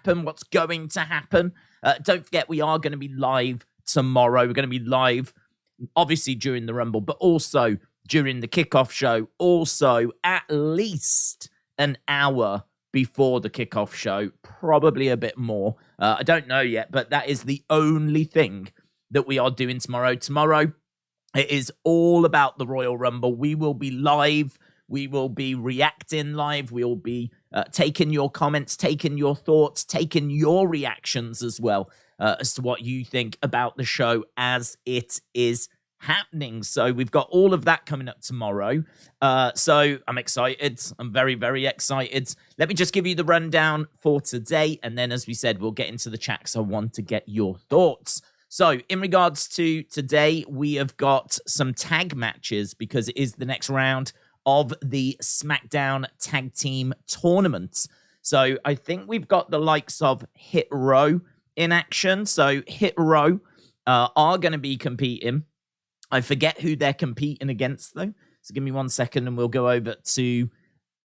happen, what's going to happen. Don't forget, we are going to be live tomorrow. We're going to be live, obviously, during the Rumble, but also during the kickoff show. Also, at least an hour before the kickoff show, probably a bit more. I don't know yet, but that is the only thing that we are doing tomorrow. Tomorrow, it is all about the Royal Rumble. We will be live. We will be reacting live. We will be taking your comments, taking your thoughts, taking your reactions as well as to what you think about the show as it is happening. So we've got all of that coming up tomorrow. So I'm excited. I'm very, very excited. Let me just give you the rundown for today. And then, as we said, we'll get into the chat because I want to get your thoughts. So in regards to today, we have got some tag matches because it is the next round of the Smackdown Tag Team Tournament. So I think we've got the likes of Hit Row in action. So Hit Row are going to be competing. I forget who they're competing against, though. So give me 1 second and we'll go over to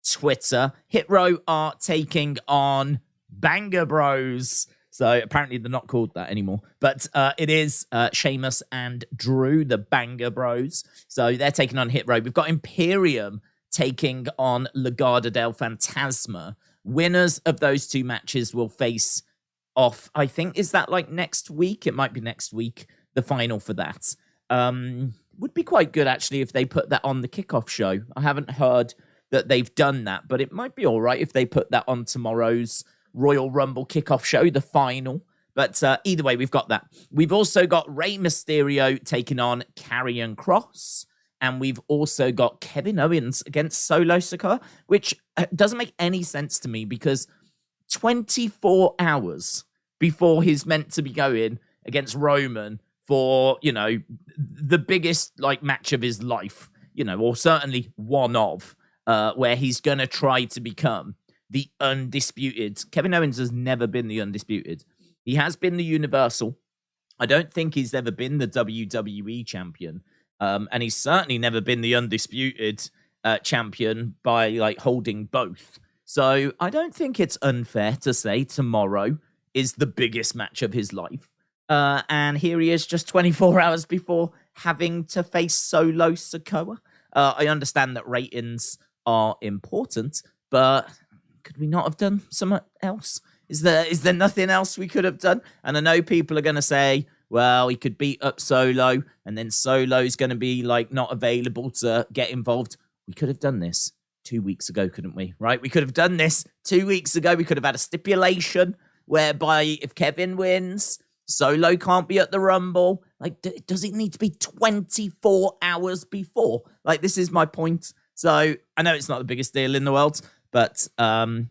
Twitter. Hit Row are taking on Banger Bros. So apparently they're not called that anymore. But it is Sheamus and Drew, the Banger Bros. So they're taking on Hit Row. We've got Imperium taking on Legado del Fantasma. Winners of those two matches will face off, I think, is that like next week? It might be next week, the final for that. Would be quite good, actually, if they put that on the kickoff show. I haven't heard that they've done that, but it might be all right if they put that on tomorrow's Royal Rumble kickoff show, the final. But either way, we've got that. We've also got Rey Mysterio taking on Karrion Kross. And we've also got Kevin Owens against Solo Sikoa, which doesn't make any sense to me because 24 hours before he's meant to be going against Roman for, you know, the biggest like match of his life, you know, or certainly one of, where he's going to try to become the undisputed. Kevin Owens has never been the undisputed. He has been the Universal. I don't think he's ever been the WWE champion. And he's certainly never been the undisputed champion by like holding both. So I don't think it's unfair to say tomorrow is the biggest match of his life. And here he is just 24 hours before having to face Solo Sikoa. I understand that ratings are important, but could we not have done something else? Is there nothing else we could have done? And I know people are going to say, well, he could beat up Solo, and then Solo's going to be like not available to get involved. We could have done this 2 weeks ago, couldn't we? Right? We could have done this 2 weeks ago. We could have had a stipulation whereby if Kevin wins, Solo can't be at the Rumble. Like, does it need to be 24 hours before? Like, this is my point. So I know it's not the biggest deal in the world, but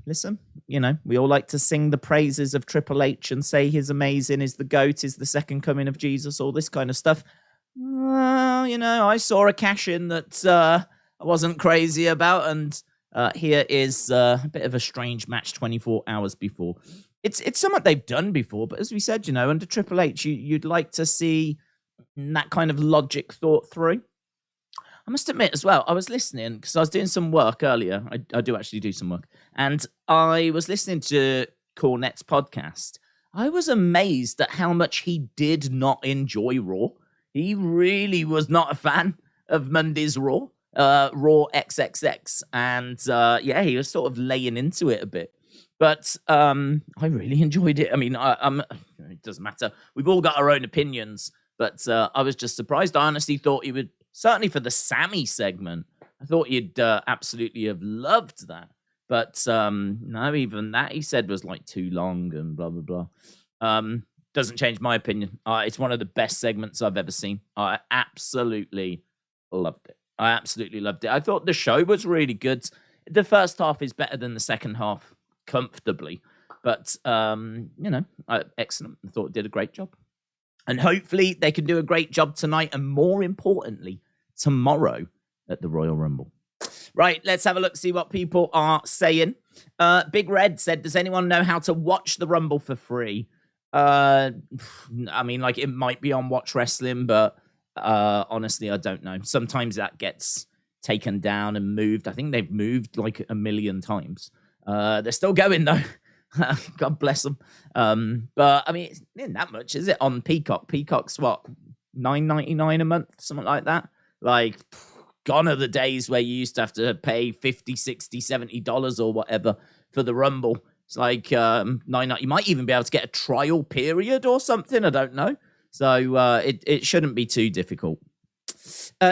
listen, you know, we all like to sing the praises of Triple H and say he's amazing, is the GOAT, is the second coming of Jesus, all this kind of stuff. Well, you know, I saw a cash-in that I wasn't crazy about, and here is a bit of a strange match 24 hours before. It's something they've done before, but as we said, you know, under Triple H, you'd like to see that kind of logic thought through. I must admit as well, I was listening because I was doing some work earlier. I do actually do some work. And I was listening to Cornette's podcast. I was amazed at how much he did not enjoy Raw. He really was not a fan of Monday's Raw, Raw XXX. And yeah, he was sort of laying into it a bit. But I really enjoyed it. I mean, it doesn't matter. We've all got our own opinions. But I was just surprised. I honestly thought he would, certainly for the Sammy segment, I thought he'd absolutely have loved that. But no, even that he said was like too long and blah, blah, blah. Doesn't change my opinion. It's one of the best segments I've ever seen. I absolutely loved it. I thought the show was really good. The first half is better than the second half, comfortably. But, you know, excellent. I thought it did a great job. And hopefully they can do a great job tonight and, more importantly, tomorrow at the Royal Rumble. Right, let's have a look, see what people are saying. Big Red said, does anyone know how to watch the Rumble for free? I mean, like, it might be on Watch Wrestling, but honestly, I don't know. Sometimes that gets taken down and moved. I think they've moved like 1 million times. They're still going, though. God bless them. But I mean, it's not that much, is it? On Peacock. Peacock's what, $9.99 a month, something like that. Like, gone are the days where you used to have to pay $50, $60, $70 or whatever for the Rumble. It's like $9.99. You might even be able to get a trial period or something. I don't know. So it shouldn't be too difficult.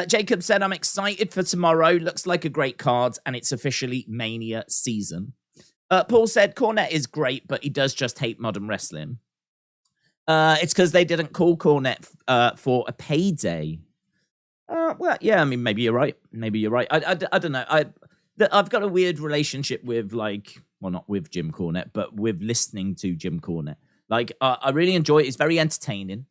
Jacob said, I'm excited for tomorrow. Looks like a great card, and it's officially Mania season. Paul said, Cornette is great, but he does just hate modern wrestling. It's because they didn't call Cornette for a payday. Well, yeah, I mean, maybe you're right. Maybe you're right. I don't know. I've got a weird relationship with, like, well, not with Jim Cornette, but with listening to Jim Cornette. Like, I really enjoy it. It's very entertaining.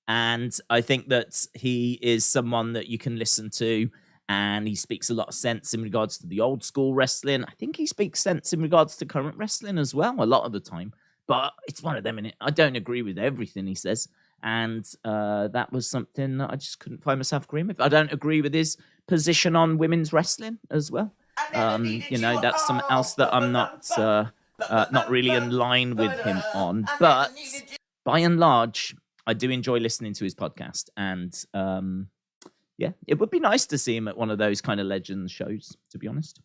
And I think that he is someone that you can listen to, and he speaks a lot of sense in regards to the old school wrestling. I think he speaks sense in regards to current wrestling as well, a lot of the time. But it's one of them, innit? I don't agree with everything he says. And that was something that I just couldn't find myself agreeing with. I don't agree with his position on women's wrestling as well. You know, that's something else that I'm not really in line with him on. But by and large, I do enjoy listening to his podcast. And yeah, it would be nice to see him at one of those kind of Legends shows, to be honest.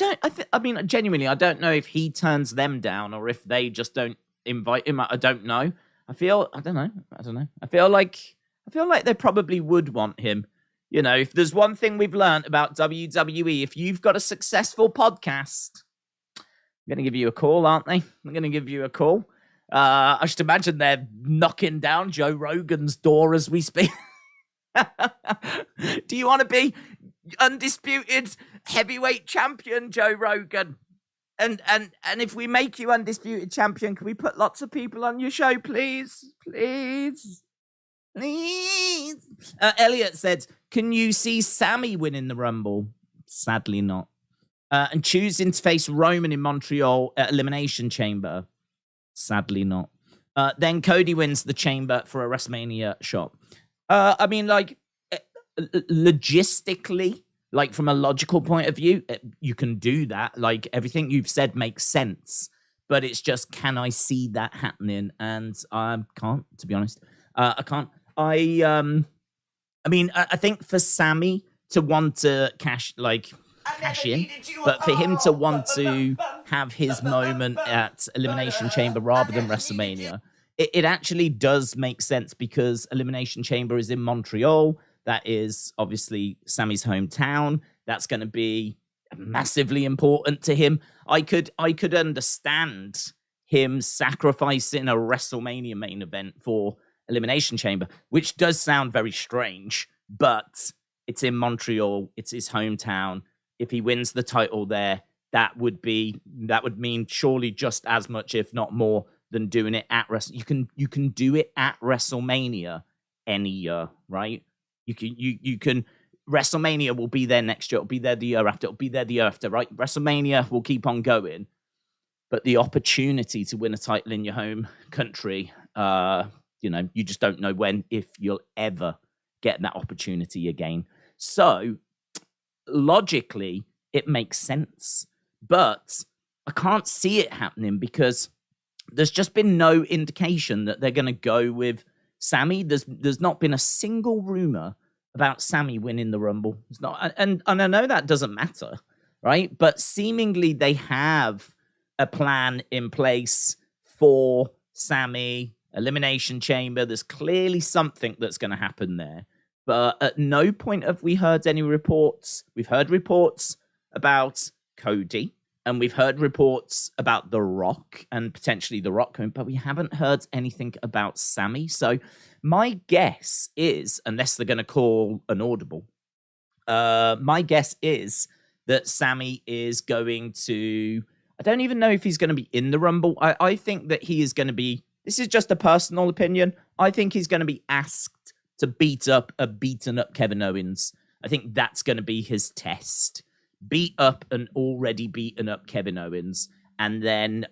I mean, genuinely, I don't know if he turns them down or if they just don't invite him. I don't know. I don't know. I feel like they probably would want him. You know, if there's one thing we've learned about WWE, if you've got a successful podcast, I'm going to give you a call, aren't they? I'm going to give you a call. I should imagine they're knocking down Joe Rogan's door as we speak. Do you want to be undisputed heavyweight champion, Joe Rogan? And if we make you undisputed champion, can we put lots of people on your show, please? Please. Please. Elliot said, can you see Sammy winning the Rumble? Sadly not. And choosing to face Roman in Montreal at Elimination Chamber? Sadly not. Then Cody wins the Chamber for a WrestleMania shot. I mean, like, logistically, like, from a logical point of view, you can do that. Like, everything you've said makes sense. But it's just, can I see that happening? And I can't, to be honest. I can't. I mean, I think for Sammy to want to cash in, but for him to want to have his moment at Elimination Chamber rather than WrestleMania, it actually does make sense because Elimination Chamber is in Montreal. That is obviously Sammy's hometown. That's going to be massively important to him. I could understand him sacrificing a WrestleMania main event for Elimination Chamber, which does sound very strange, but it's in Montreal. It's his hometown. If he wins the title there, that would mean surely just as much, if not more, than doing it at You can do it at WrestleMania any year, right? You can. WrestleMania will be there next year. It'll be there the year after. It'll be there the year after, right? WrestleMania will keep on going, but the opportunity to win a title in your home country, you know, you just don't know when, if you'll ever get that opportunity again. So logically, it makes sense, but I can't see it happening because there's just been no indication that they're going to go with Sammy. There's not been a single rumor about Sammy winning the Rumble. It's not, and I know that doesn't matter, right? But seemingly they have a plan in place for Sammy, Elimination Chamber. There's clearly something that's going to happen there. But at no point have we heard any reports. We've heard reports about Cody, and we've heard reports about The Rock and potentially The Rock coming, but we haven't heard anything about Sammy. So my guess is, unless they're going to call an audible, my guess is that Sammy is going to... I don't even know if he's going to be in the Rumble. I think that he is going to be... This is just a personal opinion. I think he's going to be asked to beat up a beaten up Kevin Owens. I think that's going to be his test. Beat up an already beaten up Kevin Owens, and then,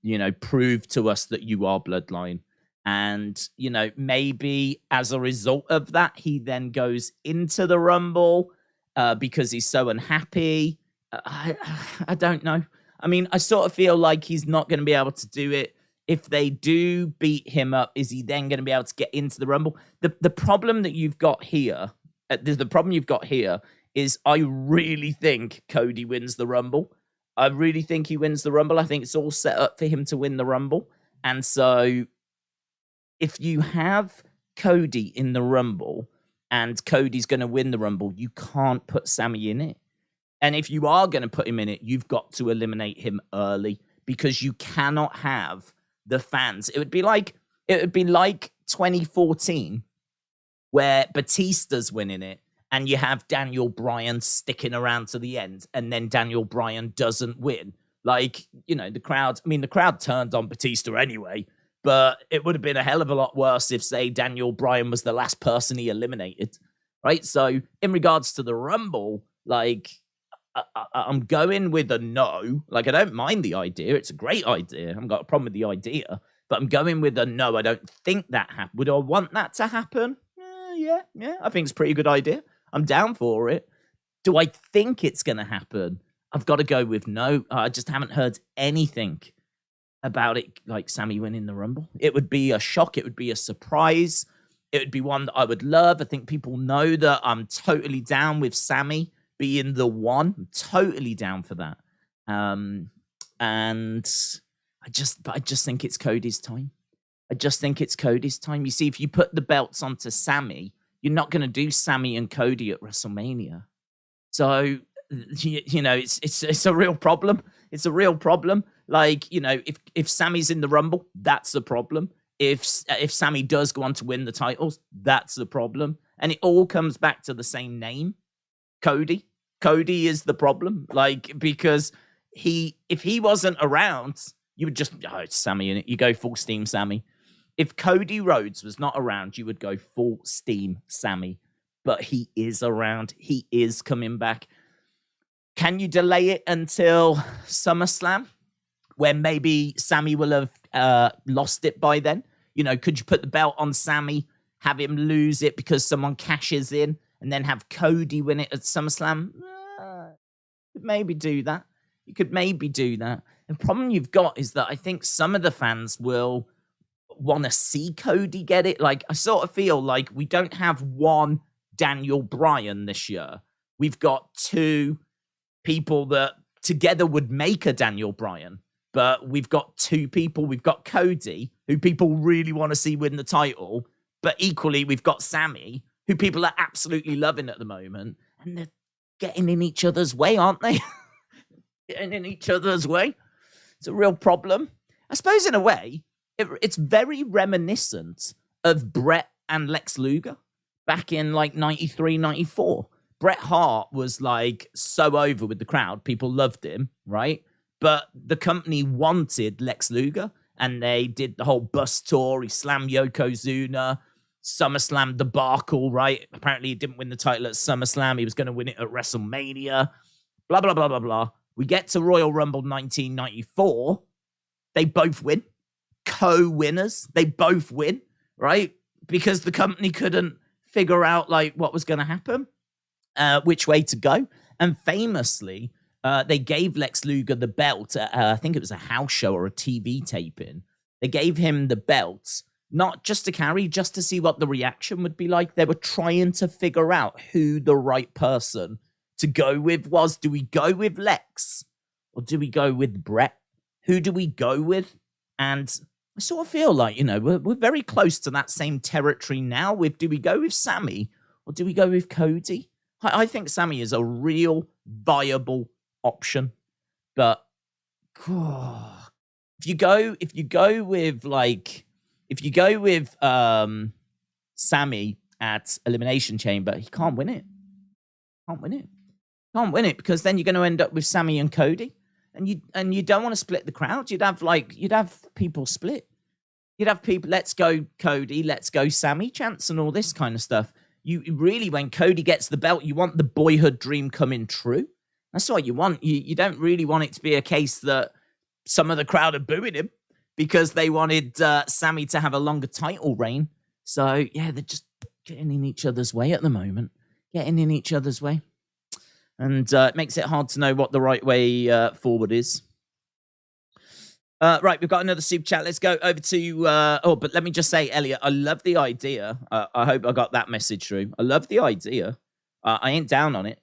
you know, prove to us that you are Bloodline. And, you know, maybe as a result of that, he then goes into the Rumble because he's so unhappy. I don't know. I mean, I sort of feel like he's not going to be able to do it. If they do beat him up, is he then going to be able to get into the Rumble? The problem that you've got here, is I really think Cody wins the Rumble. I really think he wins the Rumble. I think it's all set up for him to win the Rumble. And so if you have Cody in the Rumble and Cody's going to win the Rumble, you can't put Sami in it. And if you are going to put him in it, you've got to eliminate him early because you cannot have the fans. It would be like 2014 where Batista's winning it and you have Daniel Bryan sticking around to the end and then Daniel Bryan doesn't win. Like, you know, the crowd turned on Batista anyway, but it would have been a hell of a lot worse if, say, Daniel Bryan was the last person he eliminated, right? So in regards to the Rumble, like, I'm going with a no. Like, I don't mind the idea. It's a great idea. I haven't got a problem with the idea, but I'm going with a no. I don't think that happened. Would I want that to happen? Yeah. I think it's a pretty good idea. I'm down for it. Do I think it's going to happen? I've got to go with no. I just haven't heard anything about it, like Sami winning the Rumble. It would be a shock. It would be a surprise. It would be one that I would love. I think people know that I'm totally down with Sami being the one. I'm totally down for that. And I just think it's Cody's time. You see, if you put the belts onto Sami, you're not going to do Sami and Cody at WrestleMania. So, you know, it's a real problem. It's a real problem. Like, you know, if Sami's in the Rumble, that's a problem. If Sami does go on to win the titles, that's the problem. And it all comes back to the same name, Cody. Cody is the problem, like, because if he wasn't around, you would just, it's Sami in it. You go full steam Sami. If Cody Rhodes was not around, you would go full steam Sami. But he is around. He is coming back. Can you delay it until SummerSlam, where maybe Sami will have lost it by then? You know, could you put the belt on Sami, have him lose it because someone cashes in, and then have Cody win it at SummerSlam? You could maybe do that. The problem you've got is that I think some of the fans will want to see Cody get it. Like, I sort of feel like we don't have one Daniel Bryan this year. We've got two people that together would make a Daniel Bryan, but we've got two people. We've got Cody, who people really want to see win the title, but equally we've got Sami, who people are absolutely loving at the moment, and they're getting in each other's way, aren't they? Getting in each other's way. It's a real problem. I suppose in a way, it's very reminiscent of Bret and Lex Luger back in like 93, 94. Bret Hart was like so over with the crowd. People loved him, right? But the company wanted Lex Luger, and they did the whole bus tour. He slammed Yokozuna, SummerSlam debacle, right? Apparently he didn't win the title at SummerSlam. He was going to win it at WrestleMania. Blah, blah, blah, blah, blah. We get to Royal Rumble 1994. They both win. Co-winners. They both win, right? Because the company couldn't figure out like what was going to happen, which way to go. And famously, they gave Lex Luger the belt. I think it was a house show or a TV taping. They gave him the belt, not just to carry, just to see what the reaction would be like. They were trying to figure out who the right person to go with was. Do we go with Lex or do we go with Bret? Who do we go with? And I sort of feel like, you know, we're very close to that same territory now with, do we go with Sami or do we go with Cody? I think Sami is a real viable option, but if you go with Sami at Elimination Chamber, he can't win it. Can't win it because then you're going to end up with Sami and Cody, and you don't want to split the crowd. You'd have people split. You'd have people, let's go Cody, let's go Sami chants and all this kind of stuff. You really, when Cody gets the belt, you want the boyhood dream coming true. That's what you want. You don't really want it to be a case that some of the crowd are booing him because they wanted Sami to have a longer title reign. So, yeah, they're just getting in each other's way at the moment. And it makes it hard to know what the right way forward is. Right, we've got another super chat. Let's go over to... but let me just say, Elliot, I love the idea. I hope I got that message through. I love the idea. I ain't down on it.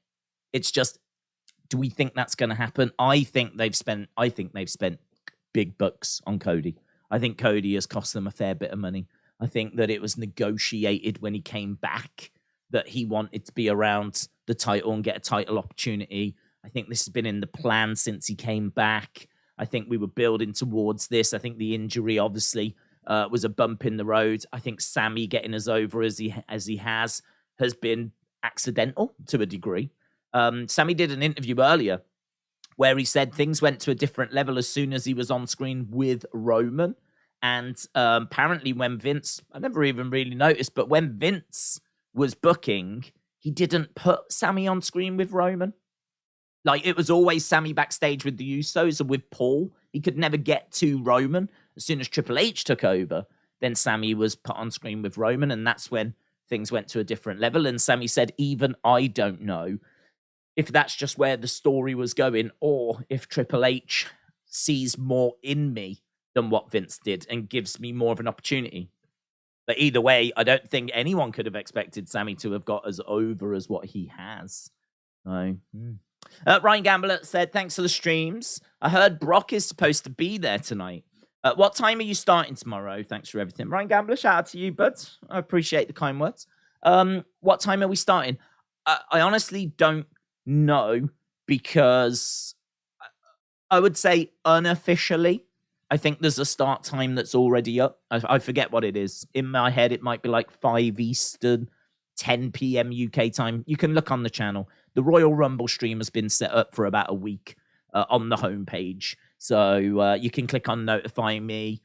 It's just, do we think that's going to happen? I think they've spent big bucks on Cody. I think Cody has cost them a fair bit of money. I think that it was negotiated when he came back that he wanted to be around the title and get a title opportunity. I think this has been in the plan since he came back. I think we were building towards this. I think the injury obviously was a bump in the road. I think Sammy getting us over as he has been accidental to a degree. Sammy did an interview earlier where he said things went to a different level as soon as he was on screen with Roman. And apparently when Vince, I never even really noticed, but when Vince was booking, he didn't put Sammy on screen with Roman. Like, it was always Sammy backstage with the Usos and with Paul. He could never get to Roman. As soon as Triple H took over, then Sammy was put on screen with Roman, and that's when things went to a different level. And Sammy said, even I don't know if that's just where the story was going, or if Triple H sees more in me than what Vince did and gives me more of an opportunity. But either way, I don't think anyone could have expected Sammy to have got as over as what he has. So... Ryan Gambler said, thanks for the streams. I heard Brock is supposed to be there tonight. What time are you starting tomorrow? Thanks for everything. Ryan Gambler, shout out to you, bud. I appreciate the kind words. What time are we starting? I honestly don't know, because I would say unofficially, I think there's a start time that's already up. I forget what it is. In my head, it might be like 5 Eastern, 10 p.m. UK time. You can look on the channel. The Royal Rumble stream has been set up for about a week on the homepage. So you can click on notify me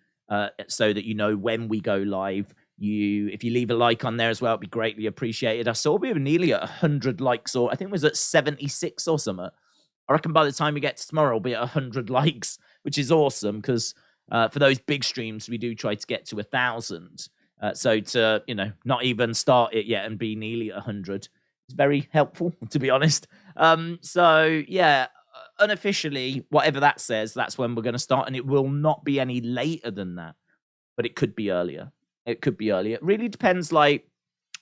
so that you know when we go live. If you leave a like on there as well, it'd be greatly appreciated. I saw we were nearly at 100 likes, or I think it was at 76 or something. I reckon by the time we get to tomorrow, we'll be at 100 likes, which is awesome, because for those big streams, we do try to get to 1,000. So to, not even start it yet and be nearly at 100, it's very helpful, to be honest. So, yeah, unofficially, whatever that says, that's when we're going to start. And it will not be any later than that, but it could be earlier. It could be earlier. It really depends, like,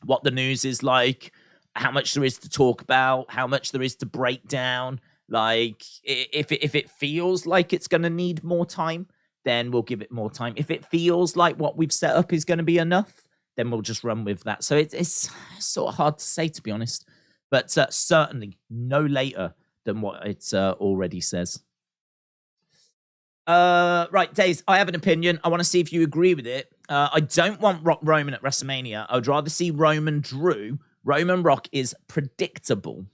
what the news is like, how much there is to talk about, how much there is to break down. Like, if it feels like it's going to need more time, then we'll give it more time. If it feels like what we've set up is going to be enough, then we'll just run with that. So it's sort of hard to say, to be honest. But certainly no later than what it already says. Right, Days, I have an opinion. I want to see if you agree with it. I don't want Rock Roman at WrestleMania. I would rather see Roman Drew. Roman Rock is predictable.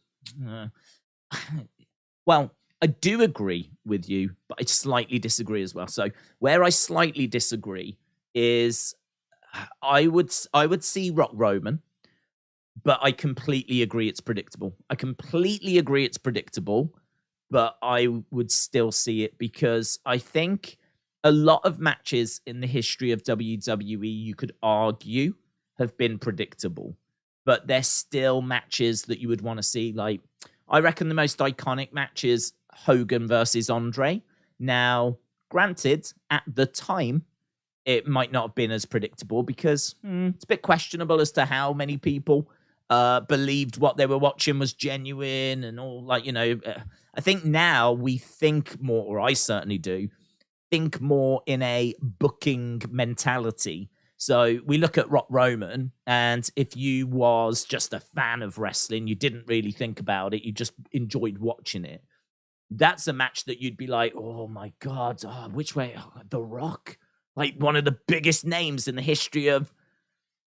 Well, I do agree with you, but I slightly disagree as well. So where I slightly disagree is I would see Rock Roman, but I completely agree it's predictable. But I would still see it, because I think a lot of matches in the history of WWE, you could argue, have been predictable, but they're still matches that you would want to see. Like, I reckon the most iconic match is Hogan versus Andre. Now, granted, at the time, it might not have been as predictable, because it's a bit questionable as to how many people believed what they were watching was genuine and all. Like, I think now we think more, or I certainly do, think more in a booking mentality. So we look at Rock Roman, and if you was just a fan of wrestling, you didn't really think about it, you just enjoyed watching it, that's a match that you'd be like, oh my God, which way? Oh, The Rock? Like, one of the biggest names in the history of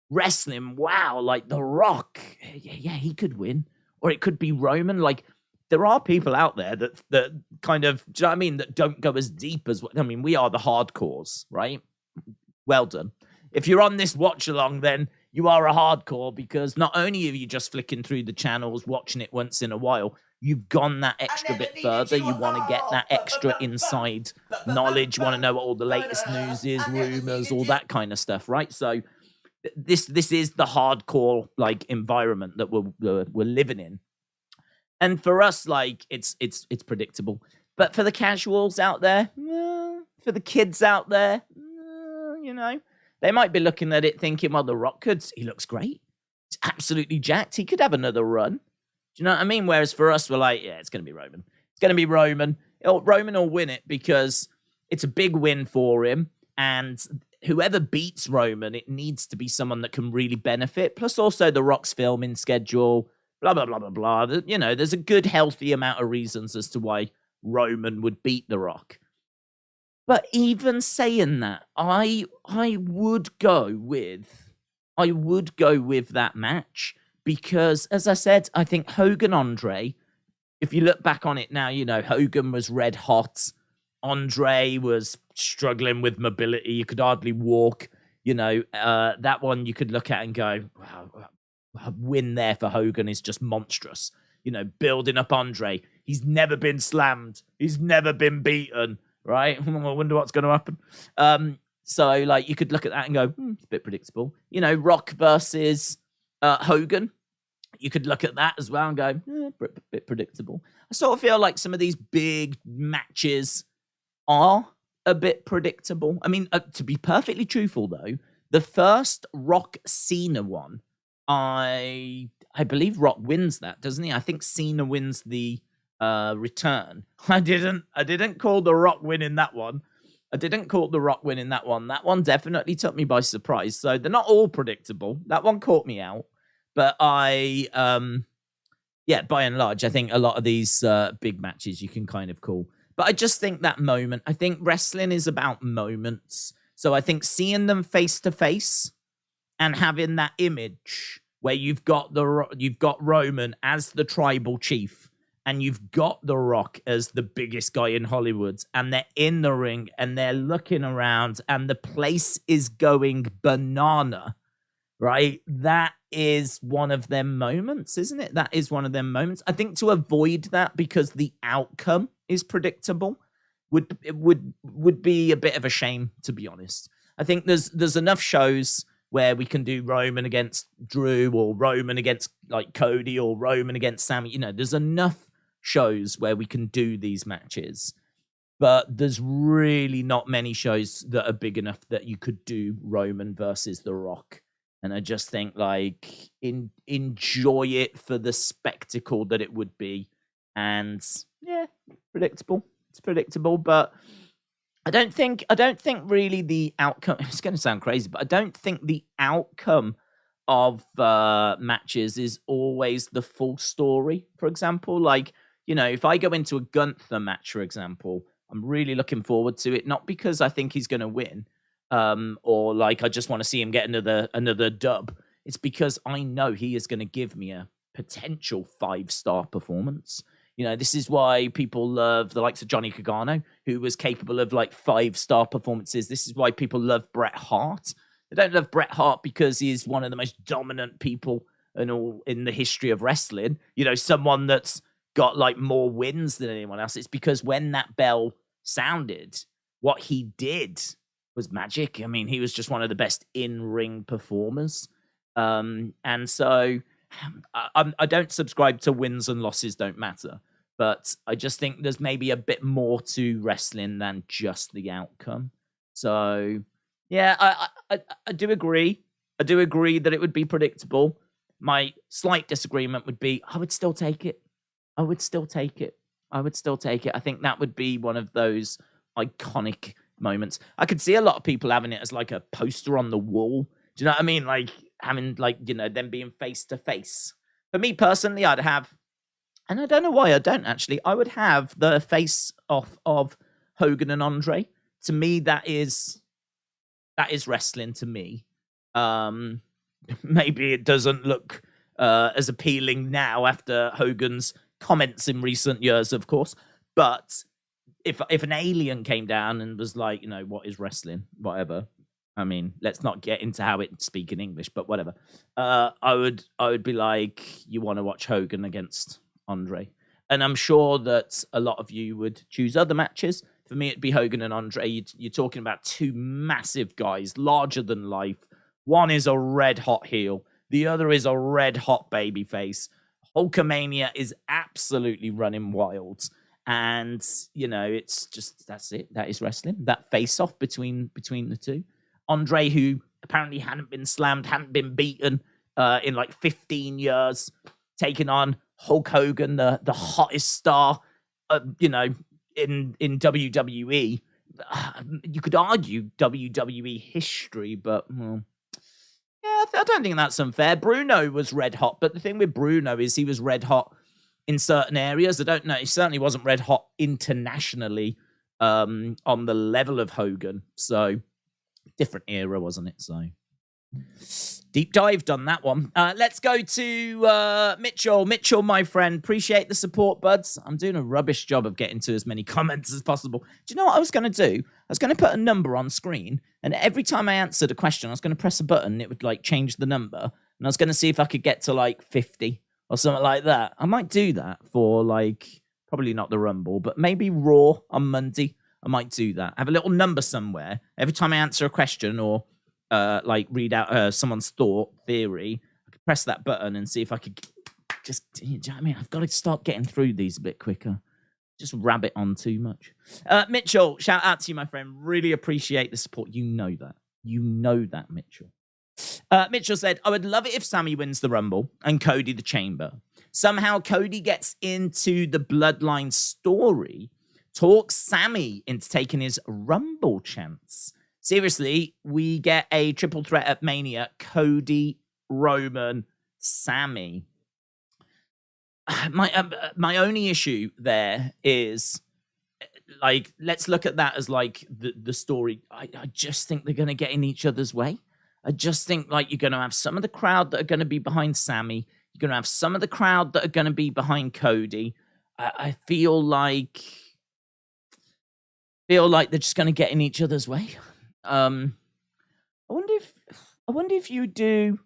wrestling. Wow, like The Rock. Yeah, he could win. Or it could be Roman. Like, there are people out there that kind of, do you know what I mean, that don't go as deep as, I mean, we are the hardcores, right? Well done. If you're on this watch along, then you are a hardcore, because not only are you just flicking through the channels, watching it once in a while, you've gone that extra bit further. You want to get that extra inside knowledge. You want to know what all the latest news is, rumors, all that kind of stuff, right? So this is the hardcore, like, environment that we're living in. And for us, like, it's predictable. But for the casuals out there, for the kids out there, you know, they might be looking at it thinking, well, The Rock he looks great. He's absolutely jacked. He could have another run. Do you know what I mean? Whereas for us, we're like, yeah, it's going to be Roman. It's going to be Roman. Roman will win it because it's a big win for him. And whoever beats Roman, it needs to be someone that can really benefit. Plus also The Rock's filming schedule, blah, blah, blah, blah, blah. You know, there's a good, healthy amount of reasons as to why Roman would beat The Rock. But even saying that, I would go with that match because, as I said, I think Hogan-Andre, if you look back on it now, you know, Hogan was red hot. Andre was struggling with mobility. You could hardly walk. You know, that one you could look at and go, wow, a win there for Hogan is just monstrous. You know, building up Andre. He's never been slammed. He's never been beaten. Right? I wonder what's going to happen. So, like, you could look at that and go, it's a bit predictable. You know, Rock versus Hogan. You could look at that as well and go, a bit predictable. I sort of feel like some of these big matches are a bit predictable. I mean, to be perfectly truthful, though, the first Rock-Cena one, I believe Rock wins that, doesn't he? I think Cena wins the return. I didn't call The Rock winning that one. That one definitely took me by surprise. So they're not all predictable. That one caught me out. But by and large, I think a lot of these big matches you can kind of call. But I just think that moment, I think wrestling is about moments. So I think seeing them face to face and having that image where you've got Roman as the tribal chief and you've got The Rock as the biggest guy in Hollywood, and they're in the ring and they're looking around and the place is going banana, right? That is one of them moments, isn't it? That is one of them moments. I think to avoid that, because the outcome is predictable, would be a bit of a shame, to be honest. I think there's enough shows where we can do Roman against Drew, or Roman against like Cody, or Roman against Sammy. You know, there's enough shows where we can do these matches, but there's really not many shows that are big enough that you could do Roman versus The Rock. And I just think, like, enjoy it for the spectacle that it would be. And yeah, predictable. It's predictable, but I don't think really the outcome, it's going to sound crazy, but I don't think the outcome of matches is always the full story. For example, like, you know, if I go into a Gunther match, for example, I'm really looking forward to it, not because I think he's going to win, or like I just want to see him get another dub. It's because I know he is going to give me a potential 5-star performance. You know, this is why people love the likes of Johnny Gargano, who was capable of like 5-star performances. This is why people love Bret Hart. They don't love Bret Hart because he is one of the most dominant people in the history of wrestling. You know, someone that's got like more wins than anyone else. It's because when that bell sounded, what he did was magic. I mean, he was just one of the best in-ring performers. And so I don't subscribe to wins and losses don't matter. But I just think there's maybe a bit more to wrestling than just the outcome. So, yeah, I do agree. I do agree that it would be predictable. My slight disagreement would be I would still take it. I think that would be one of those iconic moments. I could see a lot of people having it as like a poster on the wall. Do you know what I mean? Like having them being face to face. For me personally, I'd have, and I don't know why I don't actually, I would have the face off of Hogan and Andre. To me, that is wrestling to me. Maybe it doesn't look as appealing now after Hogan's comments in recent years, of course. But if an alien came down and was like, you know, what is wrestling? Whatever. I mean, let's not get into how it speak in English, but whatever. I would be like, you want to watch Hogan against Andre? And I'm sure that a lot of you would choose other matches. For me, it'd be Hogan and Andre. You're talking about two massive guys, larger than life. One is a red hot heel. The other is a red hot babyface. Hulkamania is absolutely running wild. And, it's just, that's it. That is wrestling. That face-off between the two. Andre, who apparently hadn't been slammed, hadn't been beaten in like 15 years, taking on Hulk Hogan, the hottest star, in WWE. You could argue WWE history, but yeah, I don't think that's unfair. Bruno was red hot, but the thing with Bruno is he was red hot in certain areas. I don't know. He certainly wasn't red hot internationally on the level of Hogan. So different era, wasn't it? So deep dive, done that one. Let's go to Mitchell. Mitchell, my friend, appreciate the support, buds. I'm doing a rubbish job of getting to as many comments as possible. Do you know what I was going to do? I was going to put a number on screen, and every time I answered a question, I was going to press a button, and it would like change the number, and I was going to see if I could get to like 50 or something like that. I might do that for like, probably not the Rumble, but maybe Raw on Monday. I might do that. I have a little number somewhere. Every time I answer a question or like read out someone's theory, I could press that button and see if I could just, you know what I mean? I've got to start getting through these a bit quicker. Just rabbit on too much. Mitchell, shout out to you, my friend. Really appreciate the support. You know that. You know that, Mitchell. Mitchell said, I would love it if Sammy wins the Rumble and Cody the Chamber. Somehow Cody gets into the Bloodline story, talks Sammy into taking his Rumble chance. Seriously, we get a triple threat at Mania. Cody, Roman, Sammy. My only issue there is, like, let's look at that as like the story. I just think they're going to get in each other's way. I just think like you're going to have some of the crowd that are going to be behind Sammy. You're going to have some of the crowd that are going to be behind Cody. I feel like they're just going to get in each other's way. I wonder if you do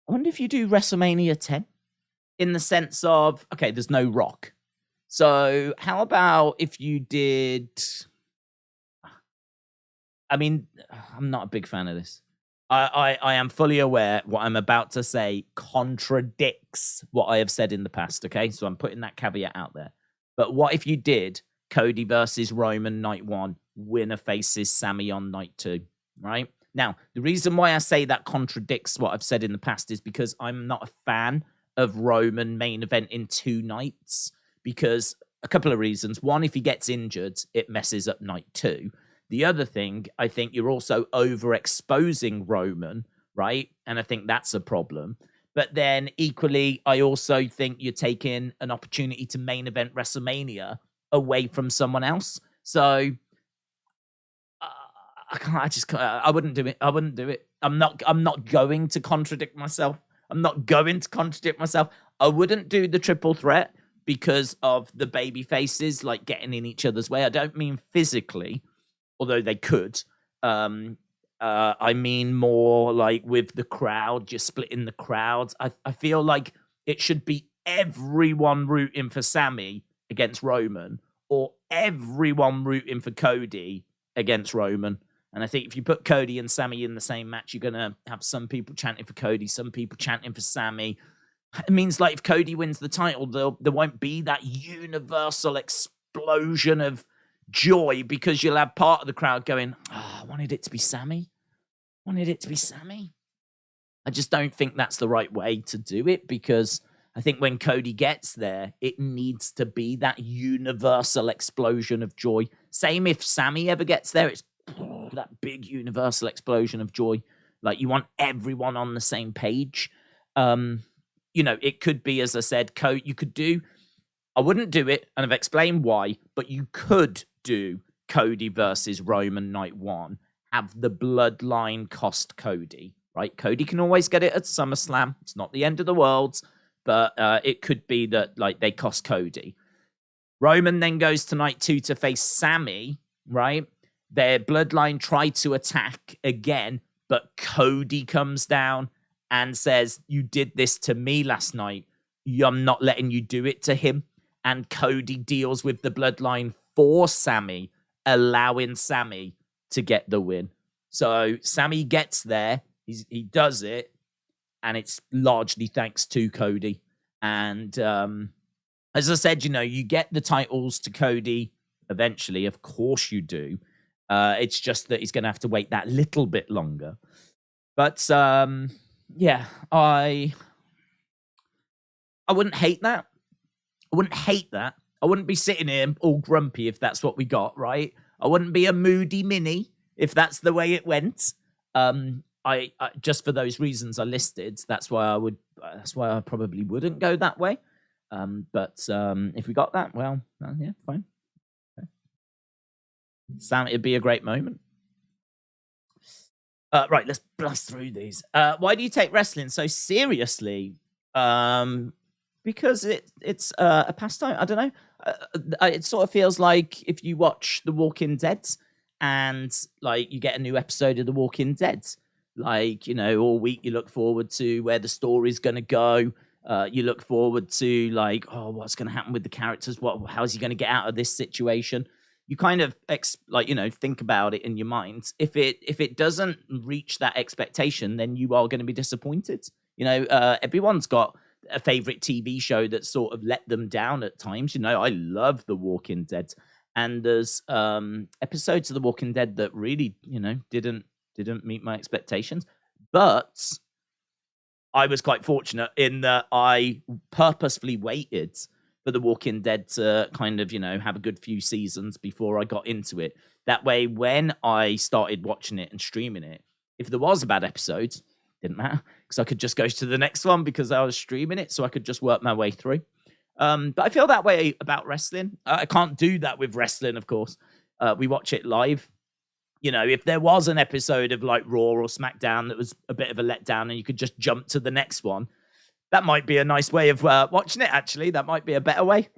WrestleMania 10 in the sense of, okay, there's no Rock. So how about if you did, I mean, I'm not a big fan of this. I am fully aware what I'm about to say contradicts what I have said in the past, okay? So I'm putting that caveat out there. But what if you did Cody versus Roman night 1, winner faces Sammy on night 2, right? Now, the reason why I say that contradicts what I've said in the past is because I'm not a fan of Roman main event in 2 nights, because a couple of reasons. One, if he gets injured, it messes up night 2. The other thing, I think you're also overexposing Roman, right? And I think that's a problem. But then equally, I also think you're taking an opportunity to main event WrestleMania away from someone else. So I wouldn't do it. I wouldn't do it. I'm not going to contradict myself. I wouldn't do the triple threat because of the baby faces like getting in each other's way. I don't mean physically, although they could. I mean more like with the crowd, just splitting the crowds. I feel like it should be everyone rooting for Sammy against Roman, or everyone rooting for Cody against Roman. And I think if you put Cody and Sammy in the same match, you're going to have some people chanting for Cody, some people chanting for Sammy. It means like if Cody wins the title, there won't be that universal explosion of joy, because you'll have part of the crowd going, oh, I wanted it to be Sammy. I just don't think that's the right way to do it, because I think when Cody gets there, it needs to be that universal explosion of joy. Same if Sammy ever gets there, it's that big universal explosion of joy. Like you want everyone on the same page. It could be, as I said, you could do, I wouldn't do it, and I've explained why, but you could do Cody versus Roman night 1, have the bloodline cost Cody, right? Cody can always get it at SummerSlam. It's not the end of the world, but it could be that like they cost Cody. Roman then goes to night 2 to face Sammy, right? Their bloodline try to attack again, but Cody comes down and says, you did this to me last night. I'm not letting you do it to him. And Cody deals with the bloodline for Sammy, allowing Sammy to get the win. So Sammy gets there. He does it. And it's largely thanks to Cody. And as I said, you get the titles to Cody eventually. Of course you do. It's just that he's going to have to wait that little bit longer. But yeah, I wouldn't hate that. I wouldn't hate that. I wouldn't be sitting here all grumpy if that's what we got, right? I wouldn't be a moody Minnie if that's the way it went. I just for those reasons I listed, that's why I probably wouldn't go that way. But if we got that, well, yeah, fine. Okay. Sam, it'd be a great moment. Right, let's blast through these. Why do you take wrestling so seriously? Because it's a pastime. I don't know. It sort of feels like if you watch The Walking Dead and like you get a new episode of The Walking Dead, like, all week you look forward to where the story's going to go. You look forward to like, oh, what's going to happen with the characters? How's he going to get out of this situation? You kind of think about it in your mind. If it doesn't reach that expectation, then you are going to be disappointed. Everyone's got a favorite TV show that sort of let them down at times. I love The Walking Dead, and there's episodes of The Walking Dead that really, didn't meet my expectations. But I was quite fortunate in that I purposefully waited for The Walking Dead to kind of, have a good few seasons before I got into it. That way, when I started watching it and streaming it, if there was a bad episode, didn't matter, because I could just go to the next one because I was streaming it, so I could just work my way through. But I feel that way about wrestling. I can't do that with wrestling, of course. We watch it live. If there was an episode of like Raw or SmackDown that was a bit of a letdown and you could just jump to the next one, that might be a nice way of watching it, actually. That might be a better way.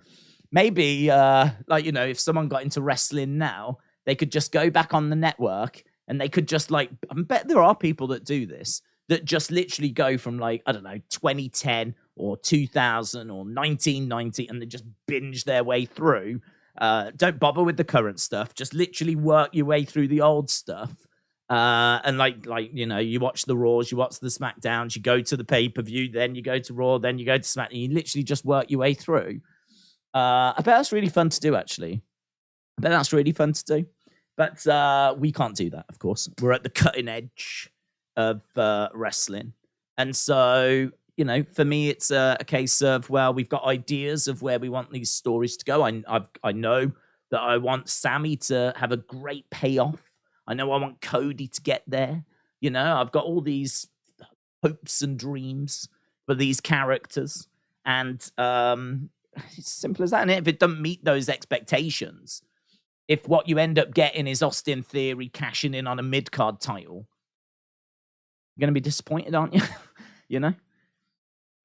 Maybe, if someone got into wrestling now, they could just go back on the network and they could just I bet there are people that do this, that just literally go from 2010 or 2000 or 1990 and they just binge their way through. Don't bother with the current stuff. Just literally work your way through the old stuff. And you watch the Raws, you watch the SmackDowns, you go to the pay-per-view, then you go to Raw, then you go to SmackDown. You literally just work your way through. I bet that's really fun to do, actually. But we can't do that, of course. We're at the cutting edge of wrestling. And so, for me, it's a case of, well, we've got ideas of where we want these stories to go. I know that I want Sammy to have a great payoff. I know I want Cody to get there. I've got all these hopes and dreams for these characters. And it's simple as that. And if it doesn't meet those expectations, if what you end up getting is Austin Theory cashing in on a mid-card title, you're going to be disappointed, aren't you?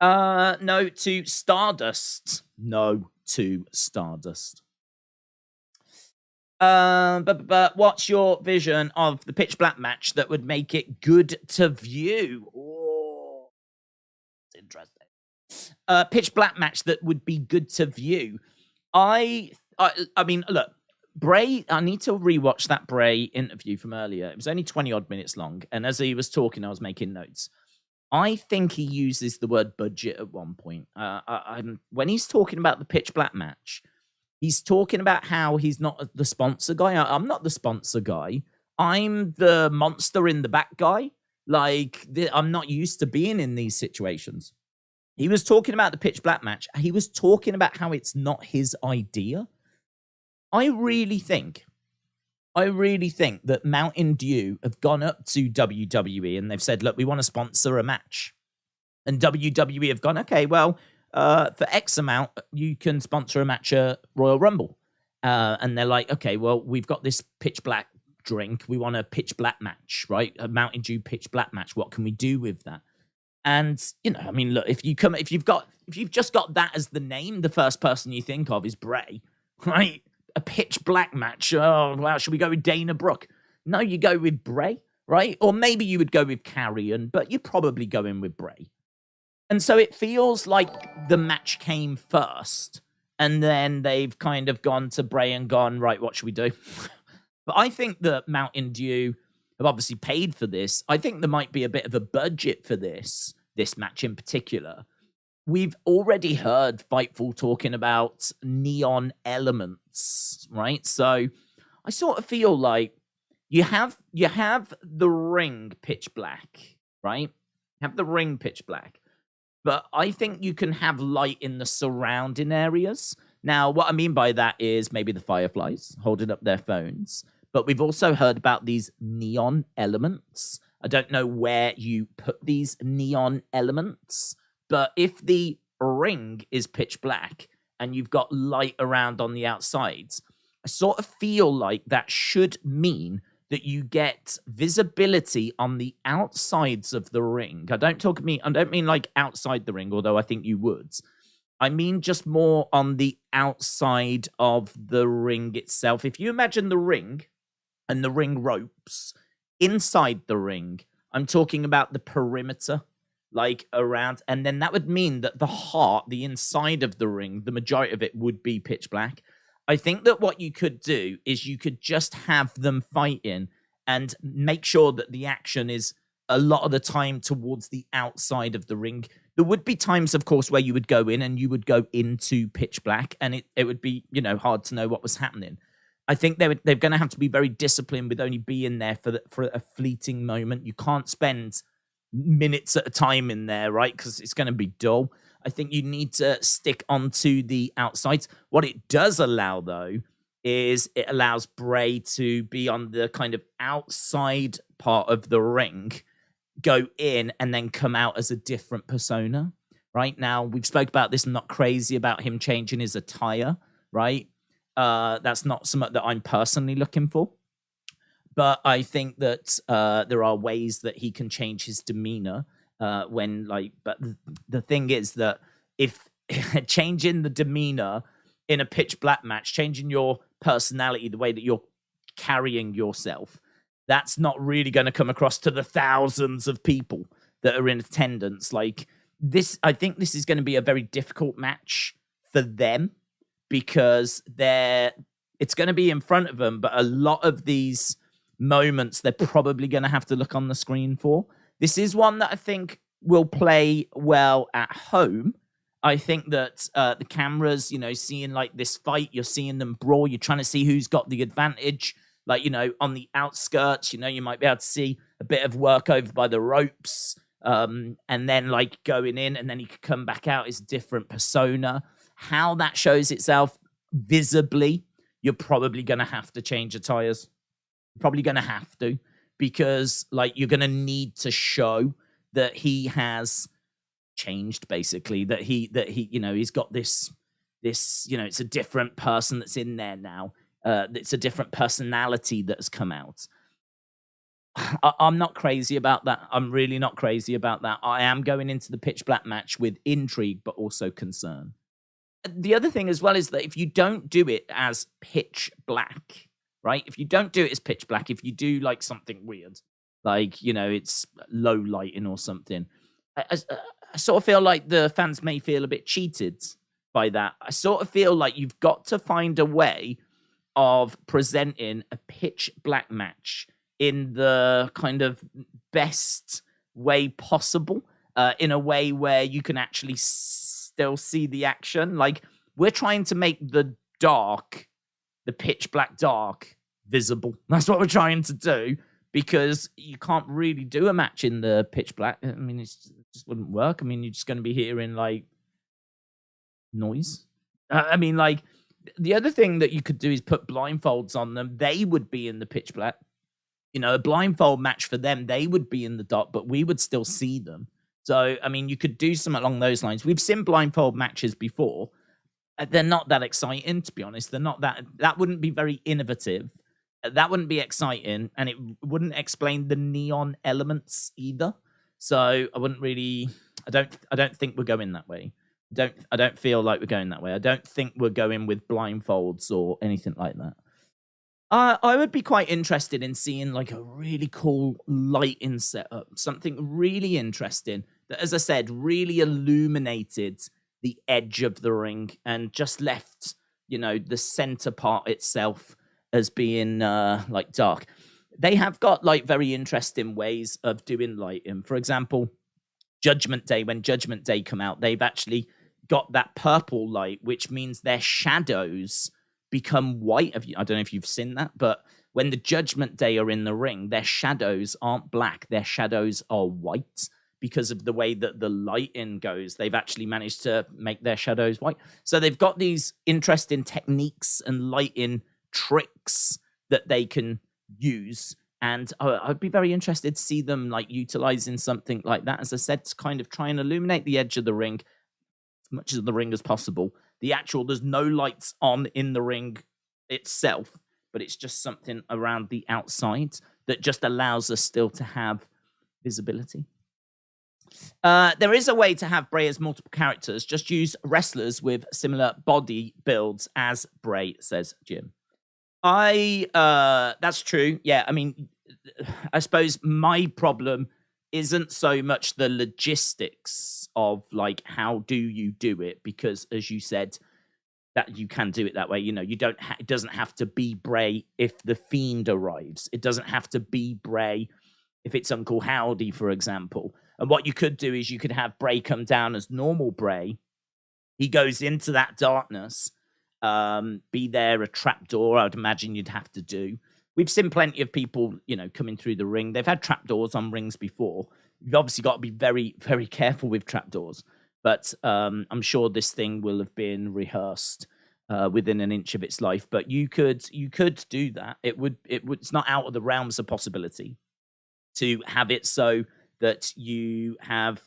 No to Stardust. No to Stardust. But what's your vision of the pitch black match that would make it good to view? Oh, interesting. Pitch black match that would be good to view. I mean, look, Bray, I need to rewatch that Bray interview from earlier. It was only 20 odd minutes long. And as he was talking, I was making notes. I think he uses the word budget at one point. When he's talking about the pitch black match, he's talking about how he's not the sponsor guy. I'm not the sponsor guy. I'm the monster in the back guy. I'm not used to being in these situations. He was talking about the pitch black match. He was talking about how it's not his idea. I really think that Mountain Dew have gone up to WWE and they've said, look, we want to sponsor a match. And WWE have gone, okay, well, for X amount, you can sponsor a match at Royal Rumble. And they're like, okay, well, we've got this pitch black drink. We want a pitch black match, right? A Mountain Dew pitch black match. What can we do with that? And, I mean, look, if you've just got that as the name, the first person you think of is Bray, right? A pitch black match. Oh, wow. Should we go with Dana Brooke? No, you go with Bray, right? Or maybe you would go with Karrion, but you're probably going with Bray. And so it feels like the match came first, and then they've kind of gone to Bray and gone, right, what should we do? But I think that Mountain Dew have obviously paid for this. I think there might be a bit of a budget for this match in particular. we've already heard Fightful talking about neon elements, right? So I sort of feel like you have the ring pitch black, right? Have the ring pitch black. But I think you can have light in the surrounding areas. Now, what I mean by that is maybe the fireflies holding up their phones. But we've also heard about these neon elements. I don't know where you put these neon elements, but if the ring is pitch black and you've got light around on the outsides, I sort of feel like that should mean that you get visibility on the outsides of the ring. I don't mean like outside the ring, although I think you would. I mean just more on the outside of the ring itself. If you imagine the ring and the ring ropes inside the ring, I'm talking about the perimeter, like around, and then that would mean that the heart, the inside of the ring, the majority of it would be pitch black. I think that what you could do is you could just have them fighting and make sure that the action is a lot of the time towards the outside of the ring. There would be times, of course, where you would go in and you would go into pitch black and it would be, hard to know what was happening. I think they're going to have to be very disciplined with only being there for a fleeting moment. You can't spend minutes at a time in there, right? Because it's going to be dull. I think you need to stick onto the outsides. What it does allow, though, is it allows Bray to be on the kind of outside part of the ring, go in, and then come out as a different persona. Right now, we've spoke about this. I'm not crazy about him changing his attire, right? That's not something that I'm personally looking for. But I think that there are ways that he can change his demeanor but the thing is that if changing the demeanor in a pitch black match, changing your personality, the way that you're carrying yourself, that's not really going to come across to the thousands of people that are in attendance. Like this, I think this is going to be a very difficult match for them because it's going to be in front of them, but a lot of these moments they're probably going to have to look on the screen for. This is one that I think will play well at home. I think that the cameras, seeing like this fight, you're seeing them brawl, you're trying to see who's got the advantage. Like, on the outskirts, you might be able to see a bit of work over by the ropes. And then like going in and then he could come back out as a different persona. How that shows itself visibly, you're probably going to have to change attires. Probably going to have to. Because like you're going to need to show that he has changed, basically, that he he's got this it's a different person that's in there now. It's a different personality that has come out. I'm not crazy about that. I'm really not crazy about that. I am going into the pitch black match with intrigue, but also concern. The other thing as well is that if you don't do it as pitch black, right? If you don't do it as pitch black, if you do like something weird, like, it's low lighting or something, I sort of feel like the fans may feel a bit cheated by that. I sort of feel like you've got to find a way of presenting a pitch black match in the kind of best way possible, in a way where you can actually still see the action. Like, we're trying to make the pitch black dark visible. That's what we're trying to do, because you can't really do a match in the pitch black. I mean, it just wouldn't work. I mean, you're just going to be hearing like noise. I mean, like, the other thing that you could do is put blindfolds on them. They would be in the pitch black. A blindfold match for them, they would be in the dark, but we would still see them. So, I mean, you could do something along those lines. We've seen blindfold matches before. They're not that exciting, to be honest. They're not that wouldn't be very innovative. That wouldn't be exciting, and it wouldn't explain the neon elements either. So I wouldn't really. I don't think we're going that way. I don't feel like we're going that way. I don't think we're going with blindfolds or anything like that. I would be quite interested in seeing like a really cool lighting setup, something really interesting that, as I said, really illuminated the edge of the ring and just left, the center part itself as being like dark. They have got like very interesting ways of doing lighting. For example, Judgment Day, when Judgment Day come out, they've actually got that purple light, which means their shadows become white. I don't know if you've seen that, but when the Judgment Day are in the ring, their shadows aren't black. Their shadows are white because of the way that the lighting goes. They've actually managed to make their shadows white. So they've got these interesting techniques and lighting tricks that they can use. And I'd be very interested to see them like utilizing something like that, as I said, to kind of try and illuminate the edge of the ring as much of the ring as possible. There's no lights on in the ring itself, but it's just something around the outside that just allows us still to have visibility. There is a way to have Bray as multiple characters. Just use wrestlers with similar body builds as Bray, says Jim. That's true. Yeah, I mean, I suppose my problem isn't so much the logistics of like how do you do it, because as you said, that you can do it that way. You know, it doesn't have to be Bray if the Fiend arrives. It doesn't have to be Bray if it's Uncle Howdy, for example. And what you could do is you could have Bray come down as normal Bray. He goes into that darkness. Be there a trapdoor, I would imagine you'd have to do. We've seen plenty of people, you know, coming through the ring. They've had trapdoors on rings before. You've obviously got to be very, very careful with trapdoors. But I'm sure this thing will have been rehearsed within an inch of its life. But you could do that. It's not out of the realms of possibility to have it so that you have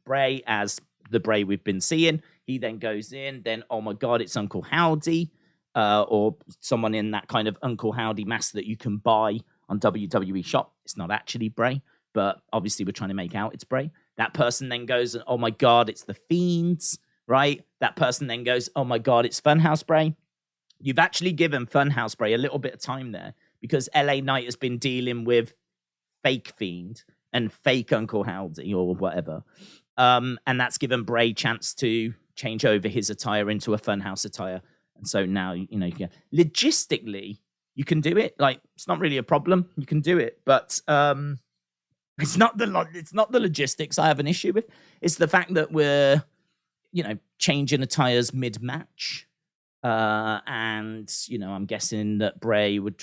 Bray as the Bray we've been seeing. He then goes in, then, oh my God, it's Uncle Howdy, or someone in that kind of Uncle Howdy mask that you can buy on WWE Shop. It's not actually Bray, but obviously we're trying to make out it's Bray. That person then goes, oh my God, it's the Fiends, right? That person then goes, oh my God, it's Funhouse Bray. You've actually given Funhouse Bray a little bit of time there, because LA Knight has been dealing with fake Fiend and fake Uncle Howdy or whatever. And that's given Bray chance to change over his attire into a Funhouse attire. And so now, you know, logistically, you can do it. Like, it's not really a problem. You can do it. But it's not the logistics I have an issue with. It's the fact that we're, you know, changing attires mid-match. And, you know, I'm guessing that Bray would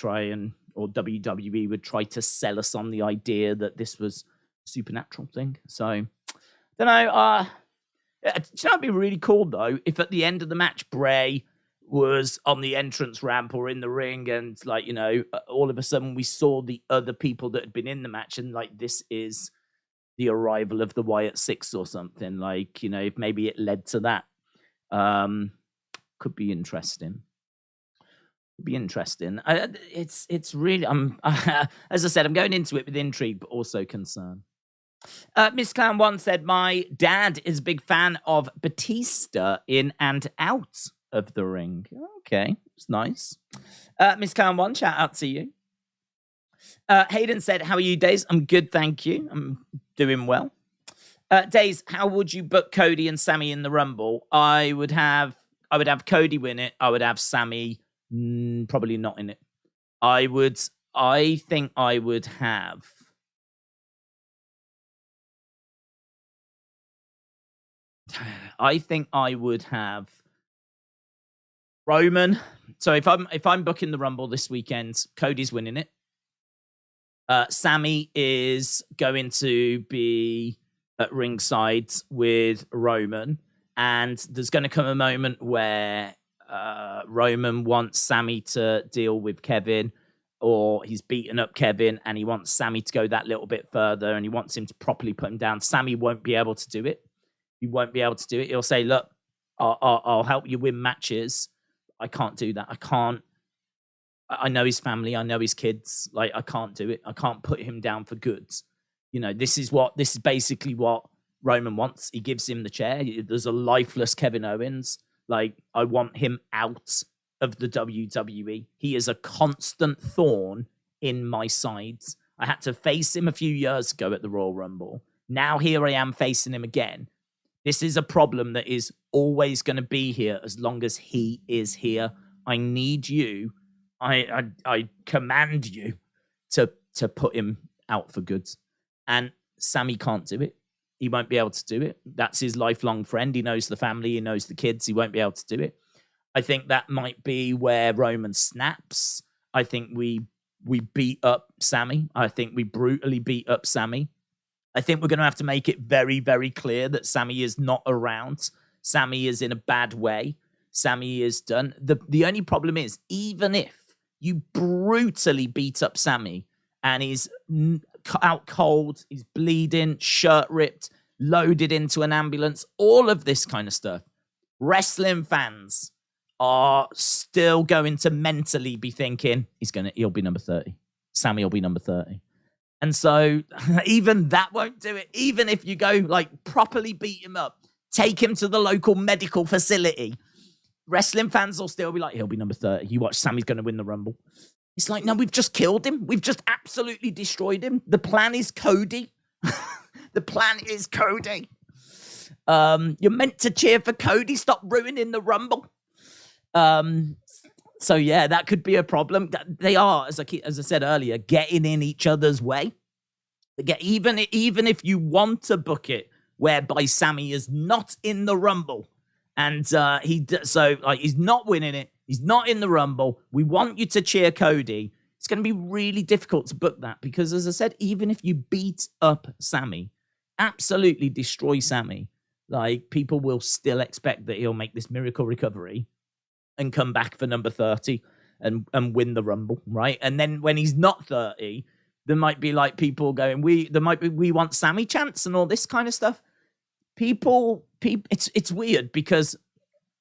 or WWE would try to sell us on the idea that this was a supernatural thing. So, I don't know. It'd be really cool, though, if at the end of the match, Bray was on the entrance ramp or in the ring, and, like, you know, all of a sudden we saw the other people that had been in the match, and, like, this is the arrival of the Wyatt Six or something. Like, you know, if maybe it led to that. Could be interesting. It's really, as I said, I'm going into it with intrigue, but also concern. Miss Clown 1 said, my dad is a big fan of Batista in and out of the ring. Okay, it's nice. Miss Clown 1, shout out to you. Hayden said, how are you, Days? I'm good, thank you. I'm doing well. Days, how would you book Cody and Sammy in the Rumble? I would have Cody win it. I would have Sammy probably not in it. I think I would have Roman. So if I'm booking the Rumble this weekend, Cody's winning it. Sammy is going to be at ringside with Roman, and there's going to come a moment where Roman wants Sammy to deal with Kevin, or he's beaten up Kevin and he wants Sammy to go that little bit further, and he wants him to properly put him down. Sammy won't be able to do it. He won't be able to do it. He'll say, look, I'll help you win matches. I can't do that. I can't. I know his family. I know his kids. Like, I can't do it. I can't put him down for good. You know, this is basically what Roman wants. He gives him the chair. There's a lifeless Kevin Owens. Like, I want him out of the WWE. He is a constant thorn in my sides. I had to face him a few years ago at the Royal Rumble. Now here I am facing him again. This is a problem that is always going to be here as long as he is here. I need you. I command you to put him out for good. And Sammy can't do it. He won't be able to do it. That's his lifelong friend. He knows the family. He knows the kids. He won't be able to do it. I think that might be where Roman snaps. I think we beat up Sami. I think we brutally beat up Sami. I think we're going to have to make it very, very clear that Sami is not around. Sami is in a bad way. Sami is done. The only problem is, even if you brutally beat up Sami and he's out cold, he's bleeding, shirt ripped, loaded into an ambulance, all of this kind of stuff, wrestling fans are still going to mentally be thinking, he'll be number 30. Sami will be number 30. And so even that won't do it. Even if you go like properly beat him up, take him to the local medical facility, wrestling fans will still be like, he'll be number 30. You watch, Sami's going to win the Rumble. It's like, no, we've just killed him. We've just absolutely destroyed him. The plan is Cody. The plan is Cody. You're meant to cheer for Cody. Stop ruining the Rumble. So yeah, that could be a problem. They are, as I said earlier, getting in each other's way. Even if you want to book it whereby Sami is not in the Rumble, and he's not winning it, he's not in the Rumble. We want you to cheer Cody. It's going to be really difficult to book that because, as I said, even if you beat up Sami, absolutely destroy Sami, like people will still expect that he'll make this miracle recovery and come back for number 30 and win the Rumble, right? And then when he's not 30, there might be like people going, we want Sami chants and all this kind of stuff. People, it's weird because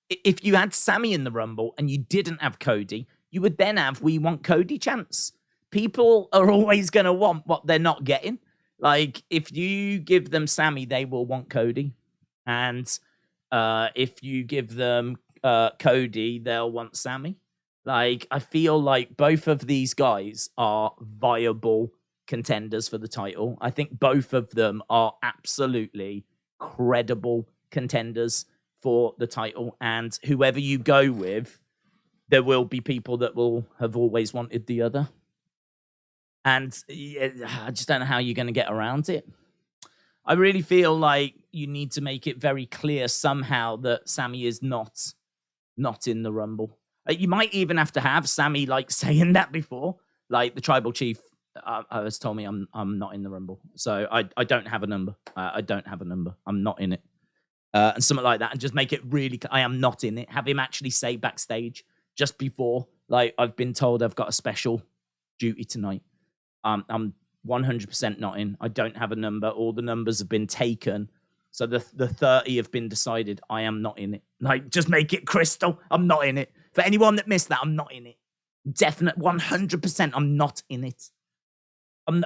if you had Sami in the Rumble and you didn't have Cody, you would then have we want Cody chants. People are always going to want what they're not getting. Like if you give them Sami, they will want Cody. And if you give them Cody, they'll want Sami. Like I feel like both of these guys are viable contenders for the title. I think both of them are absolutely credible contenders for the title, and whoever you go with, there will be people that will have always wanted the other, and I just don't know how you're going to get around it. I really feel like you need to make it very clear somehow that Sami is not in the Rumble. You might even have to have Sami like saying that before, like the tribal chief has told me I'm not in the Rumble, so I don't have a number. I don't have a number. I'm not in it, and something like that, and just make it really. I am not in it. Have him actually say backstage just before, like I've been told I've got a special duty tonight. I'm 100% not in. I don't have a number. All the numbers have been taken. So the 30 have been decided. I am not in it. Like, just make it crystal. I'm not in it. For anyone that missed that, I'm not in it. Definite 100%. I'm not in it.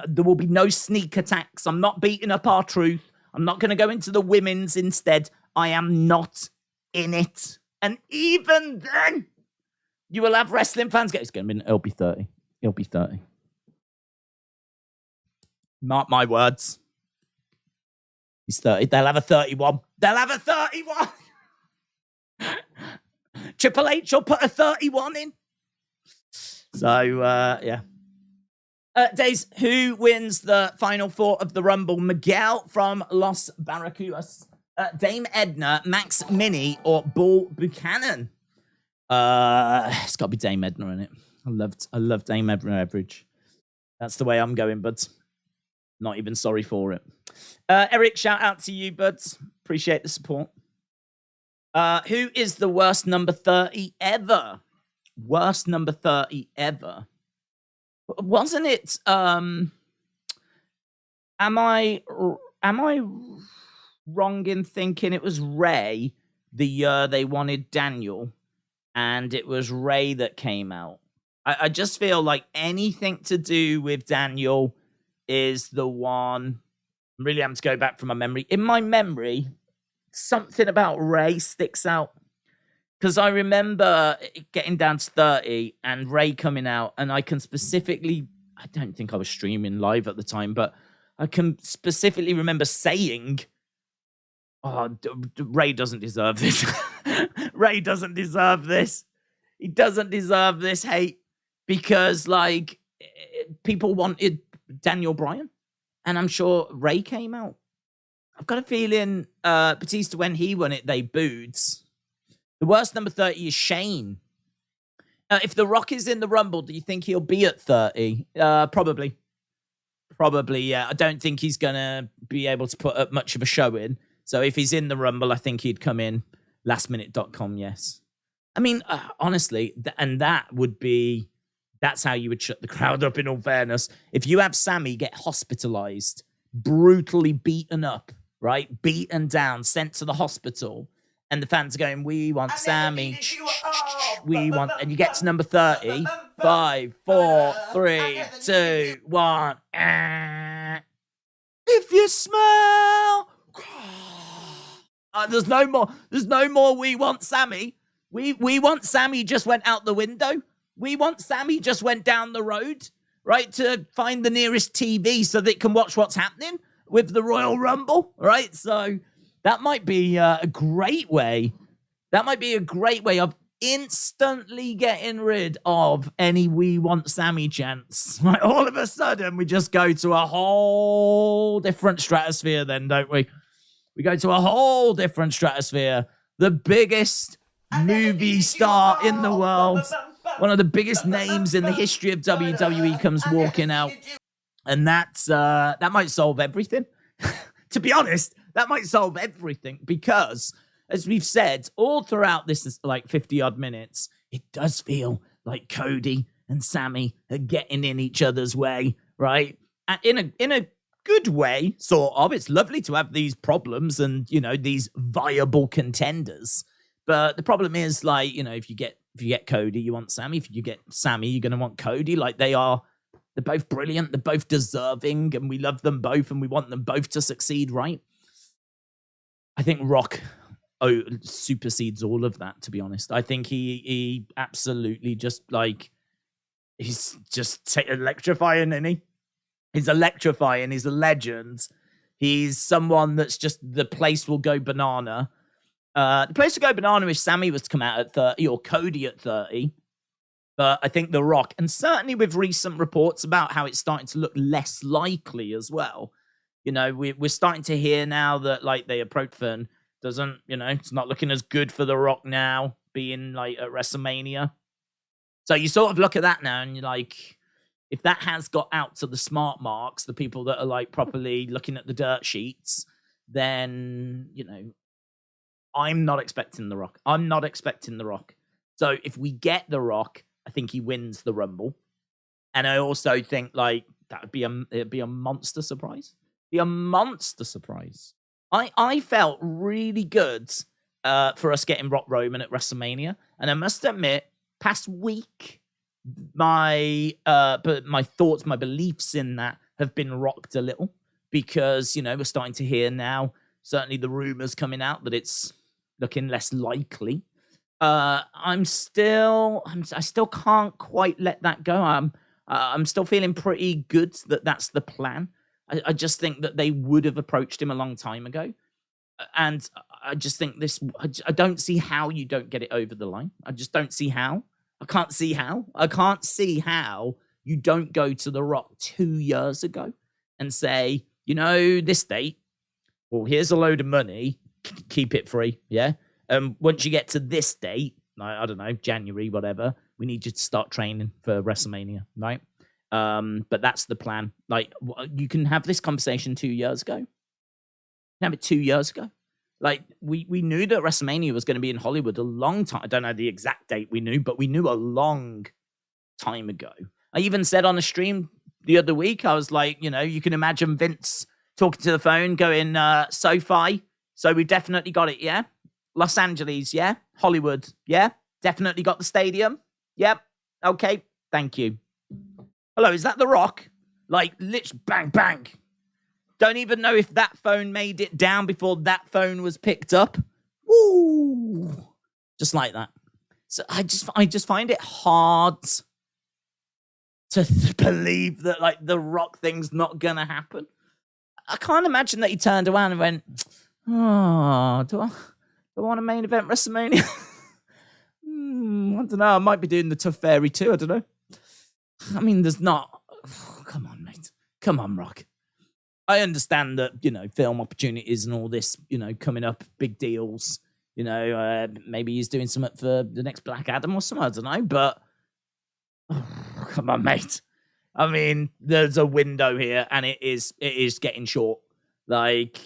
There will be no sneak attacks. I'm not beating up R-Truth. I'm not going to go into the women's instead. I am not in it. And even then, you will have wrestling fans go, it'll be 30. It'll be 30. Mark my words. He's 30. They'll have a 31. They'll have a 31. Triple H will put a 31 in. So, yeah. Days, who wins the final four of the Rumble? Miguel from Los Barracudas, Dame Edna, Max Mini, or Bull Buchanan? It's got to be Dame Edna in it. I loved Dame Edna Average. That's the way I'm going, buds. Not even sorry for it. Eric, shout out to you, buds. Appreciate the support. Who is the worst number 30 ever? Worst number 30 ever? Wasn't it? Am I wrong in thinking it was Ray the year they wanted Daniel, and it was Ray that came out? I just feel like anything to do with Daniel is the one. I'm really having to go back from my memory. In my memory, something about Ray sticks out. Because I remember getting down to 30 and Ray coming out, and I can specifically, I don't think I was streaming live at the time, but I can specifically remember saying, oh, Ray doesn't deserve this. Ray doesn't deserve this. He doesn't deserve this hate, because like people wanted Daniel Bryan, and I'm sure Ray came out. I've got a feeling Batista, when he won it, they booed. The worst number 30 is Shane. If The Rock is in the Rumble, do you think he'll be at 30? Probably. Probably, yeah. I don't think he's going to be able to put up much of a show in. So if he's in the Rumble, I think he'd come in. Lastminute.com, yes. I mean, honestly, that's how you would shut the crowd up, in all fairness. If you have Sammy get hospitalized, brutally beaten up, right? Beaten down, sent to the hospital, and the fans are going, we want Sammy. We want, and you get to number 30. 5, 4, 3, 2, 1. If you smell, there's no more. There's no more. We want Sammy. We want Sammy just went out the window. We want Sammy just went down the road, right, to find the nearest TV so that it can watch what's happening with the Royal Rumble, right? So that might be a great way. That might be a great way of instantly getting rid of any "we want Sammy" chants. Like, all of a sudden, we just go to a whole different stratosphere then, don't we? We go to a whole different stratosphere. The biggest movie star in the world, one of the biggest names in the history of WWE, comes walking out. And that might solve everything. To be honest, that might solve everything, because, as we've said, all throughout this, like 50-odd minutes, it does feel like Cody and Sammy are getting in each other's way, right? And in a good way, sort of. It's lovely to have these problems and, you know, these viable contenders. But the problem is, like, you know, if you get Cody, you want Sammy. If you get Sammy, you're going to want Cody. Like, they're both brilliant. They're both deserving, and we love them both, and we want them both to succeed, right? I think Rock supersedes all of that, to be honest. I think he absolutely just, like, he's just electrifying, isn't he? He's electrifying. He's a legend. He's someone that's just, the place will go banana. The place to go banana if Sammy was to come out at 30 or Cody at 30. But I think The Rock, and certainly with recent reports about how it's starting to look less likely as well. You know, we're starting to hear now that, like, they approach Fern doesn't, you know, it's not looking as good for The Rock now being, like, at WrestleMania. So you sort of look at that now and you're like, if that has got out to the smart marks, the people that are, like, properly looking at the dirt sheets, then, you know, I'm not expecting The Rock. I'm not expecting The Rock. So if we get The Rock, I think he wins the Rumble. And I also think, like, it'd be a monster surprise. Be a monster surprise. I felt really good for us getting Rock Roman at WrestleMania. And I must admit, past week, my thoughts, my beliefs in that have been rocked a little, because, you know, we're starting to hear now, certainly the rumors coming out that it's looking less likely. I still can't quite let that go. I'm still feeling pretty good that that's the plan. I just think that they would have approached him a long time ago. And I just think I don't see how you don't get it over the line. I just don't see how. I can't see how. I can't see how you don't go to The Rock 2 years ago and say, you know, this date, well, here's a load of money, keep it free, yeah? Once you get to this date, I don't know, January, whatever, we need you to start training for WrestleMania, right? But that's the plan. Like, you can have this conversation 2 years ago. You can have it 2 years ago. Like, we knew that WrestleMania was going to be in Hollywood a long time. I don't know the exact date we knew, but we knew a long time ago. I even said on the stream the other week, I was like, you know, you can imagine Vince talking to the phone going, SoFi, so we definitely got it, yeah? Los Angeles, yeah? Hollywood, yeah? Definitely got the stadium? Yep. Okay, thank you. Hello, is that The Rock? Like, literally, bang, bang. Don't even know if that phone made it down before that phone was picked up. Woo! Just like that. So I just find it hard to believe that, like, the Rock thing's not gonna happen. I can't imagine that he turned around and went, oh, do I want a main event WrestleMania? I don't know. I might be doing the Tough Fairy too. I don't know. I mean, there's not. Come on, mate. Come on, Rock. I understand that, film opportunities and all this, coming up, big deals. Maybe he's doing something for the next Black Adam or something. I don't know, but come on, mate. I mean, there's a window here, and it is getting short. Like,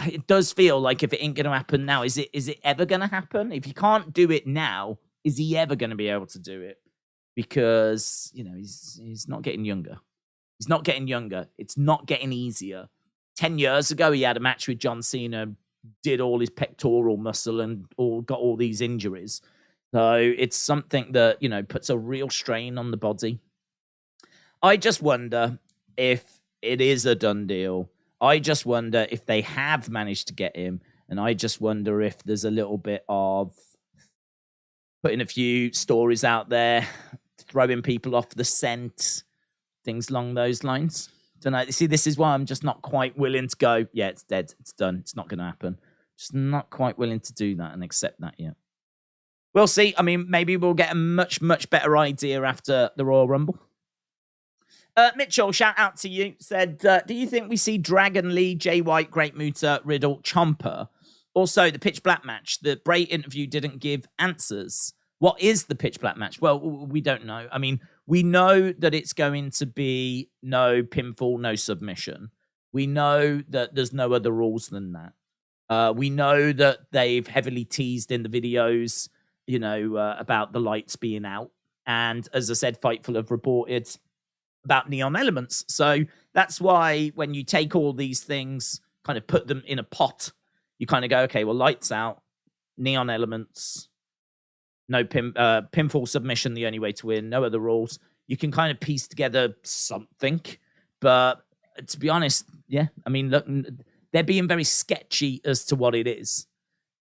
it does feel like if it ain't going to happen now, is it ever going to happen? If you can't do it now, is he ever going to be able to do it? Because, he's not getting younger. He's not getting younger. It's not getting easier. 10 years ago, he had a match with John Cena, did all his pectoral muscle and got all these injuries. So it's something that, puts a real strain on the body. I just wonder if it is a done deal. I just wonder if they have managed to get him. And I just wonder if there's a little bit of putting a few stories out there, throwing people off the scent, things along those lines. Don't know. See, this is why I'm just not quite willing to go, yeah, it's dead. It's done. It's not going to happen. Just not quite willing to do that and accept that yet. We'll see. I mean, maybe we'll get a much, much better idea after the Royal Rumble. Mitchell, shout out to you, said, do you think we see Dragon Lee, Jay White, Great Muta, Riddle, Ciampa? Also, the Pitch Black match. The Bray interview didn't give answers. What is the Pitch Black match? Well, we don't know. I mean, we know that it's going to be no pinfall, no submission. We know that there's no other rules than that. We know that they've heavily teased in the videos, about the lights being out. And as I said, Fightful have reported about neon elements. So that's why when you take all these things, kind of put them in a pot, you kind of go, okay, well, lights out, neon elements, no pinfall submission, the only way to win, no other rules. You can kind of piece together something. But to be honest, yeah, I mean, look, they're being very sketchy as to what it is.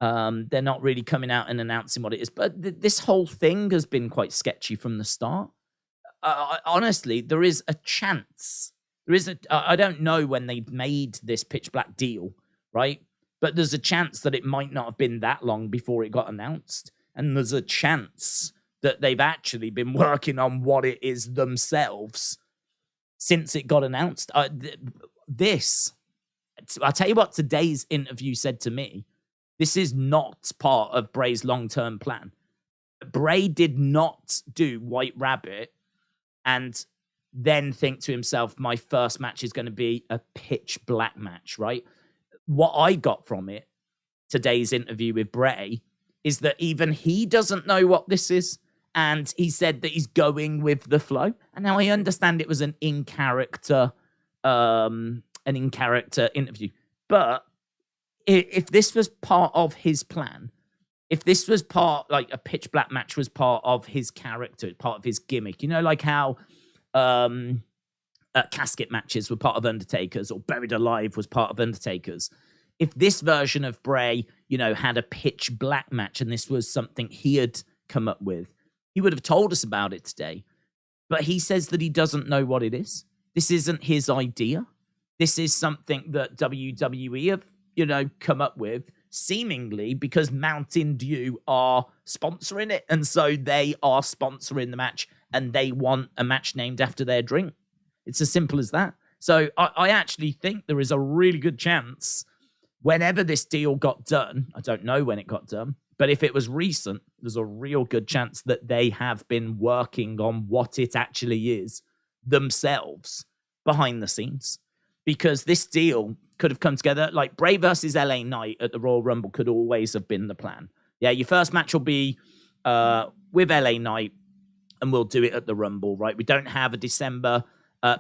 They're not really coming out and announcing what it is. But this whole thing has been quite sketchy from the start. Honestly, there is a chance. I don't know when they made this Pitch Black deal, right? But there's a chance that it might not have been that long before it got announced. And there's a chance that they've actually been working on what it is themselves since it got announced. I'll tell you what today's interview said to me. This is not part of Bray's long-term plan. Bray did not do White Rabbit and then think to himself, my first match is going to be a Pitch Black match, right? What I got from it, today's interview with Bray, is that even he doesn't know what this is. And he said that he's going with the flow. And now I understand it was an in-character interview. But if this was part of his plan, if this was part, like a Pitch Black match was part of his character, part of his gimmick, like how casket matches were part of Undertaker's or Buried Alive was part of Undertaker's. If this version of Bray, had a Pitch Black match and this was something he had come up with, he would have told us about it today. But he says that he doesn't know what it is. This isn't his idea. This is something that WWE have, come up with, seemingly because Mountain Dew are sponsoring it. And so they are sponsoring the match and they want a match named after their drink. It's as simple as that. So I actually think there is a really good chance whenever this deal got done, I don't know when it got done, but if it was recent, there's a real good chance that they have been working on what it actually is themselves behind the scenes. Because this deal could have come together, like Bray versus LA Knight at the Royal Rumble could always have been the plan. Yeah, your first match will be with LA Knight, and we'll do it at the Rumble, right? We don't have a December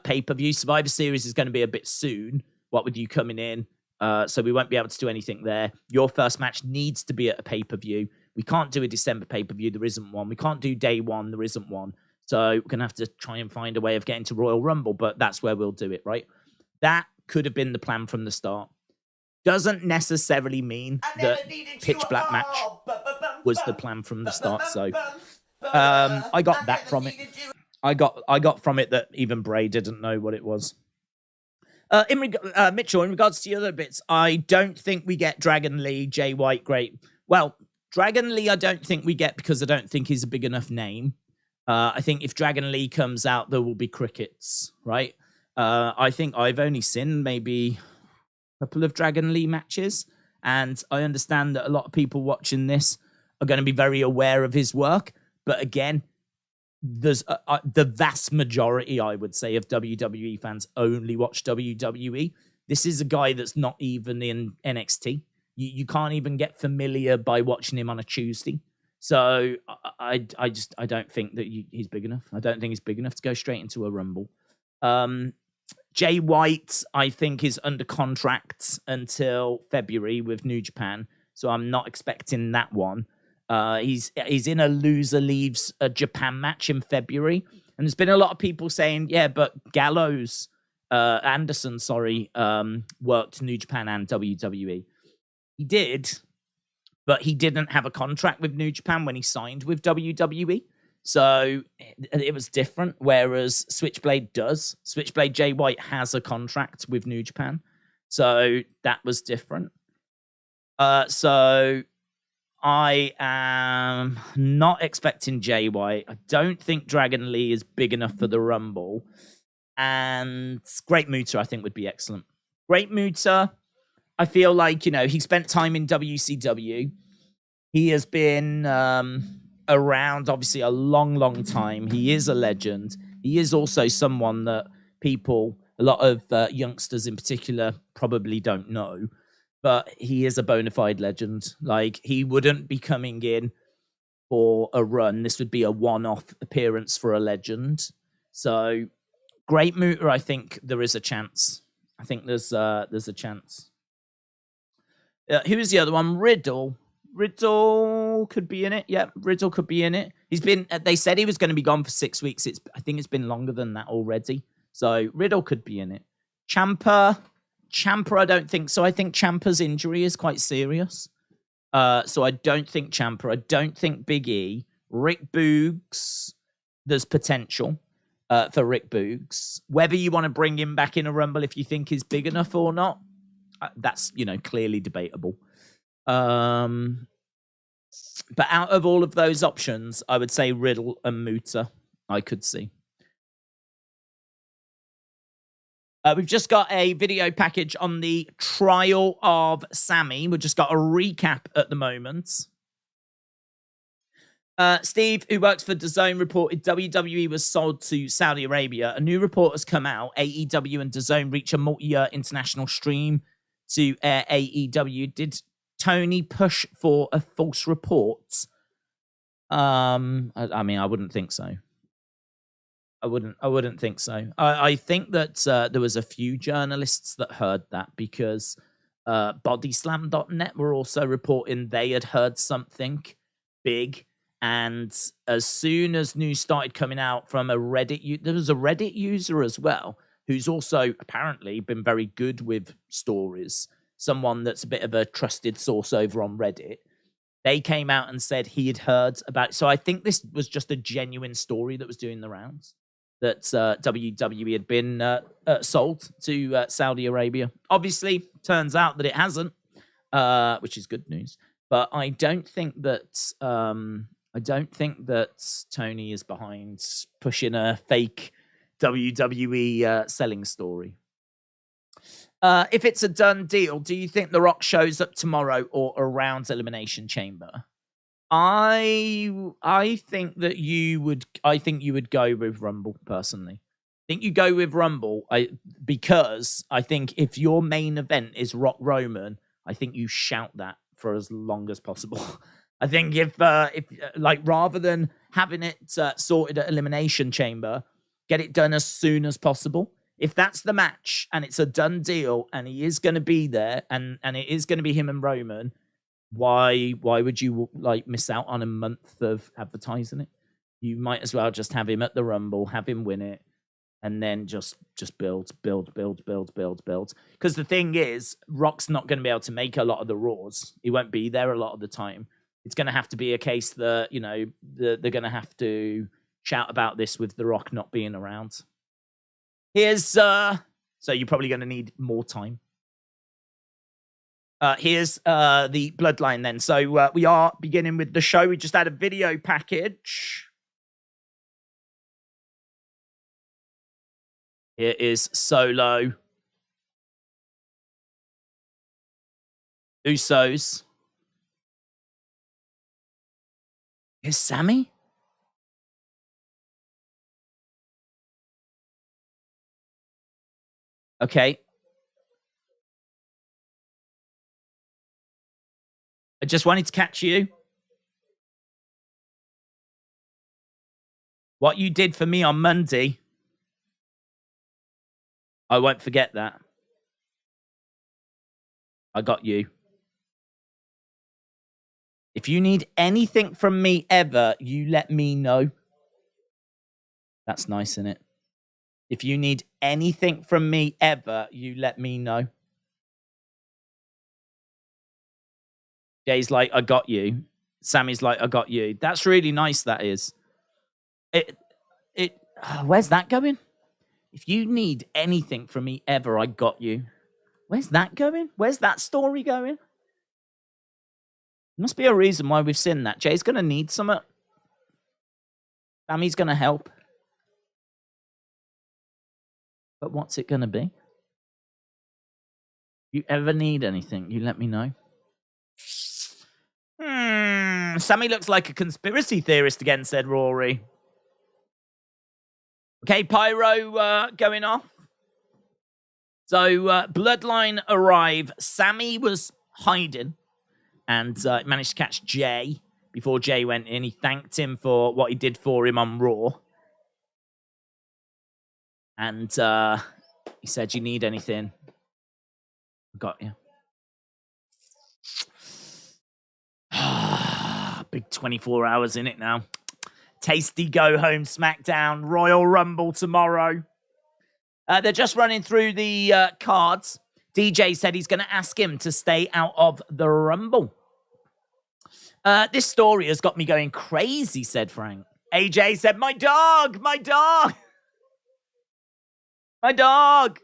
pay-per-view. Survivor Series is going to be a bit soon, what with you coming in. So we won't be able to do anything there. Your first match needs to be at a pay-per-view. We can't do a December pay-per-view. There isn't one. We can't do day one. There isn't one. So we're going to have to try and find a way of getting to Royal Rumble, but that's where we'll do it, right? That could have been the plan from the start. Doesn't necessarily mean that Pitch Black match was the plan from the start. So I got that from it. I got from it that even Bray didn't know what it was. Mitchell, in regards to the other bits, I don't think we get Dragon Lee, Jay White, great. Well, Dragon Lee I don't think we get because I don't think he's a big enough name. I think if Dragon Lee comes out, there will be crickets, right? I think I've only seen maybe a couple of Dragon Lee matches, and I understand that a lot of people watching this are going to be very aware of his work. But again, there's the vast majority, I would say, of WWE fans only watch WWE. This is a guy that's not even in NXT. You can't even get familiar by watching him on a Tuesday. So I don't think that he's big enough. I don't think he's big enough to go straight into a Rumble. Jay White, I think, is under contract until February with New Japan, so I'm not expecting that one. He's in a loser leaves a Japan match in February, and there's been a lot of people saying, yeah, but Anderson, worked New Japan and WWE. He did, but he didn't have a contract with New Japan when he signed with WWE. So it was different, whereas Switchblade does. Switchblade Jay White has a contract with New Japan. So that was different. So I am not expecting Jay White. I don't think Dragon Lee is big enough for the Rumble. And Great Muta, I think, would be excellent. Great Muta, I feel like, he spent time in WCW. He has been around, obviously, a long, long time. He is a legend. He is also someone that a lot of youngsters in particular, probably don't know. But he is a bona fide legend. Like, he wouldn't be coming in for a run. This would be a one-off appearance for a legend. So, Great Muta, I think there is a chance. I think there's a chance. Who is the other one? Riddle. Riddle could be in it. Yeah, Riddle could be in it. They said he was going to be gone for 6 weeks. I think it's been longer than that already. So Riddle could be in it. Ciampa, I don't think so. I think Ciampa's injury is quite serious. So I don't think Ciampa. I don't think Big E. Rick Boogs, there's potential for Rick Boogs. Whether you want to bring him back in a Rumble if you think he's big enough or not, that's, clearly debatable. But out of all of those options, I would say Riddle and Muta I could see. We've just got a video package on the trial of Sammy. We've just got a recap at the moment. Steve, who works for DAZN, reported WWE was sold to Saudi Arabia. A new report has come out. AEW and DAZN reach a multi-year international stream to air AEW. Did Tony push for a false report? I mean, I wouldn't think so. I wouldn't think so. I think that there was a few journalists that heard that because Bodyslam.net were also reporting they had heard something big. And as soon as news started coming out from a Reddit, there was a Reddit user as well, who's also apparently been very good with stories. Someone that's a bit of a trusted source over on Reddit. They came out and said he had heard about it. So I think this was just a genuine story that was doing the rounds, that WWE had been sold to Saudi Arabia. Obviously, turns out that it hasn't, which is good news. But I don't think that Tony is behind pushing a fake WWE selling story. If it's a done deal, do you think The Rock shows up tomorrow or around Elimination Chamber? I think that you would. I think you would go with Rumble personally. I think you go with Rumble. Because I think if your main event is Rock Roman, I think you shout that for as long as possible. I think if rather than having it sorted at Elimination Chamber, get it done as soon as possible. If that's the match and it's a done deal and he is going to be there and it is going to be him and Roman, why would you miss out on a month of advertising it? You might as well just have him at the Rumble, have him win it, and then just build. Because the thing is, Rock's not going to be able to make a lot of the Raws. He won't be there a lot of the time. It's going to have to be a case that, they're going to have to shout about this with The Rock not being around. Here's, so you're probably going to need more time. Here's the Bloodline then. So we are beginning with the show. We just had a video package. Here is Solo. Usos. Here's Sammy. Okay. I just wanted to catch you. What you did for me on Monday, I won't forget that. I got you. If you need anything from me ever, you let me know. That's nice, isn't it? If you need anything from me ever, you let me know. Jay's like, I got you. Sammy's like, I got you. That's really nice, that is. Where's that going? If you need anything from me ever, I got you. Where's that going? Where's that story going? Must be a reason why we've seen that. Jay's going to need something. Sammy's going to help. But what's it going to be? You ever need anything, you let me know. Sammy looks like a conspiracy theorist again, said Rory. Okay, pyro going off. So Bloodline arrive. Sammy was hiding and managed to catch Jay before Jay went in. He thanked him for what he did for him on Raw. And he said, you need anything? I got you. Big 24 hours in it now. Tasty go home Smackdown. Royal Rumble tomorrow. They're just running through the cards. DJ said he's going to ask him to stay out of the Rumble. This story has got me going crazy, said Frank. AJ said, my dog, my dog. My dog.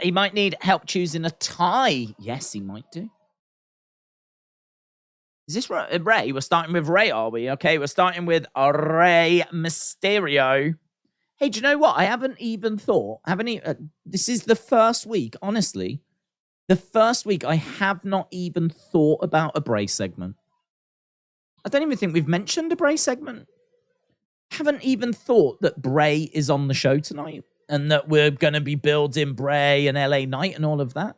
He might need help choosing a tie. Yes, he might do. Is this Ray? We're starting with Ray, are we? Okay, we're starting with Rey Mysterio. Hey, do you know what? I haven't even thought. This is the first week, honestly. The first week I have not even thought about a Bray segment. I don't even think we've mentioned a Bray segment. Haven't even thought that Bray is on the show tonight and that we're going to be building Bray and LA Knight and all of that.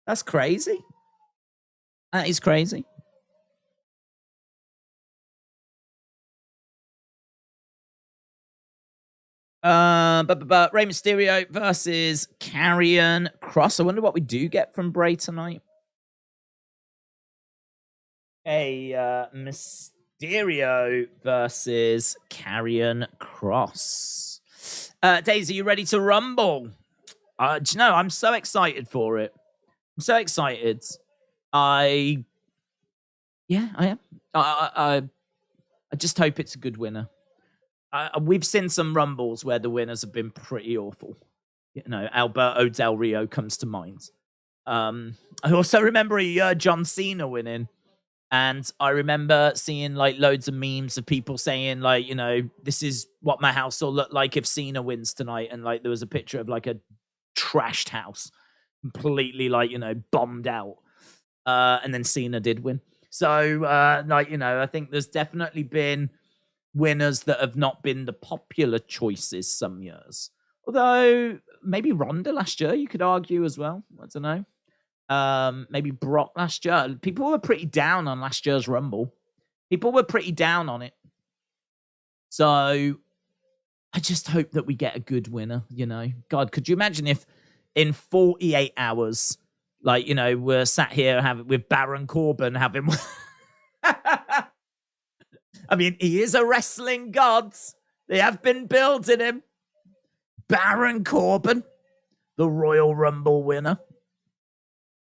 That's crazy. That is crazy. But Rey Mysterio versus Karrion Kross. I wonder what we do get from Bray tonight. Hey, Mysterio versus Karrion Kross. Daisy, you ready to rumble? Do you know, I'm so excited for it. I'm so excited. I am. I just hope it's a good winner. We've seen some rumbles where the winners have been pretty awful. You know, Alberto Del Rio comes to mind. I also remember John Cena winning. And I remember seeing like loads of memes of people saying like, you know, this is what my house will look like if Cena wins tonight. And like there was a picture of like a trashed house, completely like, you know, bombed out. And then Cena did win. So like, you know, I think there's definitely been winners that have not been the popular choices some years. Although maybe Ronda last year, you could argue as well. I don't know. Maybe Brock last year. People were pretty down on last year's Rumble. People were pretty down on it. So I just hope that we get a good winner, you know. God, could you imagine if in 48 hours, like, you know, we're sat here with Baron Corbin having... I mean, he is a wrestling god. They have been building him. Baron Corbin, the Royal Rumble winner.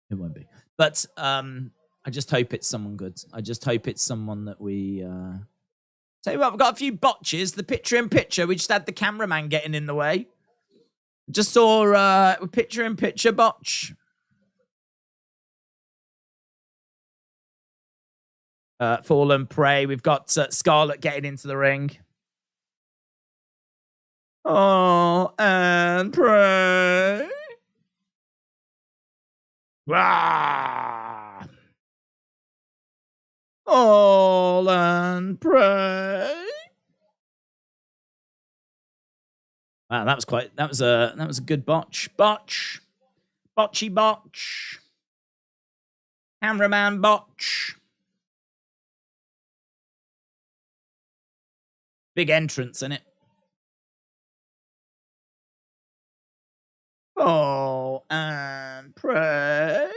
It won't be. But I just hope it's someone good. I just hope it's someone that we... Tell you what, we've got a few botches. The picture-in-picture, we just had the cameraman getting in the way. Just saw a picture-in-picture botch. Fall and Pray. We've got Scarlett getting into the ring. All and pray. Rah! All and pray. Wow, that was a good botch. Botchy botch. Cameraman botch. Big entrance in it. Oh, and pray.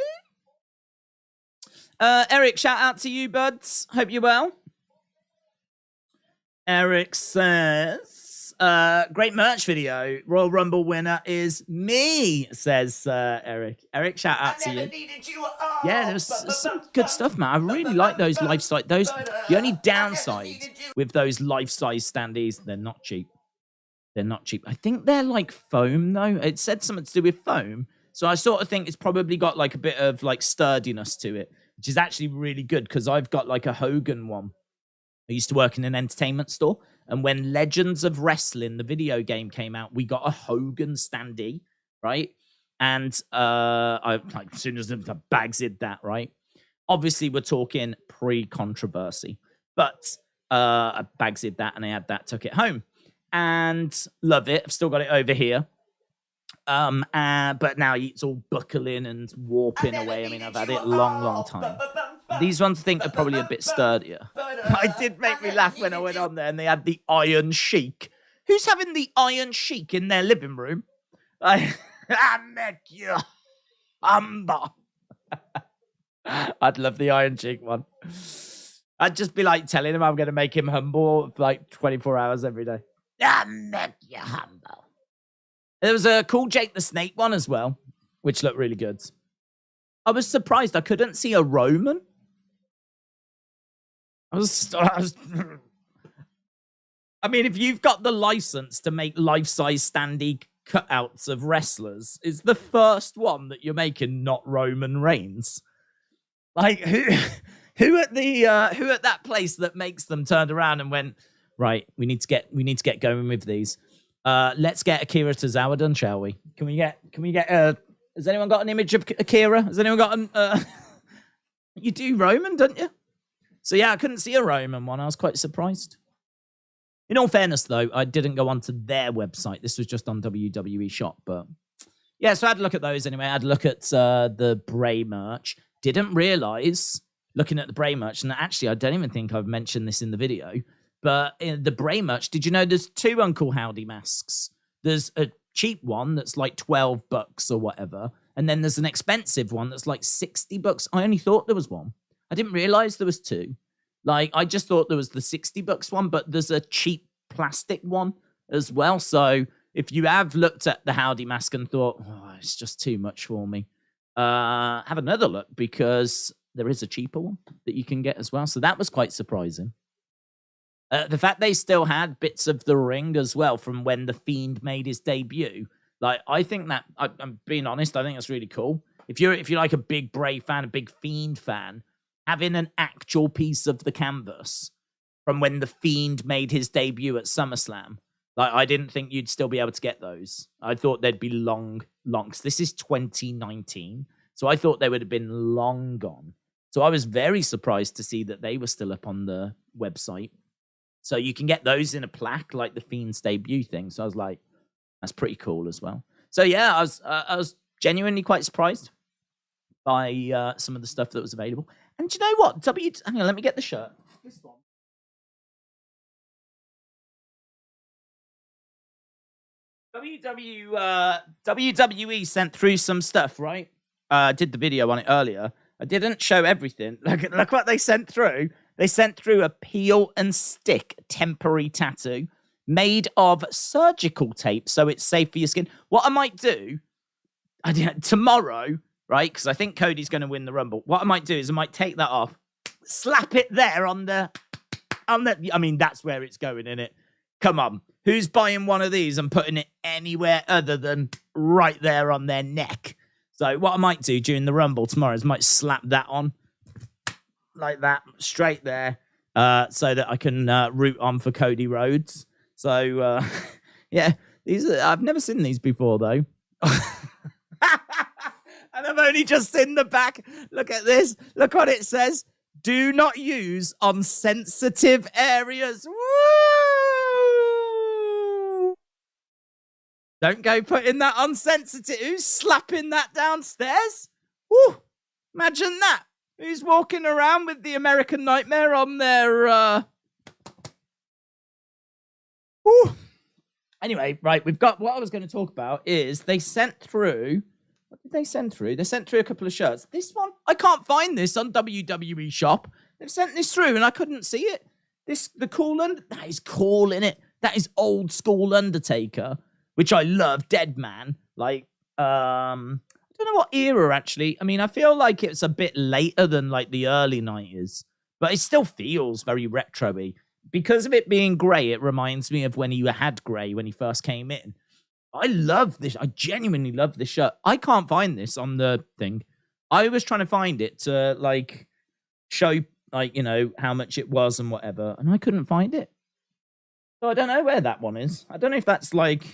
Eric, shout out to you, buds. Hope you're well. Eric says, great merch video. Royal Rumble winner is me, says Eric. Eric, shout out to you. Yeah, there's some good stuff, man. I really like those life-size. The only downside with those life-size standees, they're not cheap. They're not cheap. I think they're like foam, though. It said something to do with foam. So I sort of think it's probably got like a bit of like sturdiness to it, which is actually really good because I've got like a Hogan one. I used to work in an entertainment store. And when Legends of Wrestling, the video game, came out, we got a Hogan standee, right? And I like as soon as I bagsed that, right? Obviously, we're talking pre-controversy. But I bagsed that and I had that, took it home. And love it. I've still got it over here. But now it's all buckling and warping away. I mean, I've had it a long time. These ones I think are probably a bit sturdier. It did make me laugh when I went on there and they had the Iron Sheik. Who's having the Iron Sheik in their living room? I make you humble. I'd love the Iron Sheik one. I'd just be like telling him I'm going to make him humble for like 24 hours every day. I make you humble. There was a cool Jake the Snake one as well, which looked really good. I was surprised I couldn't see a Roman. I mean, if you've got the license to make life-size standee cutouts of wrestlers, is the first one that you're making not Roman Reigns? Like who at that place that makes them turned around and went, right, we need to get going with these. Let's get Akira Tozawa done, shall we? Can we get has anyone got an image of Akira? Has anyone got an you do Roman, don't you? So yeah, I couldn't see a Roman one. I was quite surprised. In all fairness, though, I didn't go onto their website. This was just on WWE Shop, but yeah, so I had a look at those anyway. I had a look at the Bray merch. Didn't realize, looking at the Bray merch, and actually I don't even think I've mentioned this in the video, but in the Bray merch, did you know there's two Uncle Howdy masks? There's a cheap one that's like $12 or whatever, and then there's an expensive one that's like $60. I only thought there was one. I didn't realize there was two. Like, I just thought there was the $60 one, but there's a cheap plastic one as well. So if you have looked at the Howdy mask and thought, oh, it's just too much for me, have another look because there is a cheaper one that you can get as well. So that was quite surprising. The fact they still had bits of the ring as well from when The Fiend made his debut. Like, I think that, I'm being honest, I think that's really cool. If you're like a big Bray fan, a big Fiend fan, having an actual piece of the canvas from when The Fiend made his debut at SummerSlam, like, I didn't think you'd still be able to get those. I thought they'd be long. This is 2019, so I thought they would have been long gone. So I was very surprised to see that they were still up on the website. So you can get those in a plaque, like the Fiend's debut thing. So I was like, that's pretty cool as well. So yeah, I was genuinely quite surprised by some of the stuff that was available. And do you know what? Hang on, let me get the shirt. This one. WWE sent through some stuff, right? I did the video on it earlier. I didn't show everything. Look what they sent through. They sent through a peel and stick temporary tattoo made of surgical tape, so it's safe for your skin. What I might do tomorrow, right? Because I think Cody's going to win the Rumble. What I might do is I might take that off, slap it there on the. I mean, that's where it's going, innit? Come on, who's buying one of these and putting it anywhere other than right there on their neck? So what I might do during the Rumble tomorrow is I might slap that on like that, straight there, so that I can root on for Cody Rhodes. So, yeah, I've never seen these before, though. And I've only just seen the back. Look at this. Look what it says. Do not use on sensitive areas. Woo! Don't go putting that on sensitive. Who's slapping that downstairs? Woo! Imagine that. Who's walking around with the American Nightmare on their... Woo! Anyway, right, we've got... What I was going to talk about is they sent through... What did they send through? They sent through a couple of shirts. This one, I can't find this on WWE Shop. They've sent this through and I couldn't see it. The cool... That is cool, innit? That is old school Undertaker, which I love. Dead Man. Like, I don't know what era, actually. I mean, I feel like it's a bit later than, like, the early 90s. But it still feels very retro-y. Because of it being grey, it reminds me of when he had grey when he first came in. I love this. I genuinely love this shirt. I can't find this on the thing. I was trying to find it to, like, show, like, you know, how much it was and whatever. And I couldn't find it. So I don't know where that one is. I don't know if that's, like,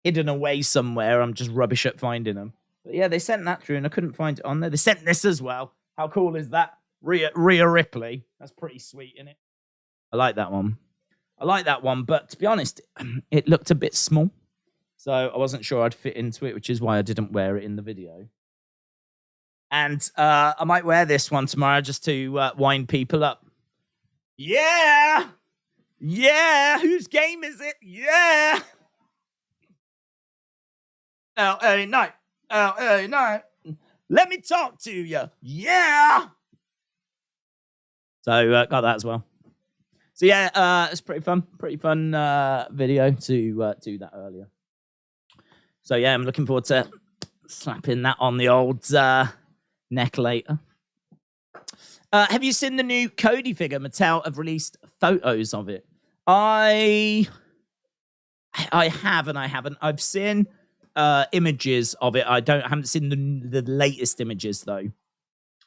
hidden away somewhere. I'm just rubbish at finding them. But yeah, they sent that through and I couldn't find it on there. They sent this as well. How cool is that? Rhea Ripley. That's pretty sweet, isn't it? I like that one. I like that one. But to be honest, it looked a bit small. So I wasn't sure I'd fit into it, which is why I didn't wear it in the video. And I might wear this one tomorrow just to wind people up. Yeah! Yeah! Whose game is it? Yeah! LA Night. LA Night. Let me talk to you. Yeah! So got that as well. So yeah, it's pretty fun. Pretty fun video to do that earlier. So yeah, I'm looking forward to slapping that on the old neck later. Have you seen the new Cody figure? Mattel have released photos of it. I have and I haven't. I've seen images of it. I haven't seen the latest images though.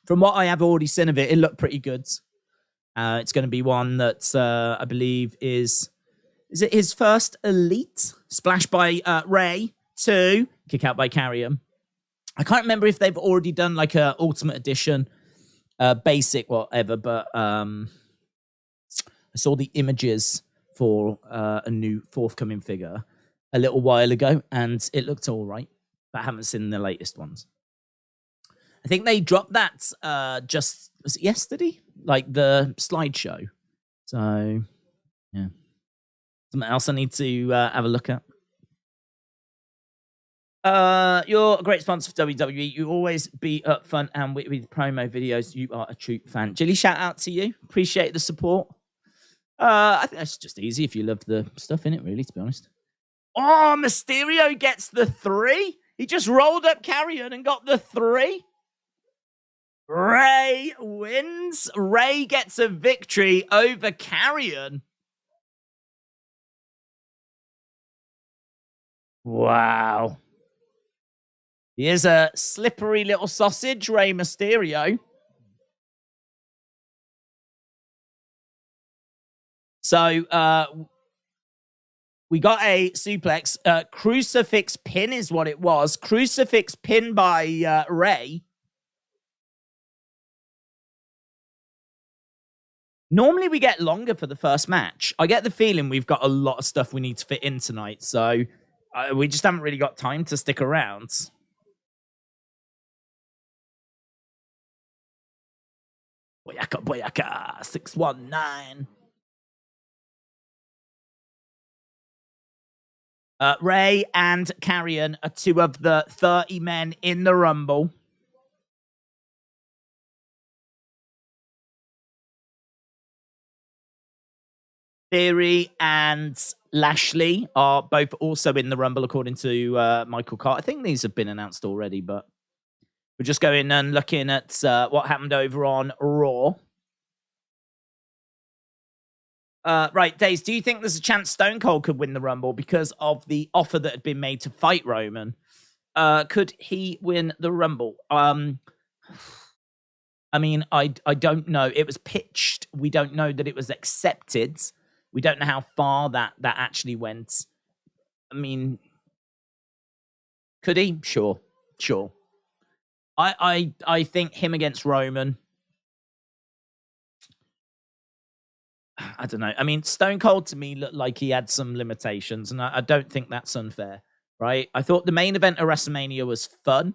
From what I have already seen of it, it looked pretty good. It's going to be one that I believe is it his first Elite? Splash by Ray. 2, kick out by Karrion. I can't remember if they've already done like a Ultimate Edition, basic, whatever, but I saw the images for a new forthcoming figure a little while ago, and it looked all right, but I haven't seen the latest ones. I think they dropped that was it yesterday? Like the slideshow. So, yeah. Something else I need to have a look at. You're a great sponsor for WWE. You always be upfront and with promo videos. You are a true fan. Jilly, shout out to you. Appreciate the support. I think that's just easy if you love the stuff in it, really, to be honest. Oh, Mysterio gets the 3. He just rolled up Karrion and got the 3. Ray wins. Ray gets a victory over Karrion. Wow. He is a slippery little sausage, Rey Mysterio. So, we got a suplex. Crucifix pin is what it was. Crucifix pin by Rey. Normally we get longer for the first match. I get the feeling we've got a lot of stuff we need to fit in tonight. So, we just haven't really got time to stick around. Boyaka, boyaka, 619. Ray and Karrion are 2 of the 30 men in the Rumble. Theory and Lashley are both also in the Rumble, according to Michael Carter. I think these have been announced already, but we're just going and looking at what happened over on Raw. Right, Daze, do you think there's a chance Stone Cold could win the Rumble because of the offer that had been made to fight Roman? Could he win the Rumble? I mean, I don't know. It was pitched. We don't know that it was accepted. We don't know how far that actually went. I mean, could he? Sure. I think him against Roman. I don't know. I mean, Stone Cold to me looked like he had some limitations, and I don't think that's unfair, right? I thought the main event of WrestleMania was fun.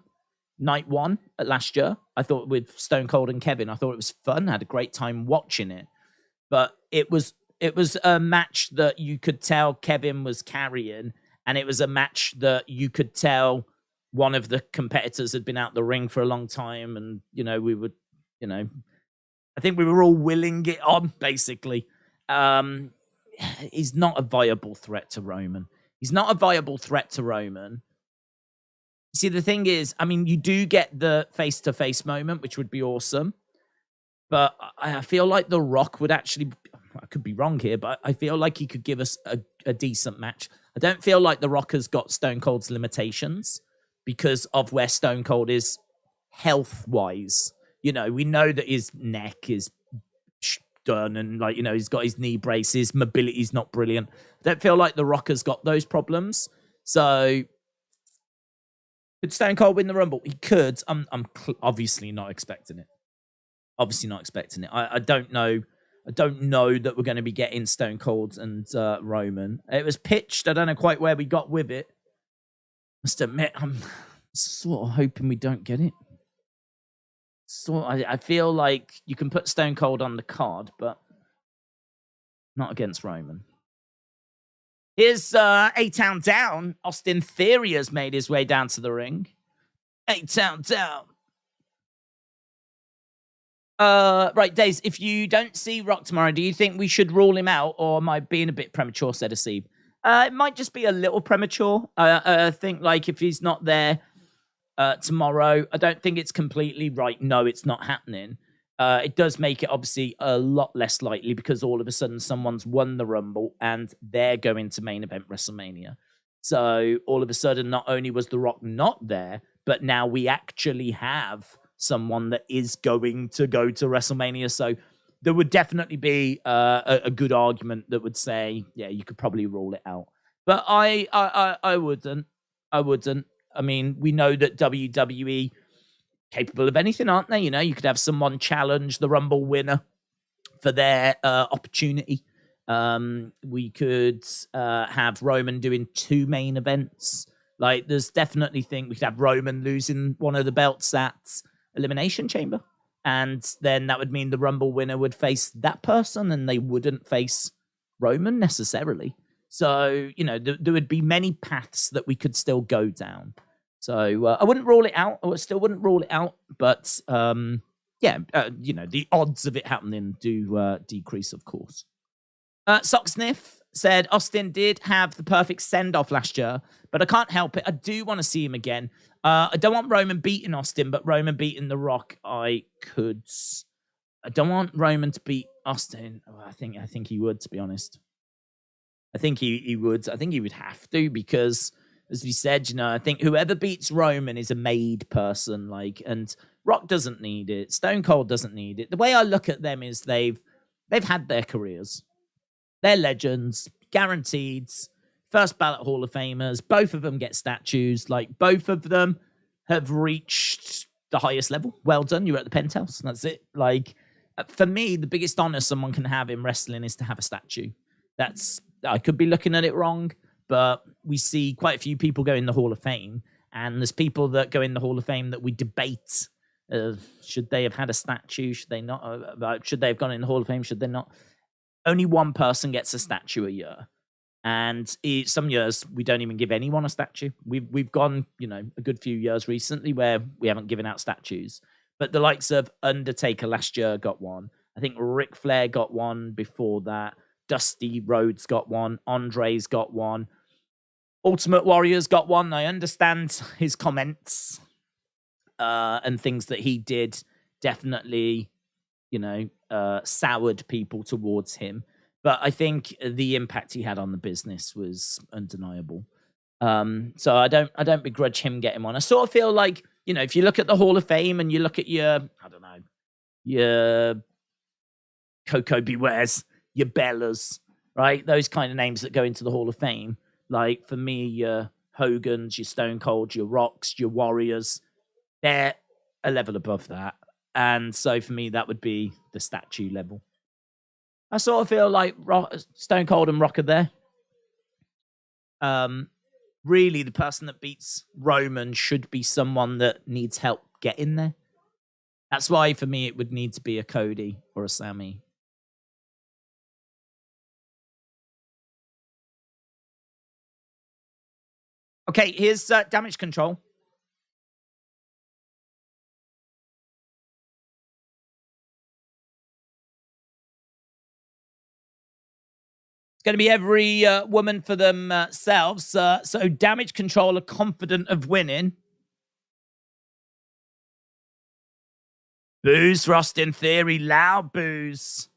Night one at last year, I thought with Stone Cold and Kevin, I thought it was fun. I had a great time watching it, but it was a match that you could tell Kevin was carrying, and it was a match that you could tell one of the competitors had been out the ring for a long time, and we would, I think we were all willing it on basically. He's not a viable threat to Roman. See, the thing is, I mean, you do get the face-to-face moment, which would be awesome. But I feel like The Rock would actually, I could be wrong here, but I feel like he could give us a decent match. I don't feel like The Rock has got Stone Cold's limitations because of where Stone Cold is health-wise. We know that his neck is done and, he's got his knee braces. Mobility's not brilliant. I don't feel like The Rock has got those problems. So could Stone Cold win the Rumble? He could. I'm obviously not expecting it. I don't know. I don't know that we're going to be getting Stone Cold and Roman. It was pitched. I don't know quite where we got with it. Must admit, I'm sort of hoping we don't get it. So I feel like you can put Stone Cold on the card, but not against Roman. Here's A-Town Down. Austin Theory has made his way down to the ring. A-Town Down. Right, Days, if you don't see Rock tomorrow, do you think we should rule him out, or am I being a bit premature, said Asib? It might just be a little premature. I think, if he's not there tomorrow, I don't think it's completely right. No, it's not happening. It does make it obviously a lot less likely because all of a sudden someone's won the Rumble and they're going to main event WrestleMania. So all of a sudden, not only was The Rock not there, but now we actually have someone that is going to go to WrestleMania. So there would definitely be a good argument that would say, yeah, you could probably rule it out. But I wouldn't. I mean, we know that WWE capable of anything, aren't they? You could have someone challenge the Rumble winner for their opportunity. We could have Roman doing 2 main events. There's definitely we could have Roman losing one of the belts at Elimination Chamber. And then that would mean the Rumble winner would face that person and they wouldn't face Roman necessarily. So, there would be many paths that we could still go down. So I wouldn't rule it out. I still wouldn't rule it out. But, the odds of it happening do decrease, of course. Socksniff said, Austin did have the perfect send-off last year, but I can't help it. I do want to see him again. I don't want Roman beating Austin, but Roman beating The Rock, I could. I don't want Roman to beat Austin. Oh, I think he would, to be honest. I think he would. I think he would have to because, as we said, I think whoever beats Roman is a made person. And Rock doesn't need it. Stone Cold doesn't need it. The way I look at them is they've had their careers. They're legends, guaranteed. First ballot Hall of Famers. Both of them get statues. Both of them have reached the highest level. Well done. You're at the penthouse. That's it. For me, the biggest honor someone can have in wrestling is to have a statue. I could be looking at it wrong, but we see quite a few people go in the Hall of Fame, and there's people that go in the Hall of Fame that we debate. Should they have had a statue? Should they not? Should they have gone in the Hall of Fame? Should they not? Only one person gets a statue a year. And some years, we don't even give anyone a statue. We've gone, a good few years recently where we haven't given out statues. But the likes of Undertaker last year got one. I think Ric Flair got one before that. Dusty Rhodes got one. Andre's got one. Ultimate Warrior's got one. I understand his comments and things that he did definitely, soured people towards him. But I think the impact he had on the business was undeniable. So I don't begrudge him getting one. I sort of feel like, if you look at the Hall of Fame and you look at your Coco Bewares, your Bellas, right? Those kind of names that go into the Hall of Fame. Like, for me, your Hogans, your Stone Colds, your Rocks, your Warriors, they're a level above that. And so for me, that would be the statue level. I sort of feel like Stone Cold and Rock are there. Really, the person that beats Roman should be someone that needs help getting there. That's why, for me, it would need to be a Cody or a Sammy. Okay, here's Damage Control. It's going to be every woman for themselves. So Damage Control are confident of winning. Boos for Austin Theory. Loud boos.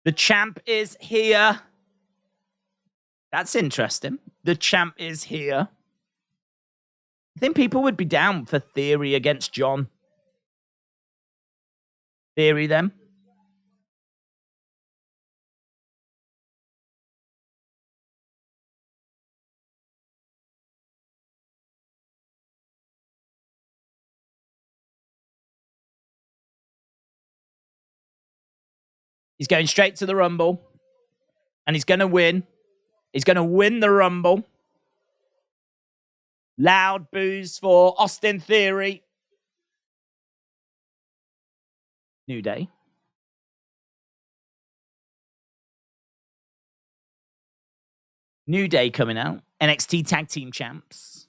The champ is here. That's interesting. The champ is here. I think people would be down for Theory against John. Theory, then. He's going straight to the Rumble. And he's going to win. He's going to win the Rumble. Loud boos for Austin Theory. New Day. New Day coming out. NXT Tag Team Champs.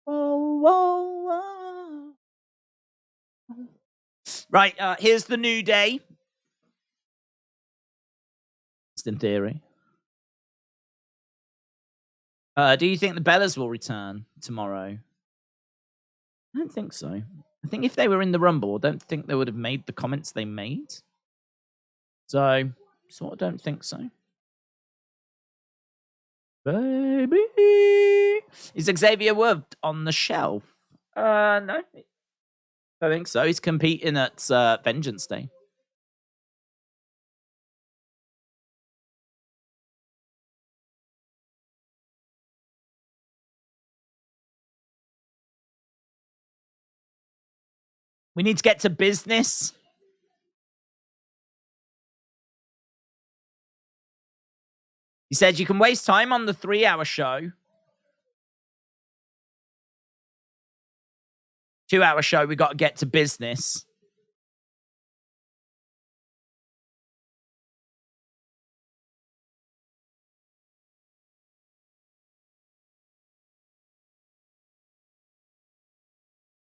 Oh, whoa, whoa. Right, here's the New Day. Austin Theory. Do you think the Bellas will return tomorrow? I don't think so. I think if they were in the Rumble, I don't think they would have made the comments they made. So, sort of don't think so. Baby! Is Xavier Woods on the shelf? No. I think so. He's competing at Vengeance Day. We need to get to business. He said you can waste time on the 3-hour show. 2-hour show, we got to get to business.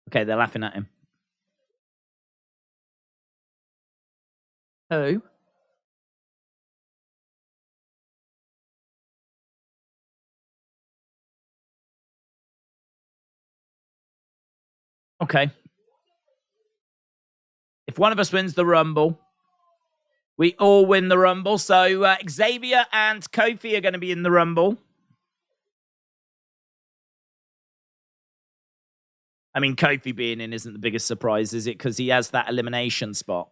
Okay, they're laughing at him. Who? Okay. If one of us wins the Rumble, we all win the Rumble. So Xavier and Kofi are going to be in the Rumble. I mean, Kofi being in isn't the biggest surprise, is it? Because he has that elimination spot.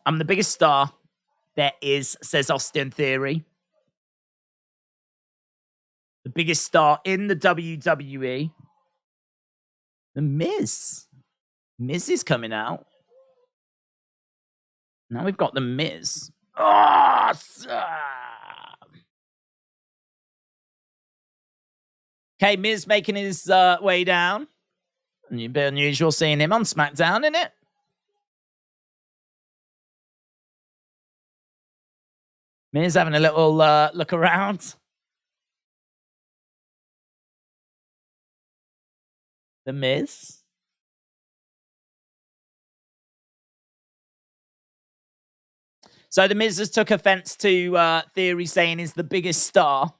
I'm the biggest star there is, says Austin Theory. The biggest star in the WWE. The Miz. Miz is coming out. Now we've got the Miz. Awesome. Okay, Miz making his way down. A bit unusual seeing him on SmackDown, isn't it? Miz having a little look around. The Miz. So the Miz has took offense to Theory saying he's the biggest star.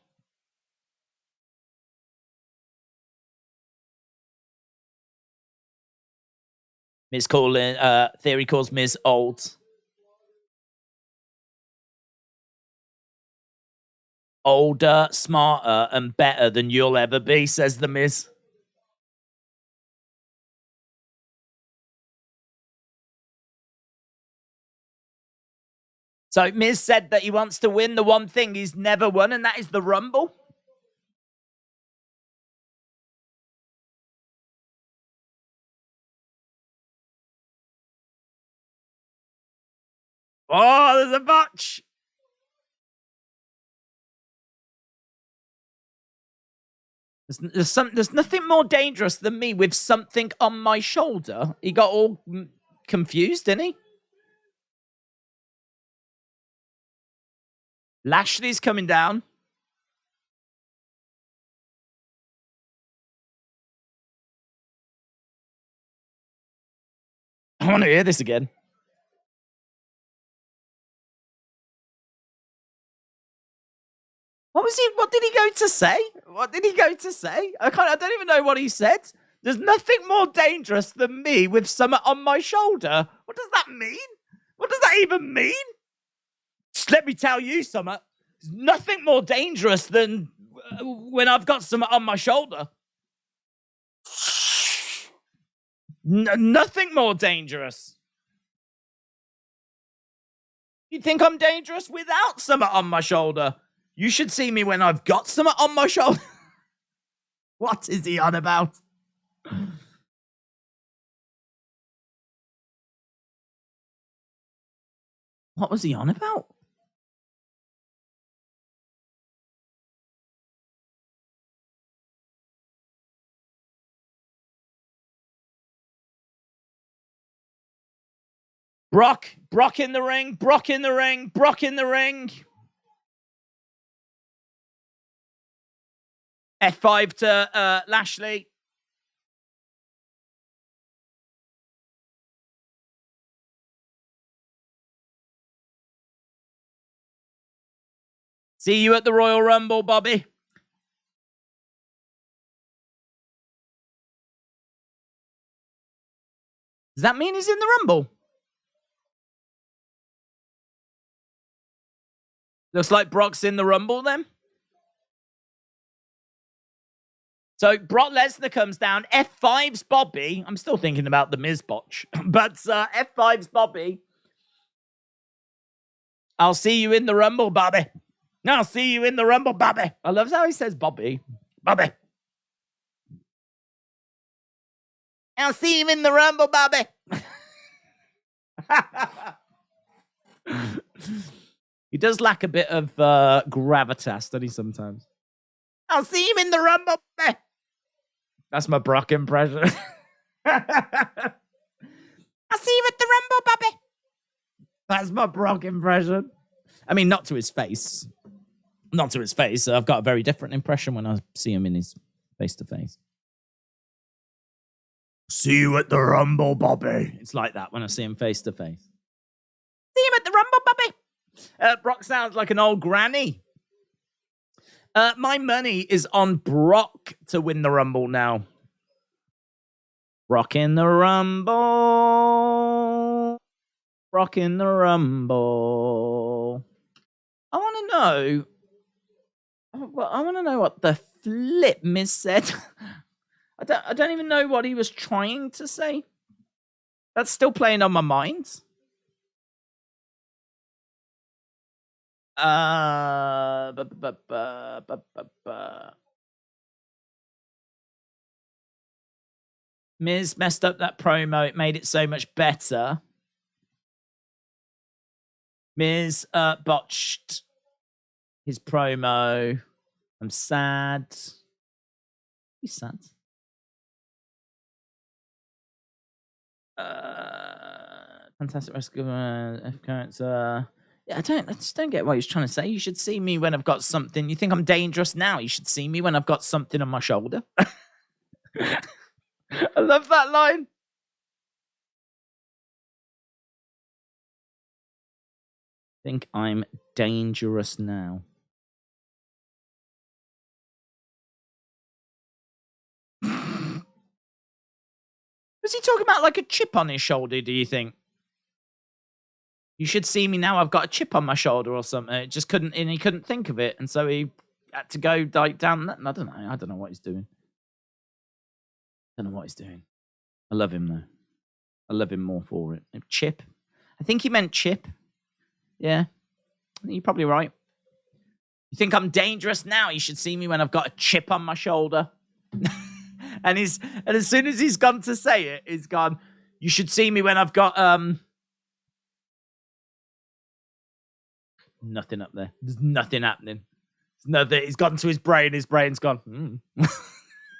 Miz calling Theory calls Miz old. Older, smarter, and better than you'll ever be, says The Miz. So Miz said that he wants to win the one thing he's never won, and that is the Rumble. Oh, there's a botch. There's nothing more dangerous than me with something on my shoulder. He got all confused, didn't he? Lashley's coming down. I want to hear this again. What did he go to say? What did he go to say? I don't even know what he said. There's nothing more dangerous than me with something on my shoulder. What does that mean? What does that even mean? Just let me tell you something. There's nothing more dangerous than when I've got something on my shoulder. Nothing more dangerous. You think I'm dangerous without something on my shoulder? You should see me when I've got something on my shoulder. What is he on about? What was he on about? Brock in the ring, Brock in the ring, Brock in the ring. F5 to Lashley. See you at the Royal Rumble, Bobby. Does that mean he's in the Rumble? Looks like Brock's in the Rumble then. So Brock Lesnar comes down. F5's Bobby. I'm still thinking about the Miz botch. But F5's Bobby. I'll see you in the Rumble, Bobby. I'll see you in the Rumble, Bobby. I love how he says Bobby. Bobby. I'll see you in the Rumble, Bobby. He does lack a bit of gravitas, doesn't he, sometimes? I'll see him in the Rumble, Bobby. That's my Brock impression. I'll see you at the Rumble, Bobby. That's my Brock impression. I mean, not to his face. Not to his face. I've got a very different impression when I see him in his face-to-face. See you at the Rumble, Bobby. It's like that when I see him face-to-face. See him at the Rumble, Bobby. Brock sounds like an old granny. My money is on Brock to win the Rumble now. Brock in the Rumble. Brock in the Rumble. I want to know. Well, I want to know what the flip Miz said. I don't even know what he was trying to say. That's still playing on my mind. Miz messed up that promo. It made it so much better. Miz botched his promo. I'm sad. He's sad. Fantastic rescue. Yeah, I just don't get what he's trying to say. You should see me when I've got something. You think I'm dangerous now? You should see me when I've got something on my shoulder. I love that line. Think I'm dangerous now. Was he talking about like a chip on his shoulder, do you think? You should see me now. I've got a chip on my shoulder or something. It just couldn't, and he couldn't think of it. And so he had to go like down that. I don't know. I don't know what he's doing. I don't know what he's doing. I love him though. I love him more for it. Chip. I think he meant chip. Yeah. You're probably right. You think I'm dangerous now? You should see me when I've got a chip on my shoulder. and as soon as he's gone to say it, he's gone, you should see me when I've got nothing up there. There's nothing happening. There's nothing. He's gone to his brain. His brain's gone.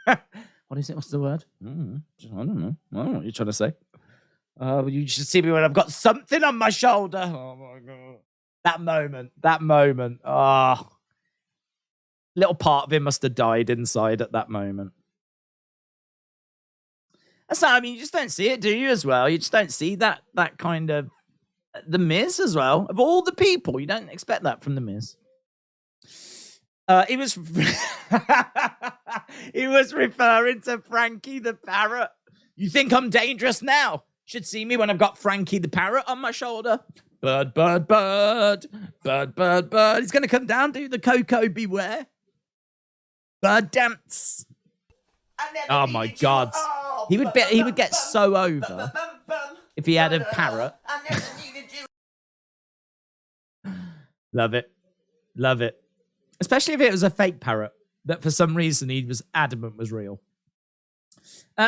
What is it? What's the word? I don't know. I don't know what you're trying to say. You should see me when I've got something on my shoulder. Oh my God. That moment. Oh. Little part of him must have died inside at that moment. That's not, I mean, you just don't see it, do you, as well? You just don't see that kind of... The Miz as well. Of all the people, you don't expect that from The Miz. He was... he was referring to Frankie the Parrot. You think I'm dangerous now? Should see me when I've got Frankie the Parrot on my shoulder. Bird, bird, bird. Bird, bird, bird. He's going to come down, do the Coco Beware. Bird dance. Oh my God. He would get so over if he had a parrot. Love it. Love it. Especially if it was a fake parrot that for some reason he was adamant was real.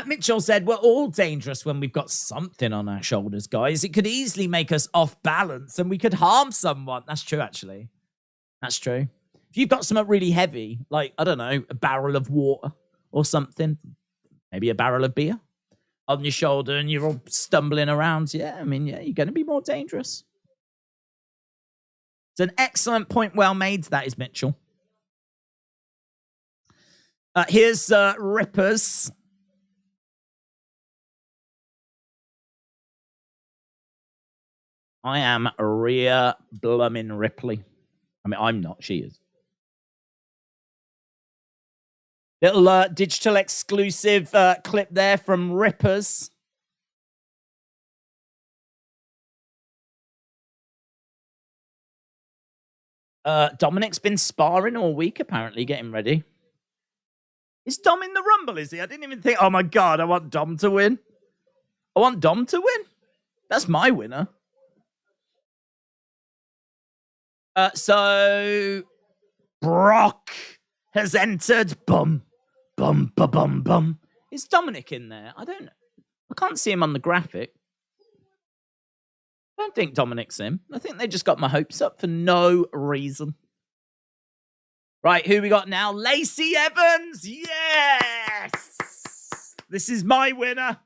Mitchell said, we're all dangerous when we've got something on our shoulders, guys. It could easily make us off balance and we could harm someone. That's true, actually. That's true. If you've got something really heavy, like, I don't know, a barrel of water or something, maybe a barrel of beer on your shoulder and you're all stumbling around, yeah, you're going to be more dangerous. It's an excellent point, well made, that is, Mitchell. Here's Rippers. I am Rhea Blummin' Ripley. I'm not. She is. Little digital exclusive clip there from Rippers. Dominic's been sparring all week, apparently, getting ready. Is Dom in the Rumble, is he? I didn't even think, oh my God, I want Dom to win. I want Dom to win. That's my winner. So Brock has entered. Bum, bum, ba, bum, bum. Is Dominic in there? I can't see him on the graphic. I don't think Dominic's in. I think they just got my hopes up for no reason. Right, who we got now? Lacey Evans. Yes. This is my winner.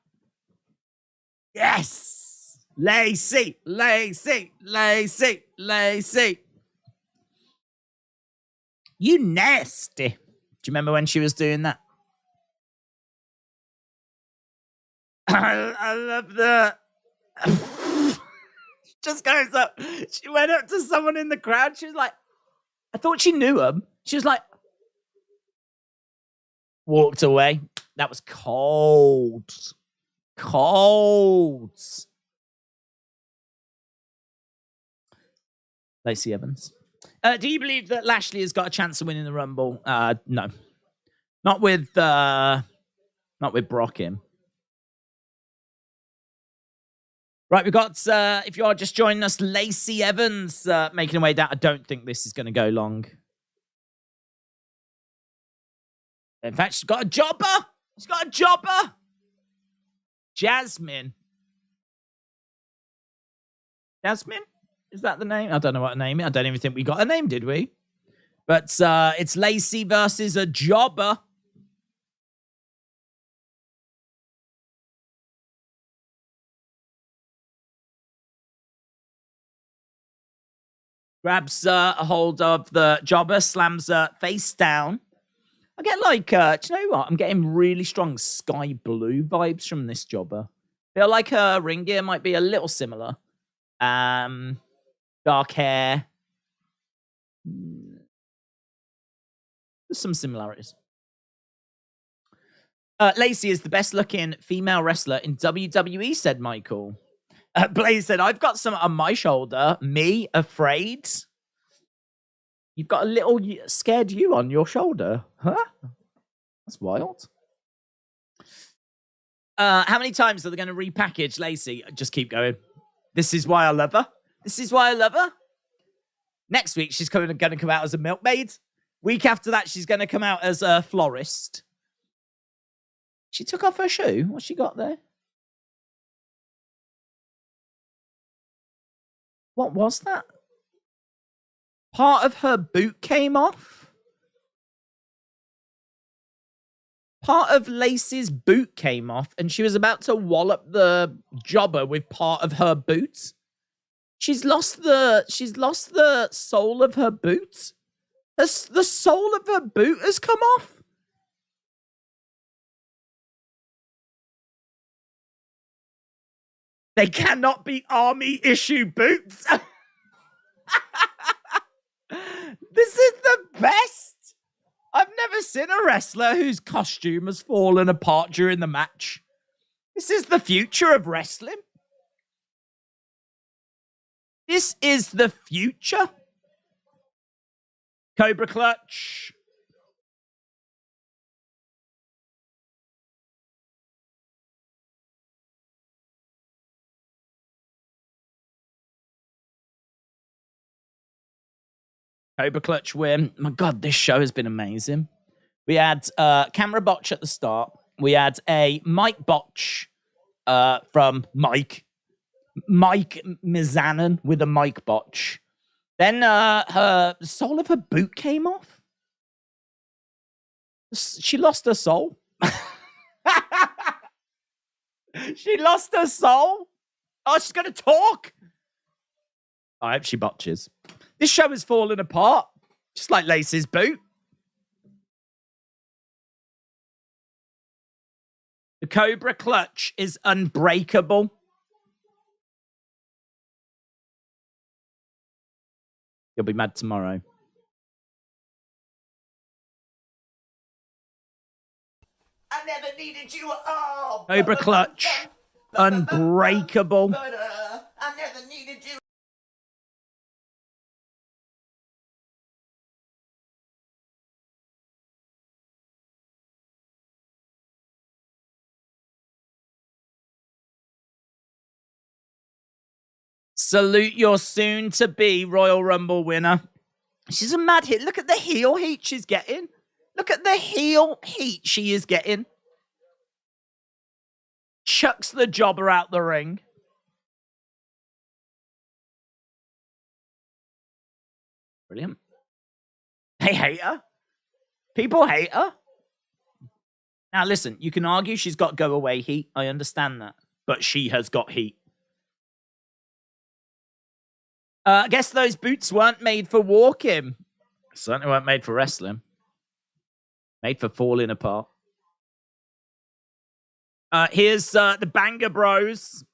Yes. Lacey, Lacey, Lacey, Lacey. You nasty. Do you remember when she was doing that? I love that. She just goes up. She went up to someone in the crowd. She was like, I thought she knew him. She was like, walked away. That was cold. Cold. Lacey Evans. Do you believe that Lashley has got a chance of winning the Rumble? No. Not with Brock in. Right, we've got, if you are just joining us, Lacey Evans making her way down. I don't think this is going to go long. In fact, she's got a jobber. She's got a jobber. Jasmine. Jasmine? Is that the name? I don't know what to name it. I don't even think we got a name, did we? But it's Lacey versus a jobber. Grabs a hold of the jobber, slams her face down. I get like, do you know what? I'm getting really strong sky blue vibes from this jobber. Feel like her ring gear might be a little similar. Dark hair. There's some similarities. Lacey is the best looking female wrestler in WWE, said Michael. Blaze said, I've got some on my shoulder. Me, afraid? You've got a little scared you on your shoulder. Huh? That's wild. How many times are they going to repackage Lacey? Just keep going. This is why I love her. This is why I love her. Next week, she's going to come out as a milkmaid. Week after that, she's going to come out as a florist. She took off her shoe. What's she got there? What was that? Part of her boot came off? Part of Lacey's boot came off, and she was about to wallop the jobber with part of her boot. She's lost the sole of her boot. The sole of her boot has come off. They cannot be army issue boots. This is the best. I've never seen a wrestler whose costume has fallen apart during the match. This is the future of wrestling. This is the future. Cobra Clutch. Cobra Clutch win. My God, this show has been amazing. We had camera botch at the start. We had a mic botch from Mike Mizanin with a mic botch. Then the sole of her boot came off. She lost her soul. She lost her soul. Oh, she's going to talk. I hope she botches. This show is falling apart, just like Lacey's boot. The Cobra Clutch is unbreakable. You'll be mad tomorrow. I never needed you at all. Cobra Clutch, unbreakable. I never needed you. Salute your soon-to-be Royal Rumble winner. She's a mad hit. Look at the heel heat she's getting. Look at the heel heat she is getting. Chucks the jobber out the ring. Brilliant. They hate her. People hate her. Now, listen, you can argue she's got go-away heat. I understand that. But she has got heat. I guess those boots weren't made for walking. Certainly weren't made for wrestling. Made for falling apart. Here's the Banger Bros.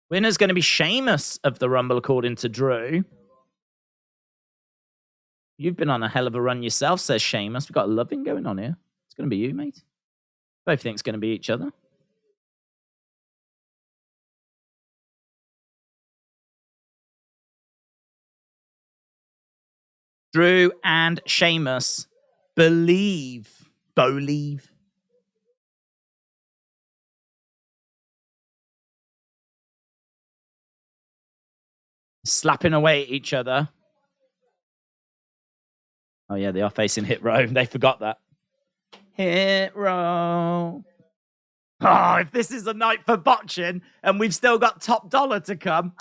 Winner's going to be Sheamus of the Rumble, according to Drew. You've been on a hell of a run yourself, says Sheamus. We've got a loving going on here. It's going to be you, mate. Both think it's going to be each other. Drew and Sheamus believe. Slapping away at each other. Oh, yeah, they are facing Hit Row. They forgot that. Hit Row. Oh, if this is a night for botching and we've still got top dollar to come.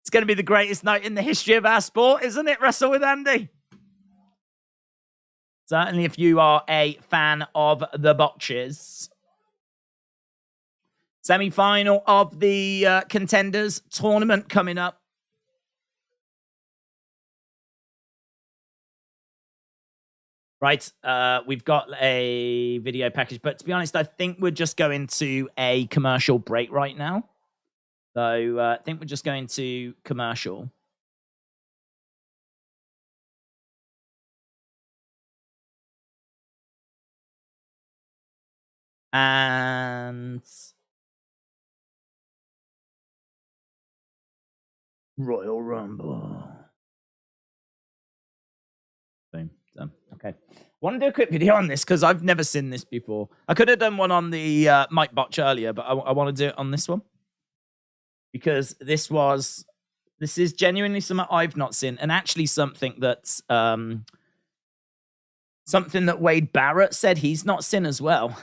It's going to be the greatest night in the history of our sport, isn't it, Wrestle with Andy? Certainly if you are a fan of the botches. Semi-final of the Contenders tournament coming up. Right, we've got a video package, but to be honest, I think we're just going to a commercial break right now. So I think we're just going to commercial. And Royal Rumble. Boom. Done. Okay. Want to do a quick video on this because I've never seen this before. I could have done one on the Mike Botch earlier, but I want to do it on this one because this is genuinely something I've not seen, and actually something that's something that Wade Barrett said he's not seen as well.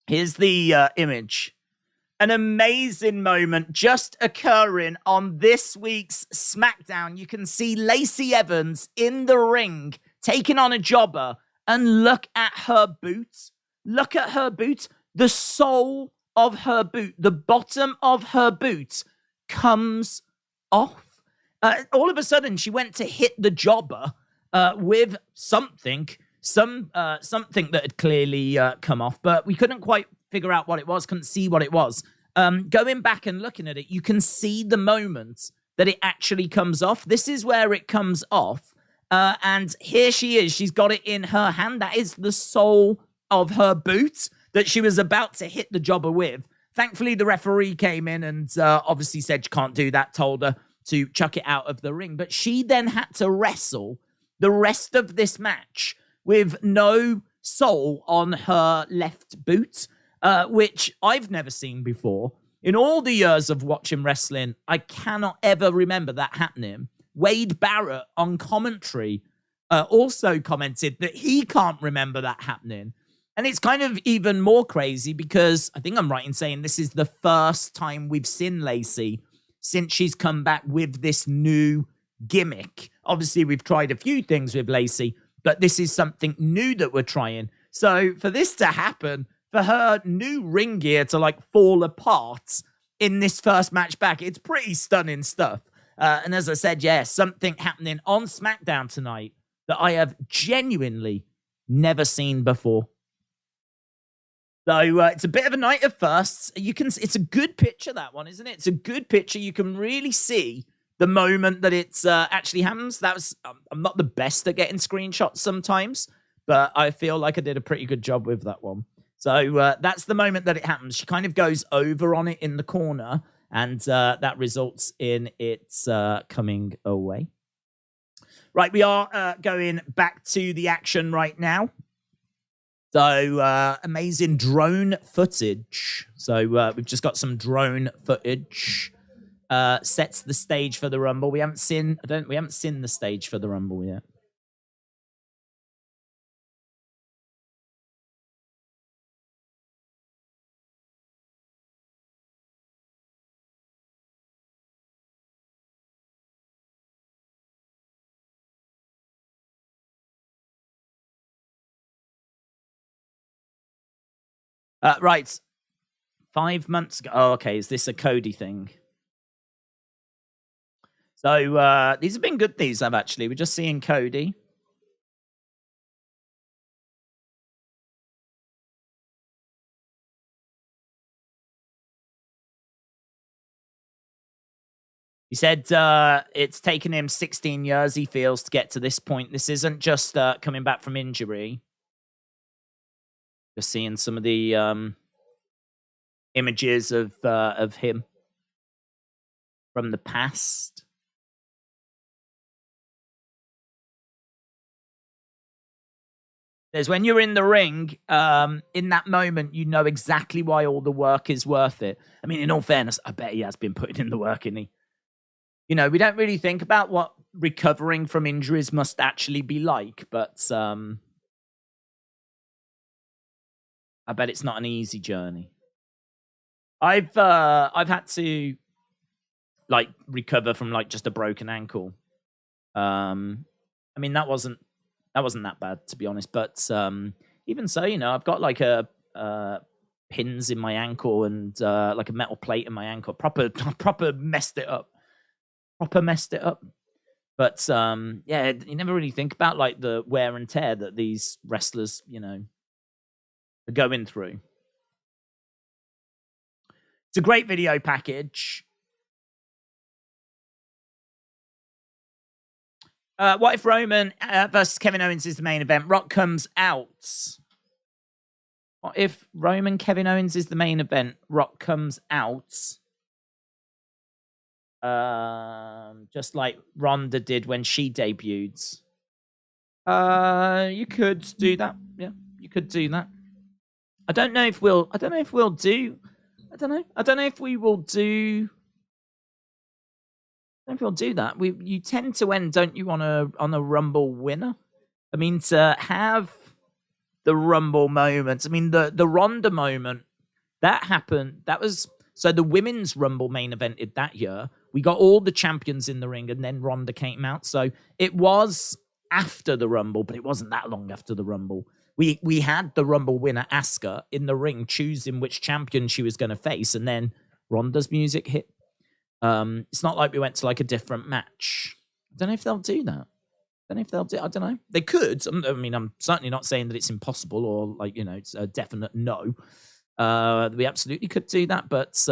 Here's the image. An amazing moment just occurring on this week's SmackDown. You can see Lacey Evans in the ring taking on a jobber, and look at her boots. Look at her boots. The sole of her boot, the bottom of her boot comes off. All of a sudden, she went to hit the jobber with something that had clearly come off, but we couldn't quite figure out what it was, couldn't see what it was. Going back and looking at it, you can see the moment that it actually comes off. This is where it comes off. And here she is. She's got it in her hand. That is the sole of her boot that she was about to hit the jobber with. Thankfully, the referee came in and obviously said you can't do that, told her to chuck it out of the ring. But she then had to wrestle the rest of this match with no sole on her left boot, which I've never seen before. In all the years of watching wrestling, I cannot ever remember that happening. Wade Barrett on commentary also commented that he can't remember that happening. And it's kind of even more crazy because I think I'm right in saying this is the first time we've seen Lacey since she's come back with this new gimmick. Obviously, we've tried a few things with Lacey, but this is something new that we're trying. So for this to happen, for her new ring gear to like fall apart in this first match back, it's pretty stunning stuff. And as I said, yeah, something happening on SmackDown tonight that I have genuinely never seen before. So it's a bit of a night of firsts. It's a good picture, that one, isn't it? It's a good picture. You can really see the moment that it's actually happens. I'm not the best at getting screenshots sometimes, but I feel like I did a pretty good job with that one. So that's the moment that it happens. She kind of goes over on it in the corner, and that results in its coming away. Right, we are going back to the action right now. So amazing drone footage. So we've just got some drone footage. Sets the stage for the Rumble. We haven't seen the stage for the Rumble yet. Right. 5 months ago. Oh, okay. Is this a Cody thing? So these have been good, these have actually. We're just seeing Cody. He said it's taken him 16 years, he feels, to get to this point. This isn't just coming back from injury. Just seeing some of the images of him from the past. There's when you're in the ring, in that moment, you know exactly why all the work is worth it. I mean, in all fairness, I bet he has been putting in the work, isn't he? You know, we don't really think about what recovering from injuries must actually be like, but I bet it's not an easy journey. I've had to like recover from like just a broken ankle. I mean, that wasn't that bad, to be honest. But even so, you know, I've got like a pins in my ankle and like a metal plate in my ankle. Proper messed it up. But yeah, you never really think about like the wear and tear that these wrestlers, you know, are going through. It's a great video package. What if Roman versus Kevin Owens is the main event? Rock comes out. What if Roman Kevin Owens is the main event? Rock comes out. Just like Ronda did when she debuted. You could do that. Yeah, you could do that. I don't know if we will do. I don't know if we will do. I don't know if we'll do that. You tend to end, don't you, on a Rumble winner? I mean, to have the Rumble moments. I mean, the Ronda moment that happened. That was so the women's Rumble main evented that year. We got all the champions in the ring, and then Ronda came out. So it was after the Rumble, but it wasn't that long after the Rumble. We had the Rumble winner, Asuka, in the ring choosing which champion she was going to face, and then Ronda's music hit. It's not like we went to like a different match. I don't know if they'll do that. I don't know. They could. I mean, I'm certainly not saying that it's impossible or like, you know, it's a definite no. We absolutely could do that, but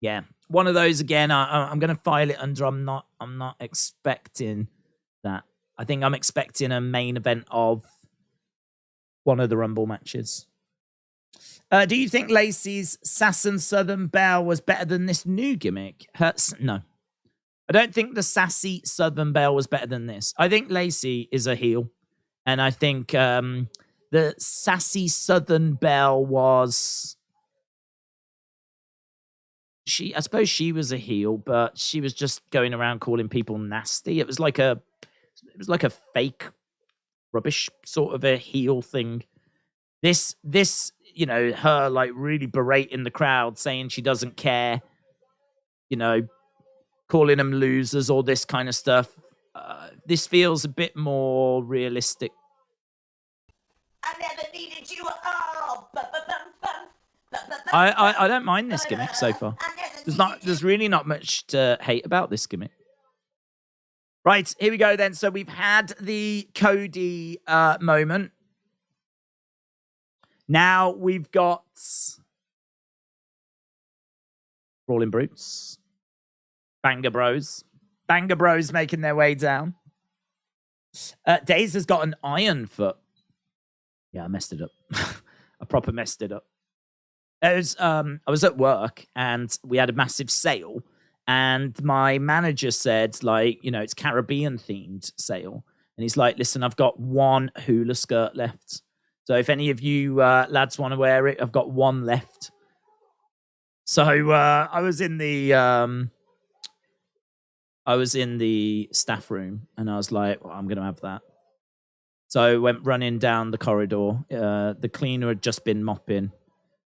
yeah, one of those again. I'm going to file it under. I'm not expecting that. I think I'm expecting a main event of one of the Rumble matches. Do you think Lacey's Sass and Southern Belle was better than this new gimmick? No. I don't think the sassy Southern Belle was better than this. I think Lacey is a heel. And I think the sassy Southern Belle was... I suppose she was a heel, but she was just going around calling people nasty. It was like a fake rubbish sort of a heel thing. This, you know, her like really berating the crowd, saying she doesn't care, you know, calling them losers, all this kind of stuff. This feels a bit more realistic. I never needed you at all. I don't mind this gimmick so far. There's really not much to hate about this gimmick. Right, here we go then. So we've had the Cody moment. Now we've got Brawling Brutes, Banger Bros making their way down. Daze has got an iron foot. Yeah, I messed it up. I proper messed it up. I was at work and we had a massive sale, and my manager said, like, you know, it's Caribbean themed sale, and he's like, listen, I've got one hula skirt left. So if any of you lads want to wear it, I've got one left. So I was in the staff room, and I was like, well, I'm going to have that. So I went running down the corridor. The cleaner had just been mopping,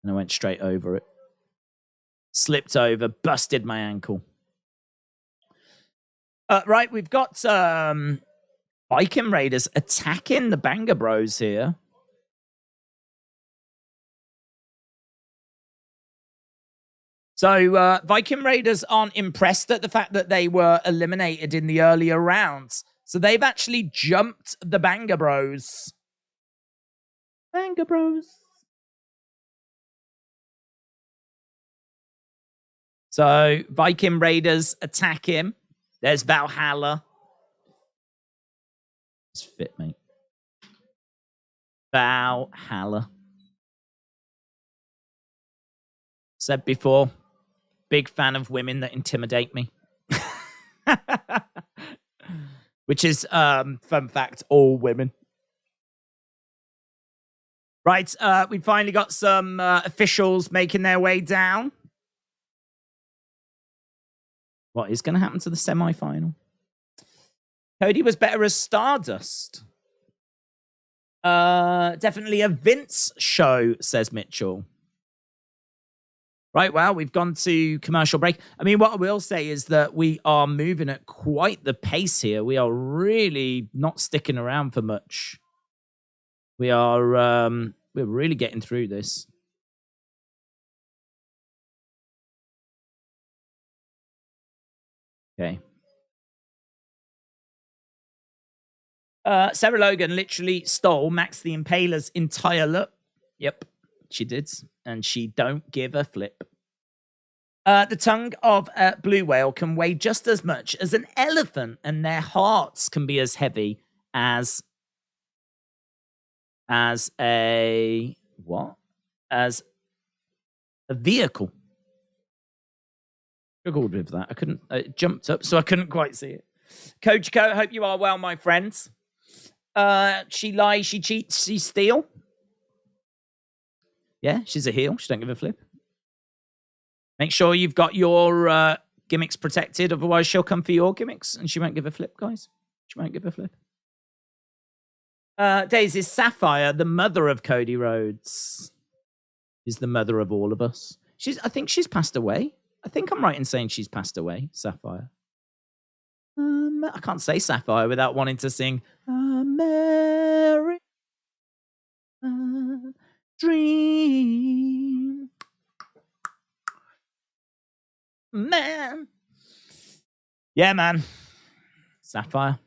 and I went straight over it. Slipped over, busted my ankle. Right, we've got Viking Raiders attacking the Banger Bros here. So Viking Raiders aren't impressed at the fact that they were eliminated in the earlier rounds. So they've actually jumped the Banger Bros. Banger Bros. So Viking Raiders attack him. There's Valhalla. It's fit, mate. Valhalla. Said before, big fan of women that intimidate me. Which is, fun fact, all women. Right, we finally got some officials making their way down. What is going to happen to the semi-final? Cody was better as Stardust. Definitely a Vince show, says Mitchell. Right, well, we've gone to commercial break. I mean, what I will say is that we are moving at quite the pace here. We are really not sticking around for much. We're really getting through this. Okay. Sarah Logan literally stole Max the Impaler's entire look. Yep. She did. And she don't give a flip. The tongue of a blue whale can weigh just as much as an elephant, and their hearts can be as heavy as a what? As a vehicle. Struggled with that. I couldn't. It jumped up, so I couldn't quite see it. Coach Co, hope you are well, my friends. She lies, she cheats, she steals. Yeah, she's a heel. She don't give a flip. Make sure you've got your gimmicks protected, otherwise she'll come for your gimmicks, and she won't give a flip, guys. She won't give a flip. Daisy Sapphire, the mother of Cody Rhodes, is the mother of all of us. I think she's passed away. I think I'm right in saying she's passed away, Sapphire. I can't say Sapphire without wanting to sing American Dream. Man. Yeah, man. Sapphire.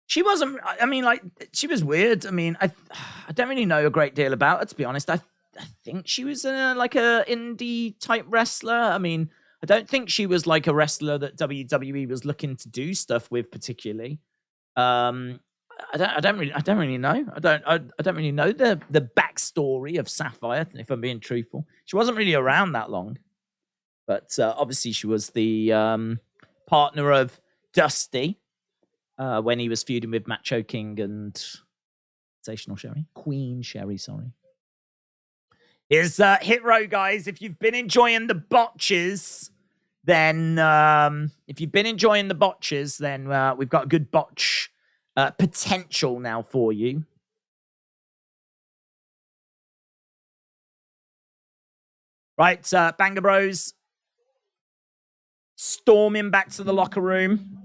She wasn't, I mean, like, she was weird. I mean, I don't really know a great deal about her, to be honest. I think she was like a indie type wrestler. I mean, I don't think she was like a wrestler that WWE was looking to do stuff with particularly. I don't really know. I don't really know the backstory of Sapphire, if I'm being truthful. She wasn't really around that long. But obviously she was the partner of Dusty when he was feuding with Macho King and Queen Sherry, sorry. Is Hit Row, guys. If you've been enjoying the botches, then we've got a good botch potential now for you. Right, Banger Bros storming back to the locker room.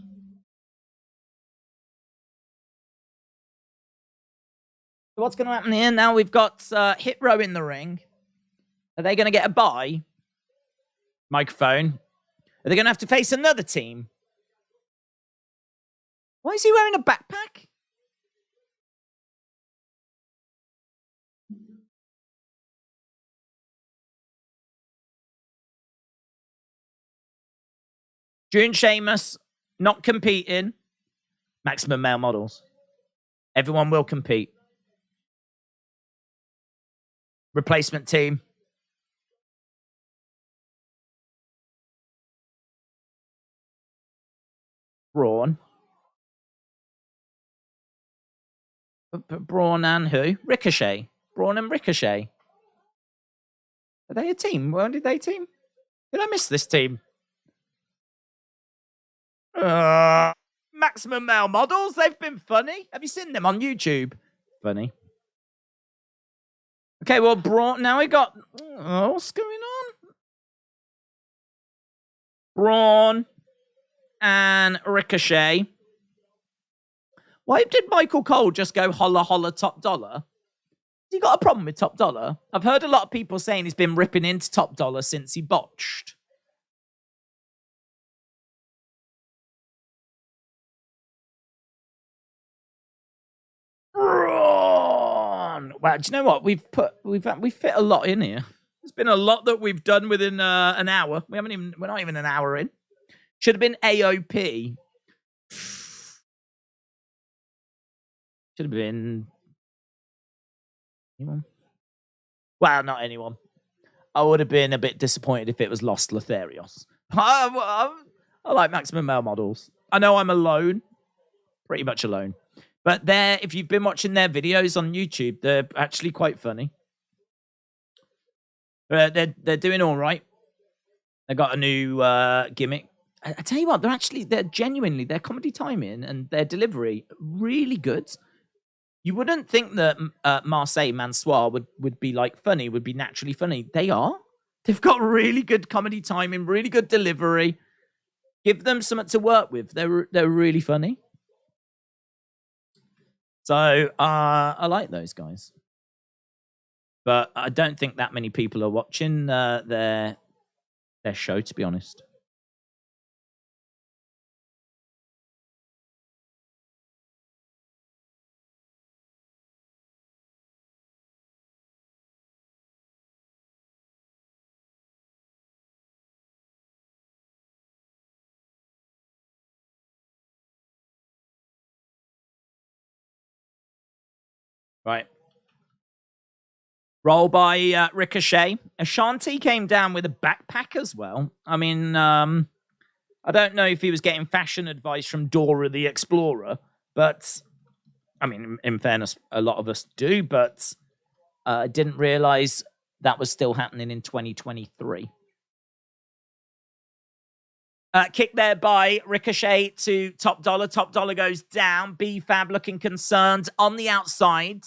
What's going to happen here? Now we've got Hit Row in the ring. Are they going to get a bye? Microphone. Are they going to have to face another team? Why is he wearing a backpack? June Sheamus not competing. Maximum Male Models. Everyone will compete. Replacement team. Braun. Braun and who? Ricochet. Braun and Ricochet. Are they a team? When did they team? Did I miss this team? Maximum Male Models. They've been funny. Have you seen them on YouTube? Funny. Okay, well, Braun. Now we got. What's going on? Braun and Ricochet. Why did Michael Cole just go holla holla Top Dollar? Has he got a problem with Top Dollar? I've heard a lot of people saying he's been ripping into Top Dollar since he botched. Braun. Wow, do you know what? We've fit a lot in here. There's been a lot that we've done within an hour. We're not even an hour in. Should have been AOP. Should have been anyone. Well, not anyone. I would have been a bit disappointed if it was Los Lotharios. I like Maximum Male Models. I know I'm alone. Pretty much alone. But if you've been watching their videos on YouTube, they're actually quite funny. They're doing all right. They got a new gimmick. I tell you what, they're genuinely, their comedy timing and their delivery really good. You wouldn't think that Marseille Mansoir would be like funny, would be naturally funny. They are. They've got really good comedy timing, really good delivery. Give them something to work with. They're really funny. So I like those guys. But I don't think that many people are watching their show, to be honest. Right. Roll by Ricochet. Ashanti came down with a backpack as well. I mean, I don't know if he was getting fashion advice from Dora the Explorer, but I mean, in fairness, a lot of us do, but I didn't realize that was still happening in 2023. Kick there by Ricochet to Top Dollar. Top Dollar goes down. B-Fab looking concerned on the outside.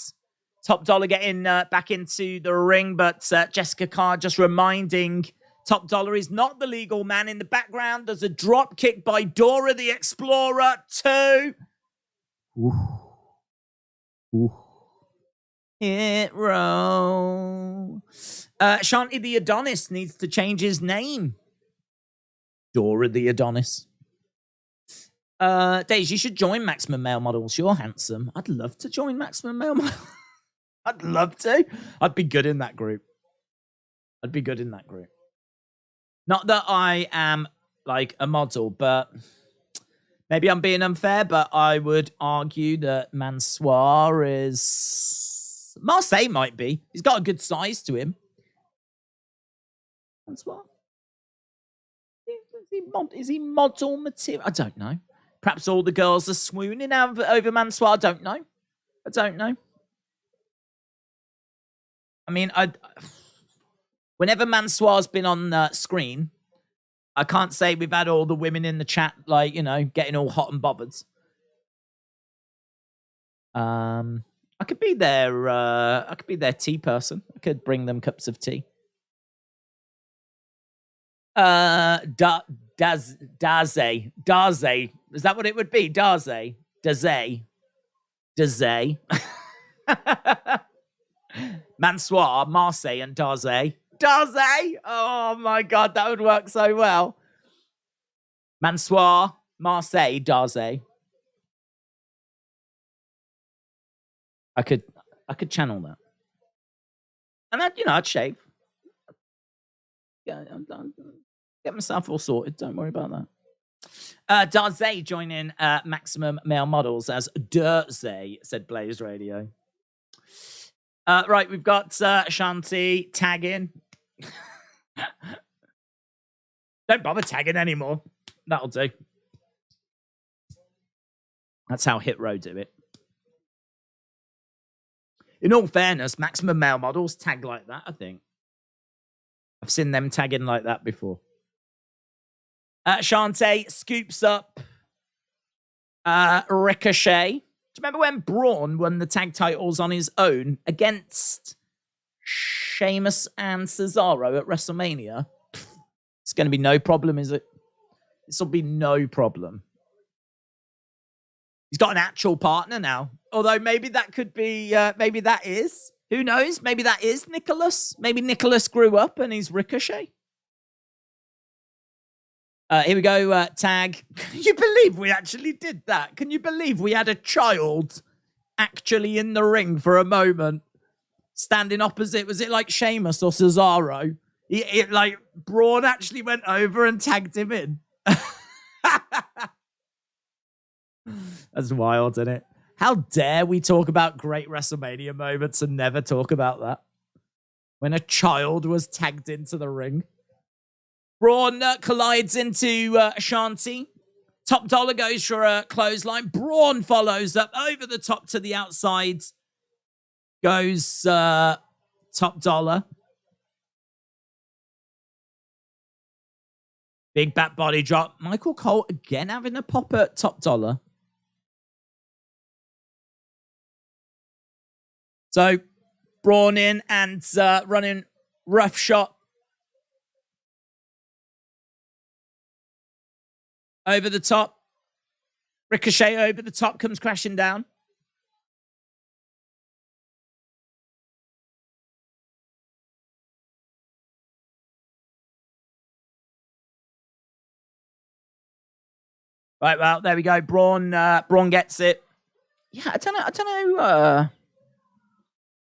Top Dollar getting back into the ring, but Jessica Carr just reminding Top Dollar is not the legal man. In the background, there's a drop kick by Dora the Explorer to... Hit row. Shanti the Adonis needs to change his name. Dora the Adonis. Daisy, you should join Maximum Male Models. You're handsome. I'd love to join Maximum Male Models. I'd love to. I'd be good in that group. Not that I am like a model, but maybe I'm being unfair, but I would argue that Mansoir is... Marseille might be. He's got a good size to him. Mansoir? Is he model material? I don't know. Perhaps all the girls are swooning over Mansoir. I don't know. I mean, whenever Mansoir's been on screen, I can't say we've had all the women in the chat, like, you know, getting all hot and bothered. I could be their tea person. I could bring them cups of tea. Daze. Is that what it would be? Daze. Mansoir, Marseille, and Daze. Oh my god, that would work so well. Mansoir, Marseille, Daze. I could channel that. And I'd shave. Yeah, get myself all sorted. Don't worry about that. Daze joining Maximum Male Models as Dirze, said Blaze Radio. Right, we've got Shanti tagging. Don't bother tagging anymore. That'll do. That's how Hit Row do it. In all fairness, Maximum Male Models tag like that, I think. I've seen them tagging like that before. Shantae scoops up Ricochet. Do you remember when Braun won the tag titles on his own against Sheamus and Cesaro at WrestleMania? It's going to be no problem, is it? This will be no problem. He's got an actual partner now. Although maybe that could be, maybe that is. Who knows? Maybe that is Nicholas. Maybe Nicholas grew up and he's Ricochet. Here we go, tag. Can you believe we actually did that? Can you believe we had a child actually in the ring for a moment? Standing opposite, was it like Sheamus or Cesaro? Like, Braun actually went over and tagged him in. That's wild, isn't it? How dare we talk about great WrestleMania moments and never talk about that? When a child was tagged into the ring. Braun collides into Shanti. Top Dollar goes for a clothesline. Braun follows up over the top to the outside. Goes Top Dollar. Big back body drop. Michael Cole again having a pop at Top Dollar. So, Braun in and running rough shot. Over the top. Ricochet over the top, comes crashing down. Right, well, there we go. Braun gets it. Yeah, I don't know.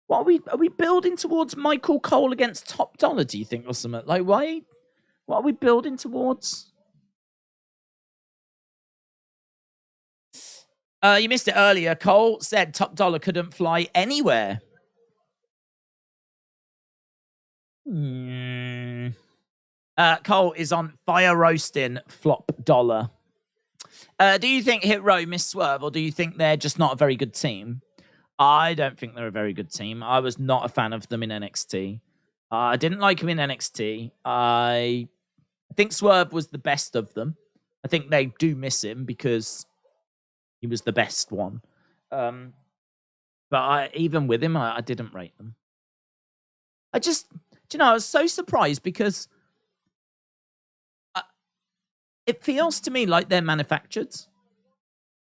What are we building towards Michael Cole against Top Dollar, do you think, or something? Like, why? What are we building towards? You missed it earlier. Cole said Top Dollar couldn't fly anywhere. Cole is on fire roasting Flop Dollar. Do you think Hit Row missed Swerve, or do you think they're just not a very good team? I don't think they're a very good team. I was not a fan of them in NXT. I didn't like him in NXT. I think Swerve was the best of them. I think they do miss him because he was the best one. But even with him, I didn't rate them. I was so surprised because it feels to me like they're manufactured.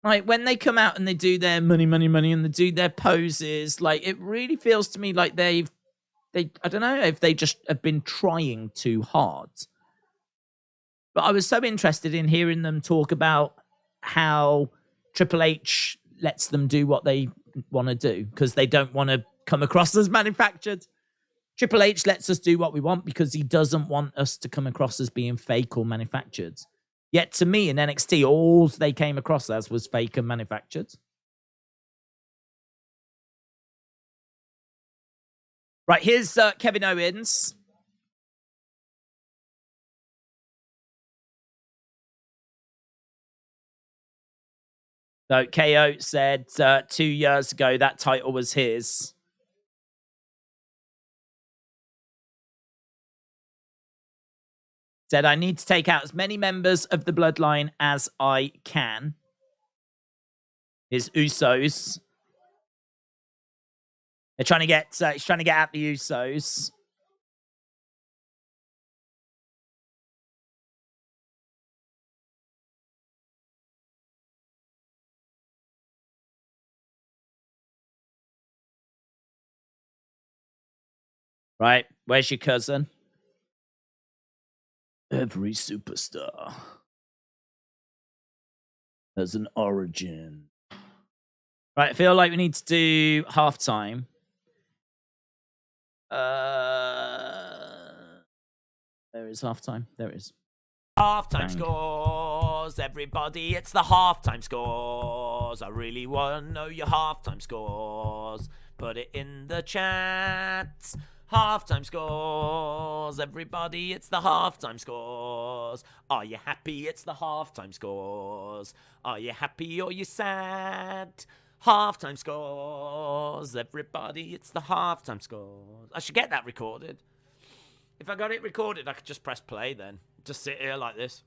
Like, when they come out and they do their money, and they do their poses, like, it really feels to me like I don't know if they just have been trying too hard. But I was so interested in hearing them talk about how Triple H lets them do what they want to do because they don't want to come across as manufactured. Triple H lets us do what we want because he doesn't want us to come across as being fake or manufactured. Yet to me in NXT, all they came across as was fake and manufactured. Right, here's Kevin Owens. So KO said 2 years ago that title was his. Said, I need to take out as many members of the bloodline as I can. His Usos. They're trying to get, he's trying to get at the Usos. Right, where's your cousin? Every superstar has an origin. Right, I feel like we need to do halftime. There is halftime. There is. Halftime scores, everybody, it's the halftime scores. I really want to know your halftime scores. Put it in the chat. Halftime scores, everybody, it's the halftime scores. Are you happy? It's the halftime scores. Are you happy or you sad? Halftime scores, everybody, it's the halftime scores. I should get that recorded. If I got it recorded, I could just press play then. Just sit here like this.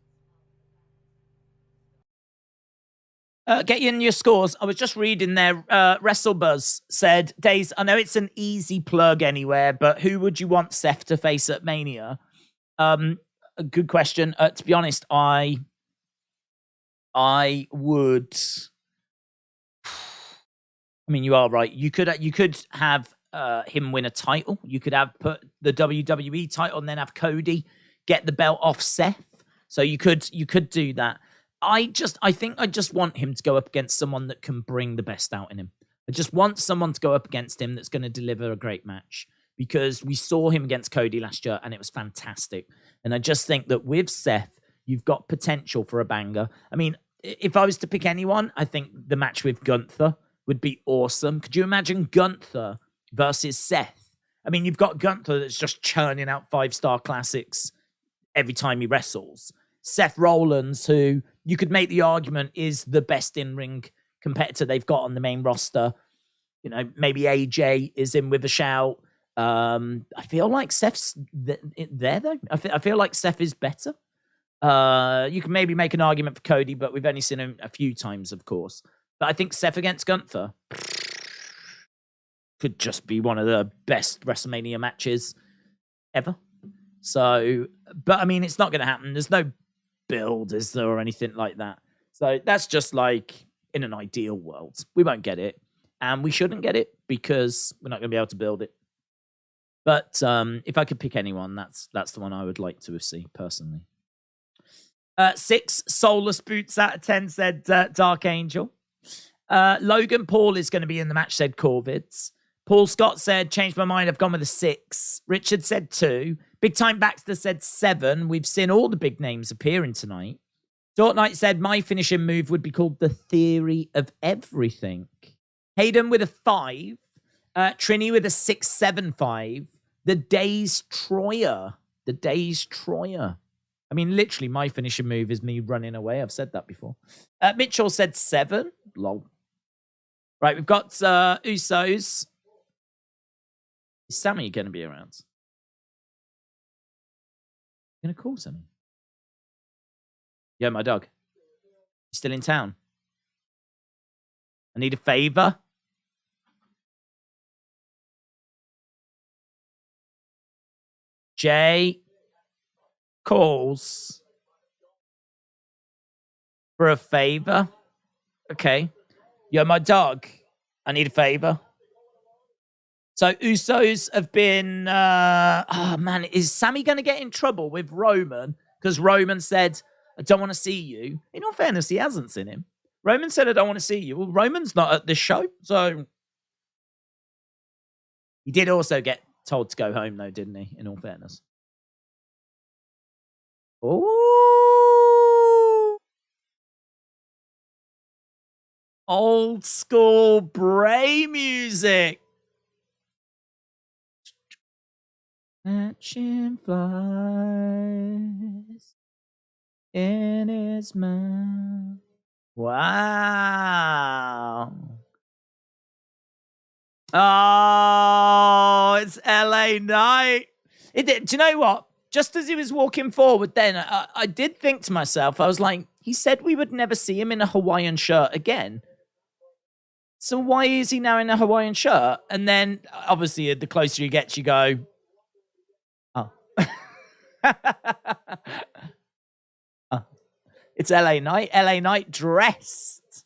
Get in your scores. I was just reading there. WrestleBuzz said, Days, I know it's an easy plug anywhere, but who would you want Seth to face at Mania? A good question. To be honest, I would. I mean, you are right. You could have him win a title. You could have put the WWE title and then have Cody get the belt off Seth. So you could do that. I think I just want him to go up against someone that can bring the best out in him. I just want someone to go up against him that's going to deliver a great match, because we saw him against Cody last year and it was fantastic. And I just think that with Seth, you've got potential for a banger. I mean, if I was to pick anyone, I think the match with Gunther would be awesome. Could you imagine Gunther versus Seth? I mean, you've got Gunther that's just churning out 5-star classics every time he wrestles. Seth Rollins, who you could make the argument is the best in-ring competitor they've got on the main roster. You know, maybe AJ is in with a shout. I feel like Seth's there, though. I feel like Seth is better. You can maybe make an argument for Cody, but we've only seen him a few times, of course. But I think Seth against Gunther could just be one of the best WrestleMania matches ever. So, but I mean, it's not going to happen. There's no build, is there, or anything like that. So that's just like in an ideal world. We won't get it, and we shouldn't get it because we're not going to be able to build it. But if I could pick anyone, that's the one I would like to see personally. 6 soulless boots out of 10 said Dark Angel. Logan Paul is going to be in the match, said Corvids. Paul Scott said, changed my mind, I've gone with a 6. Richard said 2. Big Time Baxter said 7. We've seen all the big names appearing tonight. Dort Knight said, my finishing move would be called the Theory of Everything. Hayden with a 5. Trini with a 675. The Day's Troyer. The Day's Troyer. I mean, literally, my finishing move is me running away. I've said that before. Mitchell said 7. Lol. Right, we've got Usos. Is Sammy going to be around? Going to call Sammy? Yo, my dog. You still in town? I need a favor. Jay calls for a favor. Okay. Yo, my dog. I need a favor. So Usos have been... oh, man. Is Sammy going to get in trouble with Roman? Because Roman said, I don't want to see you. In all fairness, he hasn't seen him. Roman said, I don't want to see you. Well, Roman's not at this show, so... He did also get told to go home, though, didn't he? In all fairness. Ooh. Old school Bray music. Catching flies in his mouth. Wow. Oh, it's LA Knight. Do you know what? Just as he was walking forward then, I did think to myself, I was like, he said we would never see him in a Hawaiian shirt again. So why is he now in a Hawaiian shirt? And then, obviously, the closer you get, you go, oh. Oh. It's LA Knight. LA Knight dressed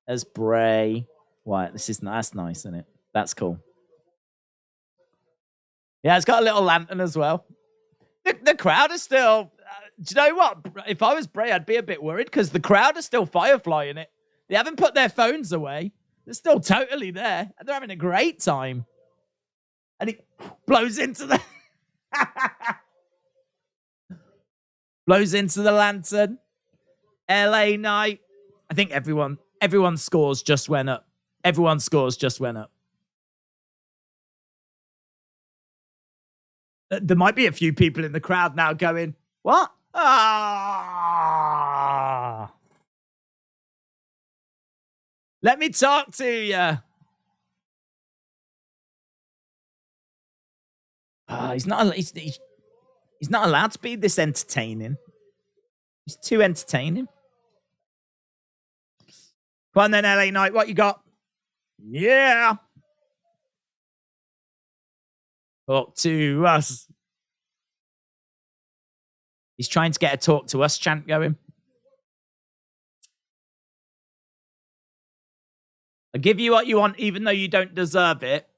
as Bray Wyatt. That's nice, isn't it? That's cool. Yeah, it's got a little lantern as well. The crowd is still... do you know what? If I was Bray, I'd be a bit worried because the crowd is still fireflying it. They haven't put their phones away. They're still totally there. And they're having a great time. And he blows into the... blows into the lantern. LA Knight. I think everyone's scores just went up. Everyone's scores just went up. There might be a few people in the crowd now going, what? Ah! Let me talk to you. Oh, he's not allowed to be this entertaining. He's too entertaining. Come on then, LA Knight. What you got? Yeah. Talk to us. He's trying to get a talk to us chant going. I'll give you what you want, even though you don't deserve it.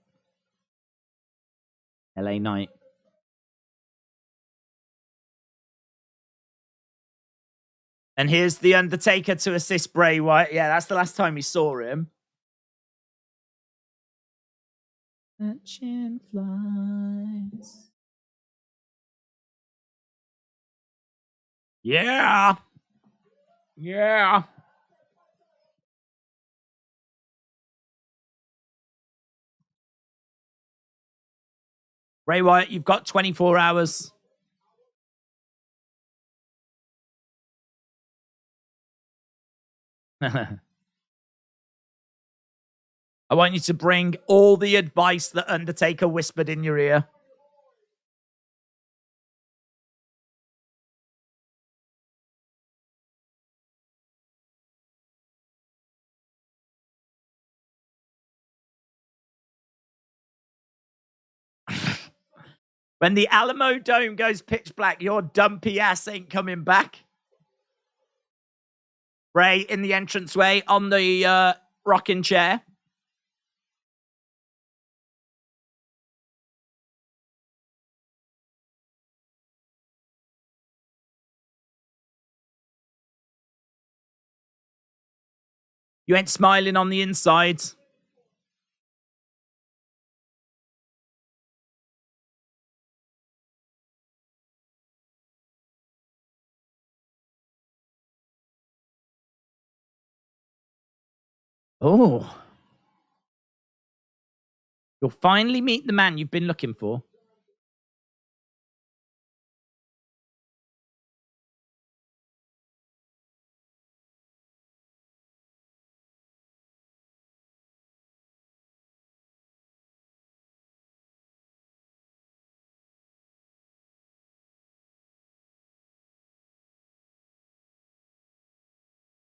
LA Knight. And here's The Undertaker to assist Bray Wyatt. Yeah, that's the last time we saw him. Catching flies. Yeah. Yeah. Bray Wyatt, you've got 24 hours. I want you to bring all the advice that Undertaker whispered in your ear. When the Alamo Dome goes pitch black, your dumpy ass ain't coming back. Bray in the entranceway on the rocking chair. You ain't smiling on the inside. Oh. You'll finally meet the man you've been looking for.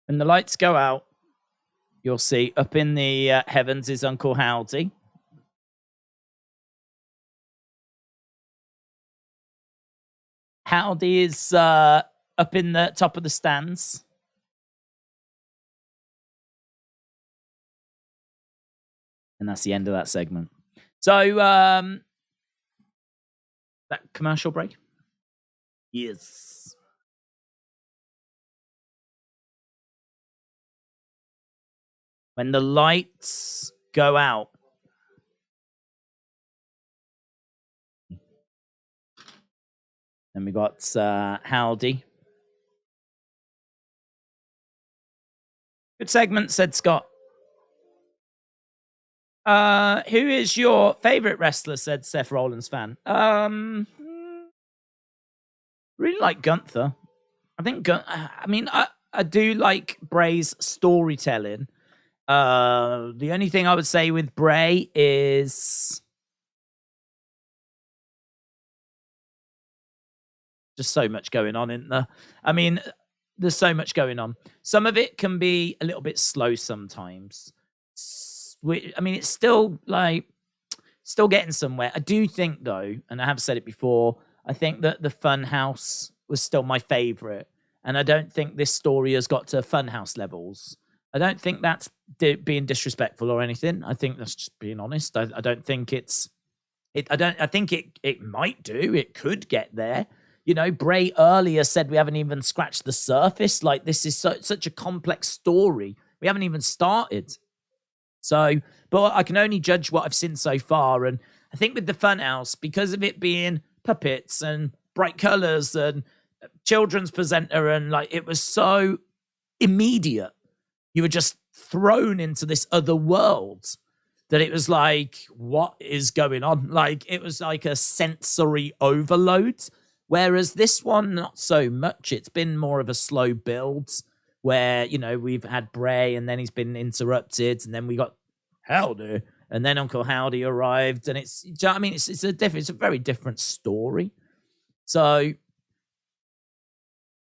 When the lights go out, you'll see up in the heavens is Uncle Howdy. Howdy is up in the top of the stands. And that's the end of that segment. So, that commercial break? Yes. When the lights go out. And we got Howdy. Good segment, said Scott. Who is your favorite wrestler, said Seth Rollins fan. Really like Gunther. I think I do like Bray's storytelling. The only thing I would say with Bray is just so much going on, isn't there? I mean, there's so much going on. Some of it can be a little bit slow sometimes. I mean, it's still getting somewhere. I do think, though, and I have said it before, I think that the Funhouse was still my favorite. And I don't think this story has got to Funhouse levels. I don't think that's being disrespectful or anything. I think that's just being honest. I don't think it's... I think it might do. It could get there. You know, Bray earlier said we haven't even scratched the surface. Like, this is such a complex story. We haven't even started. So, but I can only judge what I've seen so far. And I think with the Funhouse, because of it being puppets and bright colors and children's presenter, and like, it was so immediate. You were just thrown into this other world that it was like, what is going on? Like, it was like a sensory overload. Whereas this one, not so much. It's been more of a slow build where, you know, we've had Bray and then he's been interrupted and then we got Howdy and then Uncle Howdy arrived. And it's, do you know what I mean? It's a very different story. So,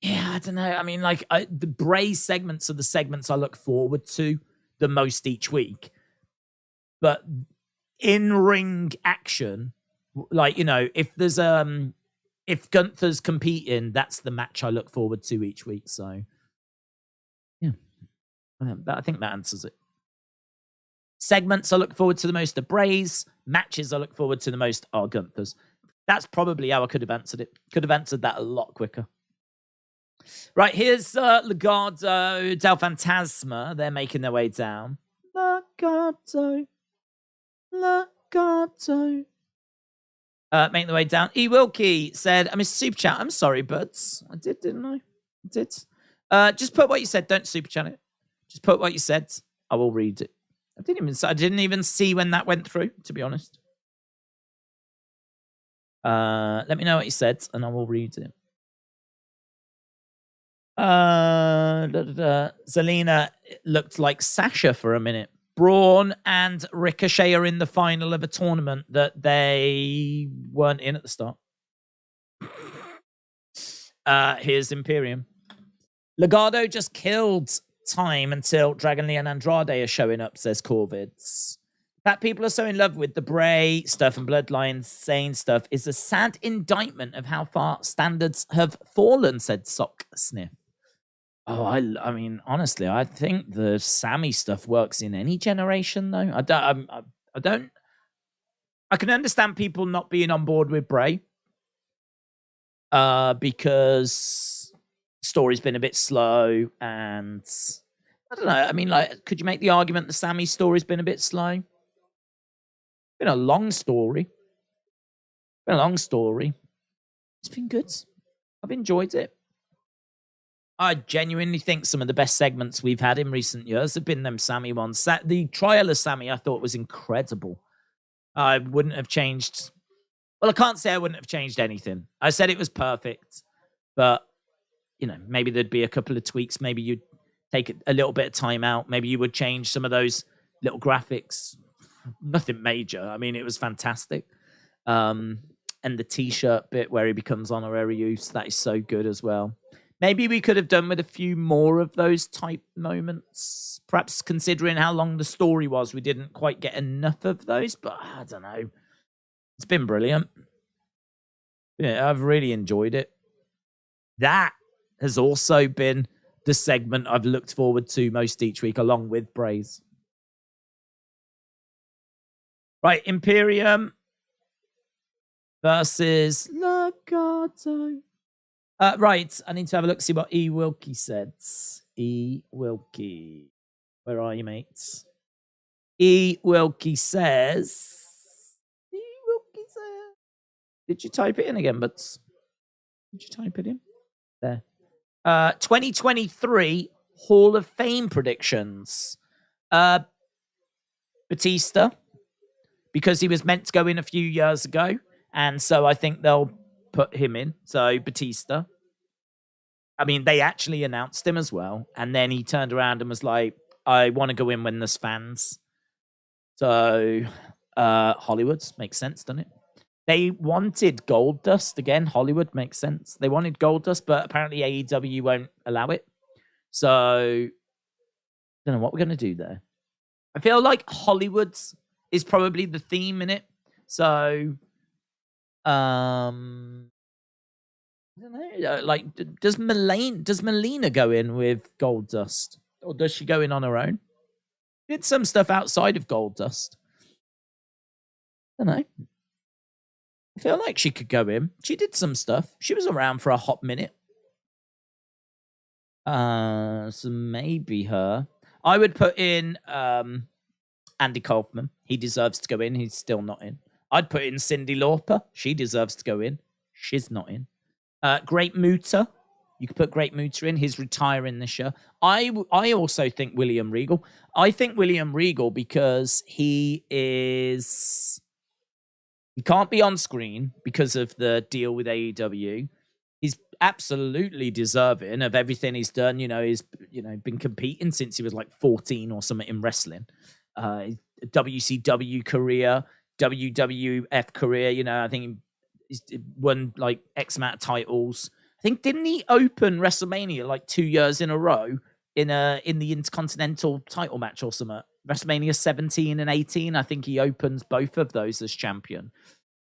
yeah, I don't know. I mean, like, the Bray segments are the segments I look forward to the most each week. But in-ring action, like, you know, if there's if Gunther's competing, that's the match I look forward to each week. So, yeah, I think that answers it. Segments I look forward to the most are Bray's. Matches I look forward to the most are Gunther's. That's probably how I could have answered it. Could have answered that a lot quicker. Right, here's Legado del Fantasma. They're making their way down. Legado. Making their way down. E. Wilkie said, I missed super chat. I'm sorry, buds. I did, didn't I? I did. Just put what you said. Don't super chat it. Just put what you said. I will read it. I didn't even see when that went through, to be honest. Let me know what you said, and I will read it. Zelina looked like Sasha for a minute. Braun and Ricochet are in the final of a tournament that they weren't in at the start. Here's Imperium. Legado just killed time until Dragon Lee and Andrade are showing up, says Corvids. That people are so in love with the Bray stuff and Bloodline Sane stuff is a sad indictment of how far standards have fallen, said Sock Sniff. Oh, I mean, honestly, I think the Sammy stuff works in any generation, though. I can understand people not being on board with Bray, because story's been a bit slow, and I don't know. I mean, like, could you make the argument the Sammy story's been a bit slow? It's been a long story. It's been good. I've enjoyed it. I genuinely think some of the best segments we've had in recent years have been them Sammy ones. The trial of Sammy I thought was incredible. I wouldn't have changed. Well, I can't say I wouldn't have changed anything. I said it was perfect, but maybe there'd be a couple of tweaks. Maybe you'd take a little bit of time out. Maybe you would change some of those little graphics. Nothing major. I mean, it was fantastic. And the T-shirt bit where he becomes honorary use, that is so good as well. Maybe we could have done with a few more of those type moments. Perhaps considering how long the story was, we didn't quite get enough of those, but I don't know. It's been brilliant. Yeah, I've really enjoyed it. That has also been the segment I've looked forward to most each week, along with Bray's. Right, Imperium versus Legato. Right, I need to have a look, see what E. Wilkie said. E. Wilkie. Where are you, mates? E. Wilkie says... Did you type it in again, Butts? Did you type it in? There. 2023 Hall of Fame predictions. Batista, because he was meant to go in a few years ago, and so I think they'll put him in. So Batista. I mean, they actually announced him as well, and then he turned around and was like, I want to go in when there's fans. So Hollywood makes sense, doesn't it? They wanted Goldust. Again, Hollywood makes sense. They wanted Goldust, but apparently AEW won't allow it. So I don't know what we're going to do there. I feel like Hollywood's is probably the theme in it. So I don't know. Like, does Melina go in with Goldust? Or does she go in on her own? Did some stuff outside of Goldust. I don't know. I feel like she could go in. She did some stuff. She was around for a hot minute. So maybe her. I would put in Andy Kaufman. He deserves to go in. He's still not in. I'd put in Cyndi Lauper. She deserves to go in. She's not in. Great Muta. You could put Great Muta in. He's retiring this year. I also think William Regal. I think William Regal because he can't be on screen because of the deal with AEW. He's absolutely deserving of everything he's done. He's been competing since he was like 14 or something in wrestling. WCW career, WWF career. I think he's won like X amount of titles. I think didn't he open WrestleMania like 2 years in a row in the Intercontinental title match or something? WrestleMania 17 and 18. I think he opens both of those as champion.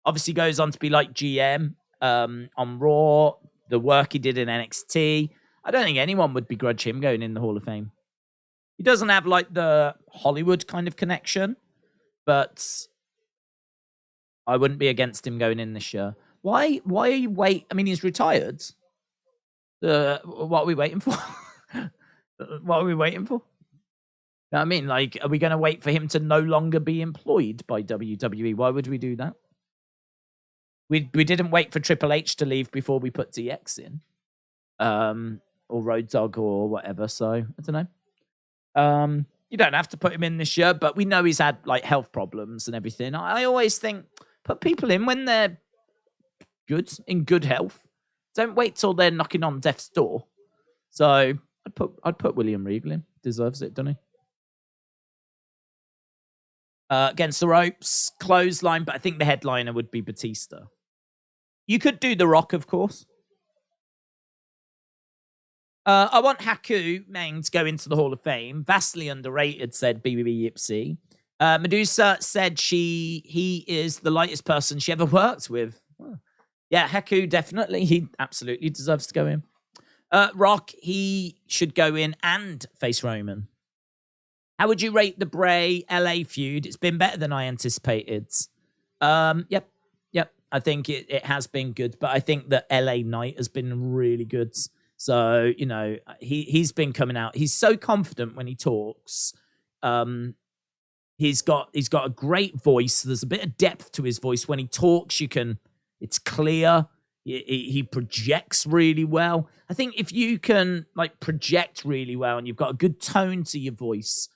Obviously goes on to be like GM on Raw, the work he did in NXT. I don't think anyone would begrudge him going in the Hall of Fame. He doesn't have like the Hollywood kind of connection, but I wouldn't be against him going in this year. Why are you wait? I mean, he's retired. What are we waiting for? What are we waiting for? I mean, like, are we going to wait for him to no longer be employed by WWE? Why would we do that? We didn't wait for Triple H to leave before we put DX in, or Road Dogg or whatever. So I don't know. You don't have to put him in this year, but we know he's had like health problems and everything. I always think put people in when they're good, in good health. Don't wait till they're knocking on death's door. So I'd put William Regal in. Deserves it, doesn't he? Against the ropes, clothesline, but I think the headliner would be Batista. You could do The Rock, of course. I want Haku Meng to go into the Hall of Fame. Vastly underrated, said BBB Yipsy. Medusa said he is the lightest person she ever worked with. Oh. Yeah, Haku, definitely. He absolutely deserves to go in. Rock, he should go in and face Roman. How would you rate the Bray LA feud? It's been better than I anticipated. Yep. I think it has been good, but I think that LA Knight has been really good. So, he's been coming out. He's so confident when he talks. He's got a great voice. There's a bit of depth to his voice. When he talks, it's clear. He projects really well. I think if you can like project really well and you've got a good tone to your voice,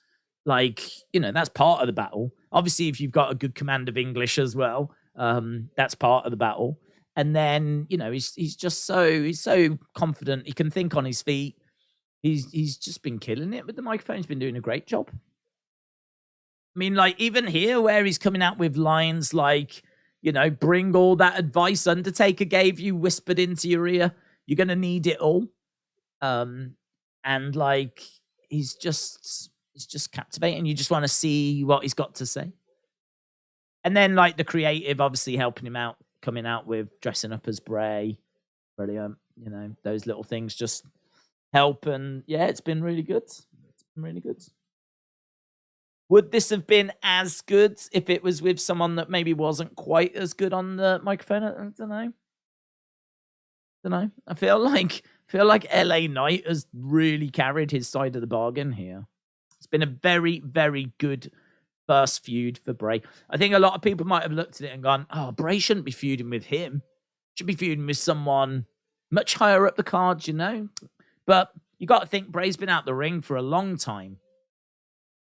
like, you know, that's part of the battle. Obviously, if you've got a good command of English as well, that's part of the battle. And then, you know, he's so confident. He can think on his feet. He's just been killing it with the microphone. He's been doing a great job. I mean, like, even here where he's coming out with lines like, you know, bring all that advice Undertaker gave you whispered into your ear. You're going to need it all. And like, he's just captivating. You just want to see what he's got to say. And then like the creative obviously helping him out, coming out with dressing up as Bray. Brilliant. You know, those little things just help. And yeah, it's been really good. It's been really good. Would this have been as good if it was with someone that maybe wasn't quite as good on the microphone? I don't know. I feel like LA Knight has really carried his side of the bargain here. It's been a very, very good first feud for Bray. I think a lot of people might have looked at it and gone, oh, Bray shouldn't be feuding with him. Should be feuding with someone much higher up the card, you know? But you got to think Bray's been out the ring for a long time.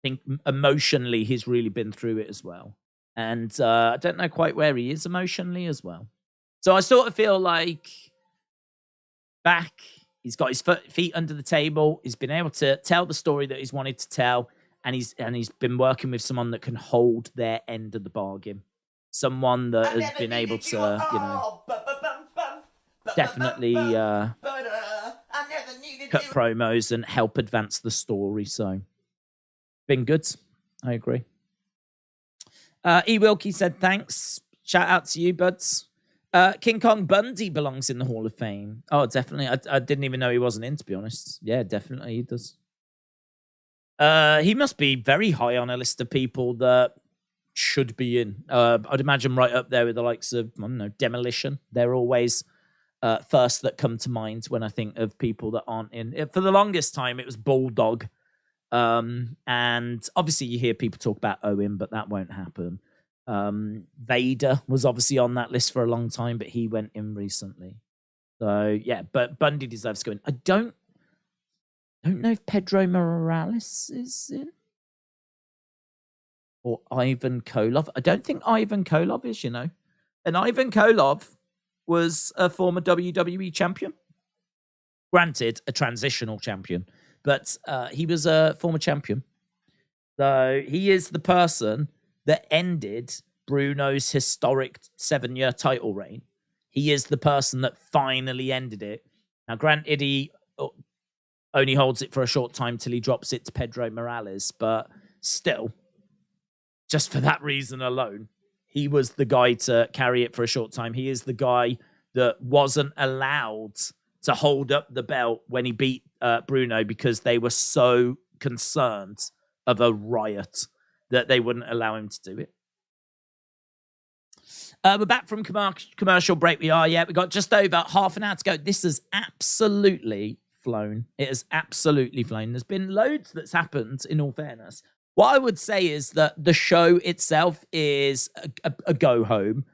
I think emotionally he's really been through it as well. And I don't know quite where he is emotionally as well. So I sort of feel like back, he's got his feet under the table. He's been able to tell the story that he's wanted to tell. And he's been working with someone that can hold their end of the bargain. Someone that has been able to, you know, definitely cut promos and help advance the story. So, been good. I agree. E. Wilkie said, thanks. Shout out to you, buds. King Kong Bundy belongs in the Hall of Fame. Oh, definitely. I didn't even know he wasn't in, to be honest. Yeah, definitely he does. He must be very high on a list of people that should be in. I'd imagine right up there with the likes of, I don't know, Demolition. They're always first that come to mind when I think of people that aren't in. For the longest time, it was Bulldog. And obviously you hear people talk about Owen, but that won't happen. Vader was obviously on that list for a long time, but he went in recently. So yeah, but Bundy deserves to go in. I don't know if Pedro Morales is in. Or Ivan Koloff. I don't think Ivan Koloff is, you know. And Ivan Koloff was a former WWE champion. Granted, a transitional champion. But he was a former champion. So he is the person that ended Bruno's historic 7-year title reign. He is the person that finally ended it. Now, granted, he only holds it for a short time till he drops it to Pedro Morales. But still, just for that reason alone, he was the guy to carry it for a short time. He is the guy that wasn't allowed to hold up the belt when he beat Bruno because they were so concerned of a riot that they wouldn't allow him to do it. We're back from commercial break. We are, yeah. We got just over half an hour to go. This has absolutely flown. It has absolutely flown. There's been loads that's happened, in all fairness. What I would say is that the show itself is a go home,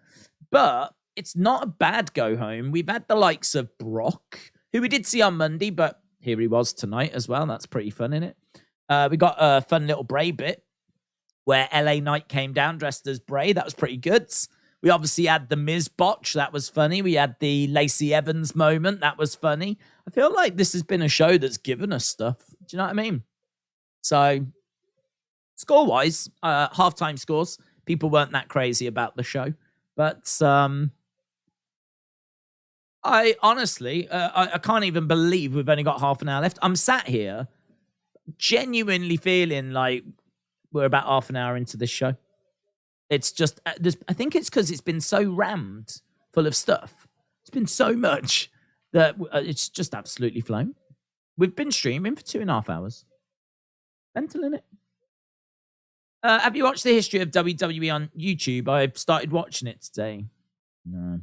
but it's not a bad go home. We've had the likes of Brock, who we did see on Monday, but here he was tonight as well. That's pretty fun, isn't it? We got a fun little Bray bit where LA Knight came down dressed as Bray. That was pretty good. We obviously had the Miz botch. That was funny. We had the Lacey Evans moment. That was funny. I feel like this has been a show that's given us stuff. Do you know what I mean? So, score-wise, halftime scores. People weren't that crazy about the show. But I honestly, I can't even believe we've only got half an hour left. I'm sat here genuinely feeling like we're about half an hour into this show. It's just, I think it's because it's been so rammed full of stuff. It's been so much that it's just absolutely flown. We've been streaming for 2.5 hours. Mental, innit? Have you watched the history of WWE on YouTube? I've started watching it today. No.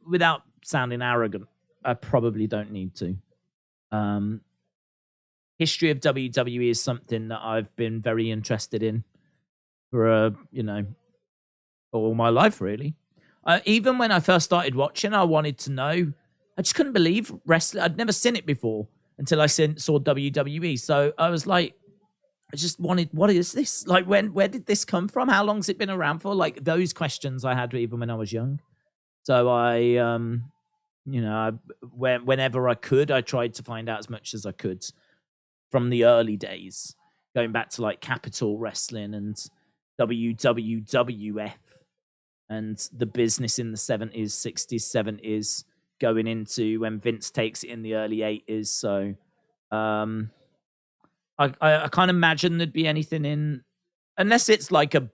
Without sounding arrogant, I probably don't need to. History of WWE is something that I've been very interested in for, all my life, really. Even when I first started watching, I wanted to know. I just couldn't believe wrestling. I'd never seen it before until I saw WWE. So I was like, I just wanted, what is this? Like, where did this come from? How long's it been around for? Like, those questions I had even when I was young. So whenever I could, I tried to find out as much as I could from the early days, going back to like Capital Wrestling and WWF and the business in the 70s, 60s, 70s, going into when Vince takes it in the early 80s. So I can't imagine there'd be anything in, unless it's like a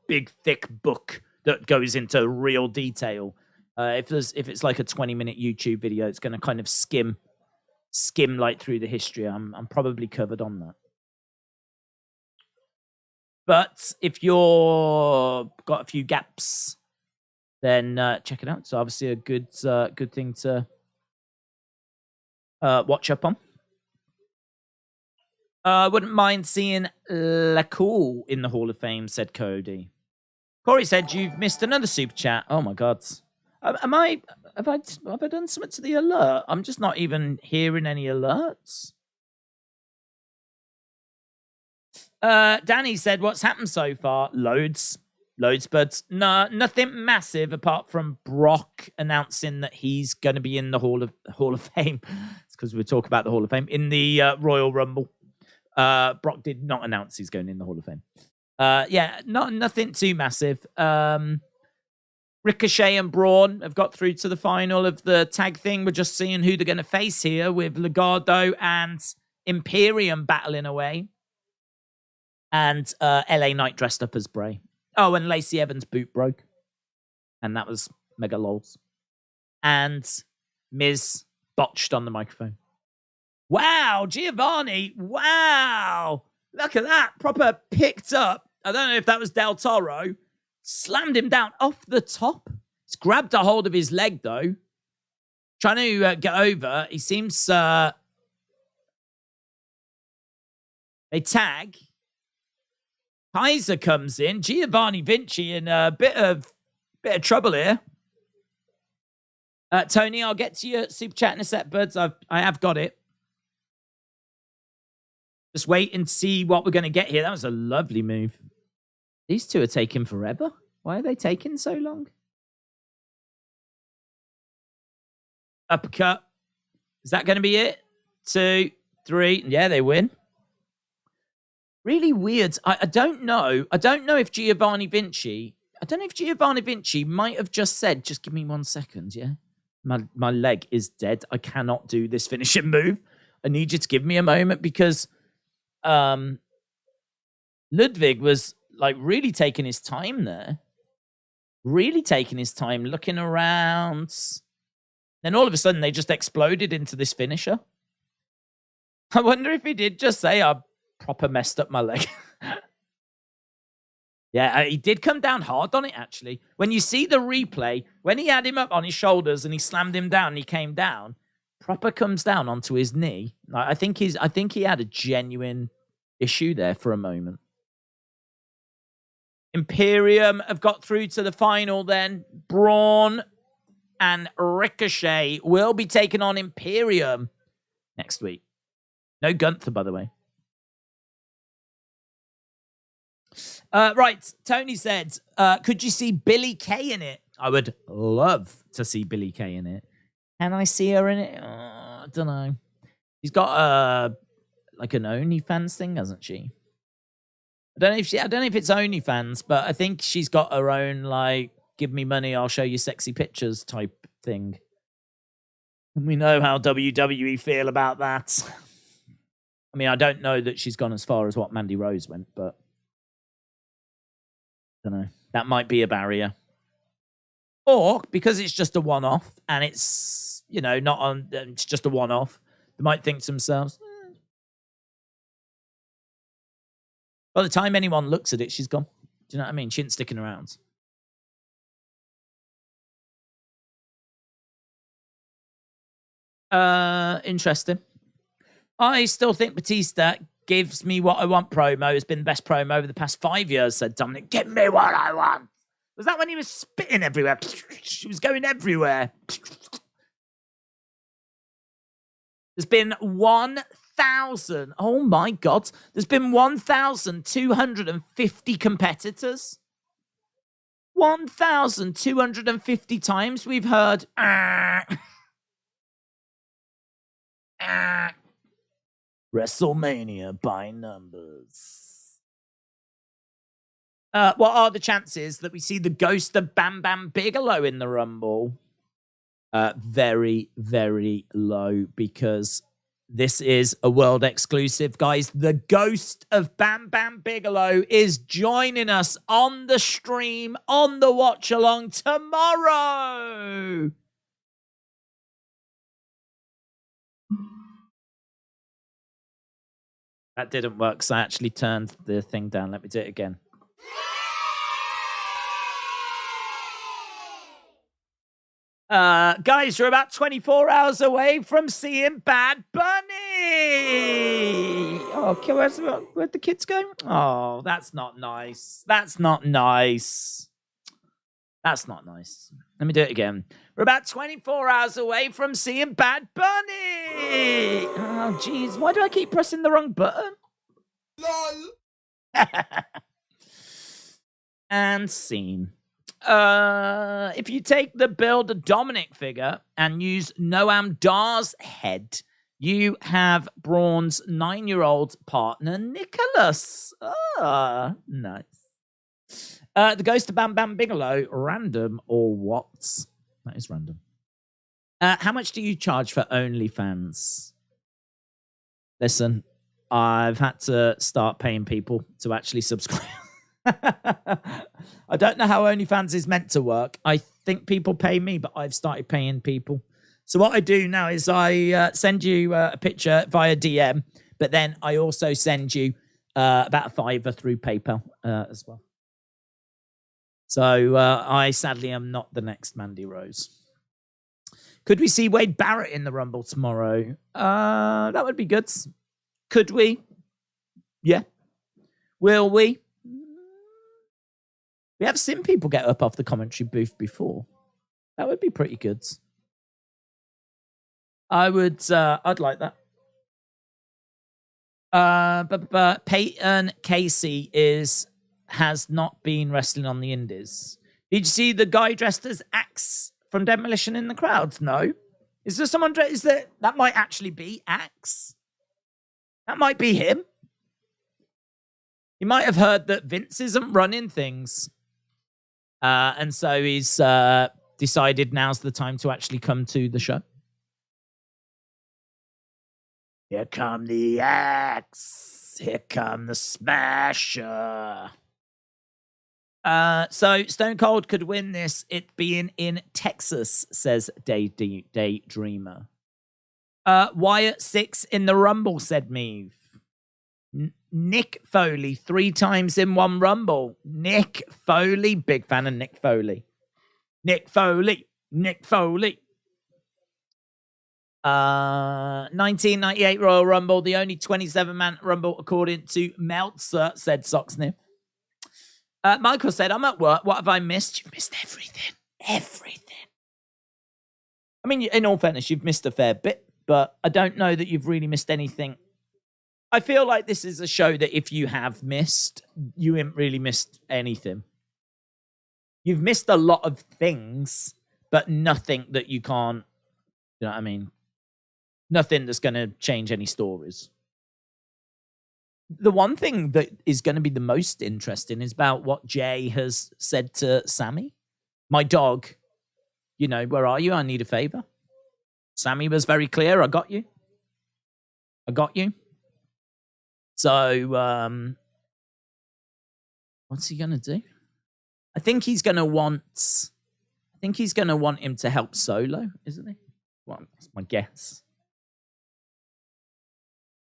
big, thick book that goes into real detail. If it's like a 20-minute YouTube video, it's going to kind of skim like through the history. I'm probably covered on that. But if you're got a few gaps, then check it out. It's obviously a good thing to watch up on. Wouldn't mind seeing LaCool in the Hall of Fame, said Cody. Corey said, you've missed another super chat. Oh my God. Have I done something to the alert? I'm just not even hearing any alerts. Danny said, what's happened so far? Loads, but no, nothing massive apart from Brock announcing that he's going to be in the Hall of Fame. It's because we talk about the Hall of Fame in the Royal Rumble. Brock did not announce he's going in the Hall of Fame. Nothing too massive. Ricochet and Braun have got through to the final of the tag thing. We're just seeing who they're going to face here, with Legado and Imperium battling away. And LA Knight dressed up as Bray. Oh, and Lacey Evans' boot broke. And that was mega lols. And Miz botched on the microphone. Wow, Giovanni. Wow. Look at that. Proper picked up. I don't know if that was Del Toro. Slammed him down off the top. He's grabbed a hold of his leg, though. Trying to get over. He seems... They tag. Kaiser comes in. Giovanni Vinci in a bit of trouble here. Tony, I'll get to your super chat in a sec, buds. I have got it. Just wait and see what we're going to get here. That was a lovely move. These two are taking forever. Why are they taking so long? Uppercut. Is that going to be it? 2, 3. Yeah, they win. Really weird. I don't know. I don't know if Giovanni Vinci might have just said, just give me 1 second, yeah? My leg is dead. I cannot do this finishing move. I need you to give me a moment, because Ludwig was like really taking his time there. Really taking his time, looking around. Then all of a sudden they just exploded into this finisher. I wonder if he did just say, I proper messed up my leg. Yeah, he did come down hard on it, actually. When you see the replay, when he had him up on his shoulders and he slammed him down and he came down, proper comes down onto his knee. I think he had a genuine issue there for a moment. Imperium have got through to the final then. Braun and Ricochet will be taking on Imperium next week. No Gunther, by the way. Right, Tony said, could you see Billie Kay in it? I would love to see Billie Kay in it. Can I see her in it? I don't know. She's got like an OnlyFans thing, hasn't she? I don't know if it's OnlyFans, but I think she's got her own, like, give me money, I'll show you sexy pictures type thing. And we know how WWE feel about that. I mean, I don't know that she's gone as far as what Mandy Rose went, but I don't know. That might be a barrier. Or because it's just a one-off and it's, not on, it's just a one-off, they might think to themselves, by the time anyone looks at it, she's gone. Do you know what I mean? She ain't sticking around. Interesting. I still think Batista gives me what I want promo. Has been the best promo over the past 5 years, said Dominic. Give me what I want. Was that when he was spitting everywhere? She was going everywhere. There's been 1,000. Oh my God. There's been 1,250 competitors. 1,250 times we've heard. WrestleMania by numbers. What are the chances that we see the ghost of Bam Bam Bigelow in the Rumble? Very, very low, because this is a world exclusive, guys. The ghost of Bam Bam Bigelow is joining us on the stream, on the watch along tomorrow. That didn't work, so I actually turned the thing down. Let me do it again. Guys, we're about 24 hours away from seeing Bad Bunny. Oh, where'd the kids go? Oh, that's not nice. That's not nice. That's not nice. Let me do it again. We're about 24 hours away from seeing Bad Bunny. Oh, jeez. Why do I keep pressing the wrong button? LOL. And scene. If you take the Build a Dominic figure and use Noam Dar's head, you have Braun's 9-year-old partner, Nicholas. Ah, nice. The Ghost of Bam Bam Bigelow, random or what? That is random. How much do you charge for OnlyFans? Listen, I've had to start paying people to actually subscribe. I don't know how OnlyFans is meant to work. I think people pay me, but I've started paying people. So what I do now is I send you a picture via DM, but then I also send you about a $5 through PayPal as well. So I sadly am not the next Mandy Rose. Could we see Wade Barrett in the Rumble tomorrow? That would be good. Could we? Yeah. Will we? We have seen people get up off the commentary booth before. That would be pretty good. I'd like that. But Peyton Casey has not been wrestling on the Indies. Did you see the guy dressed as Axe from Demolition in the crowd? No. Is there someone dressed? That might actually be Axe. That might be him. He might have heard that Vince isn't running things. And so he's decided now's the time to actually come to the show. Here come the Axe. Here come the Smasher. So Stone Cold could win this, it being in Texas, says Daydreamer. Wyatt 6 in the Rumble, said Meave. Nick Foley 3 times in one Rumble. Nick Foley, big fan of Nick Foley. Nick Foley. 1998 Royal Rumble, the only 27-man Rumble according to Meltzer, said Socksniff. Michael said, I'm at work. What have I missed? You've missed everything. Everything. I mean, in all fairness, you've missed a fair bit, but I don't know that you've really missed anything. I feel like this is a show that if you have missed, you haven't really missed anything. You've missed a lot of things, but nothing that you can't, you know what I mean? Nothing that's going to change any stories. The one thing that is going to be the most interesting is about what Jay has said to Sammy. My dog, you know, where are you? I need a favor. Sammy was very clear. I got you. So, what's he going to do? I think he's going to want him to help Solo, isn't he? Well, that's my guess.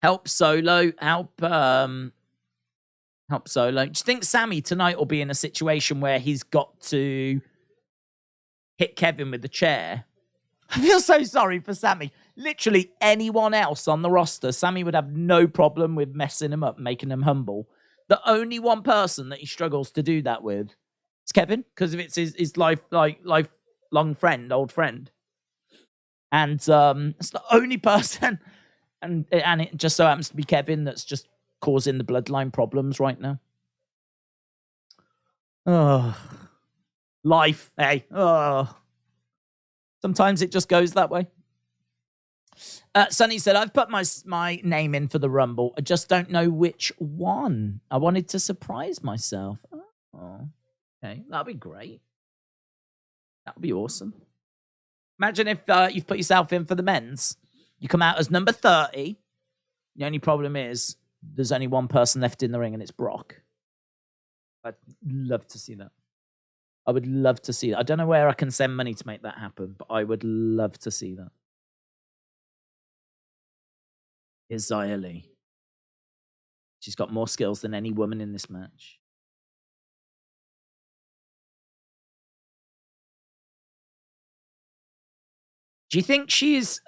Help Solo. Help Solo. Do you think Sammy tonight will be in a situation where he's got to hit Kevin with the chair? I feel so sorry for Sammy. Literally anyone else on the roster, Sammy would have no problem with messing him up, making him humble. The only one person that he struggles to do that with, It's Kevin, because if it's his lifelong friend, old friend. And it's the only person, and it just so happens to be Kevin that's just causing the bloodline problems right now. Oh, life, hey. Oh, sometimes it just goes that way. Sonny said, I've put my name in for the Rumble. I just don't know which one. I wanted to surprise myself. Oh, okay. That'd be great. That'd be awesome. Imagine if you've put yourself in for the men's. You come out as number 30. The only problem is there's only one person left in the ring, and it's Brock. I'd love to see that. I would love to see that. I don't know where I can send money to make that happen, but I would love to see that. Isaiah Lee. She's got more skills than any woman in this match. Do you think she's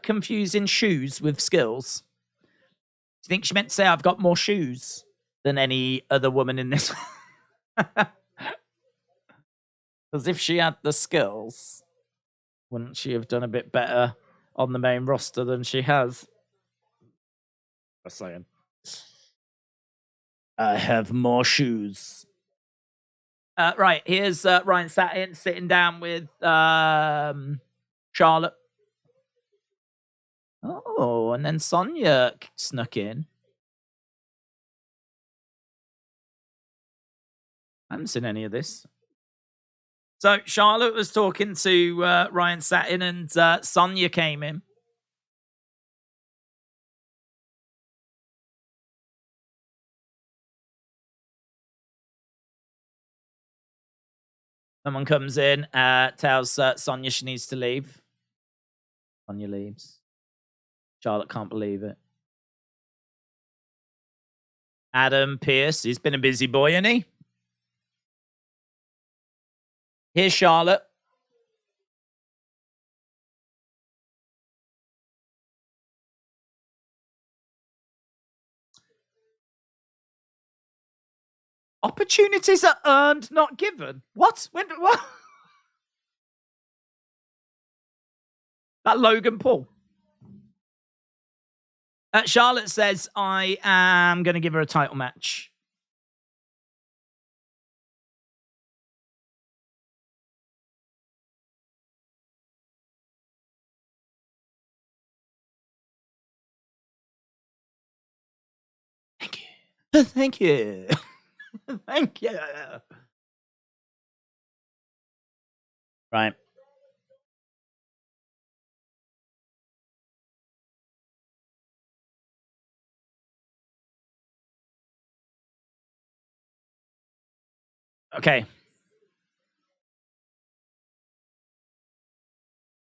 confusing shoes with skills? Do you think she meant to say, I've got more shoes than any other woman in this? Because if she had the skills, wouldn't she have done a bit better on the main roster than she has? Just saying. I have more shoes. Right, here's Ryan Satin sitting down with Charlotte. Oh, and then Sonya snuck in. I haven't seen any of this. So Charlotte was talking to Ryan Satin, and Sonya came in. Someone comes in, tells Sonya she needs to leave. Sonya leaves. Charlotte can't believe it. Adam Pearce, he's been a busy boy, hasn't he? Here's Charlotte. Opportunities are earned, not given. What? What? That Logan Paul. Charlotte says, I am going to give her a title match. Thank you. Thank you. Thank you. Right. Okay.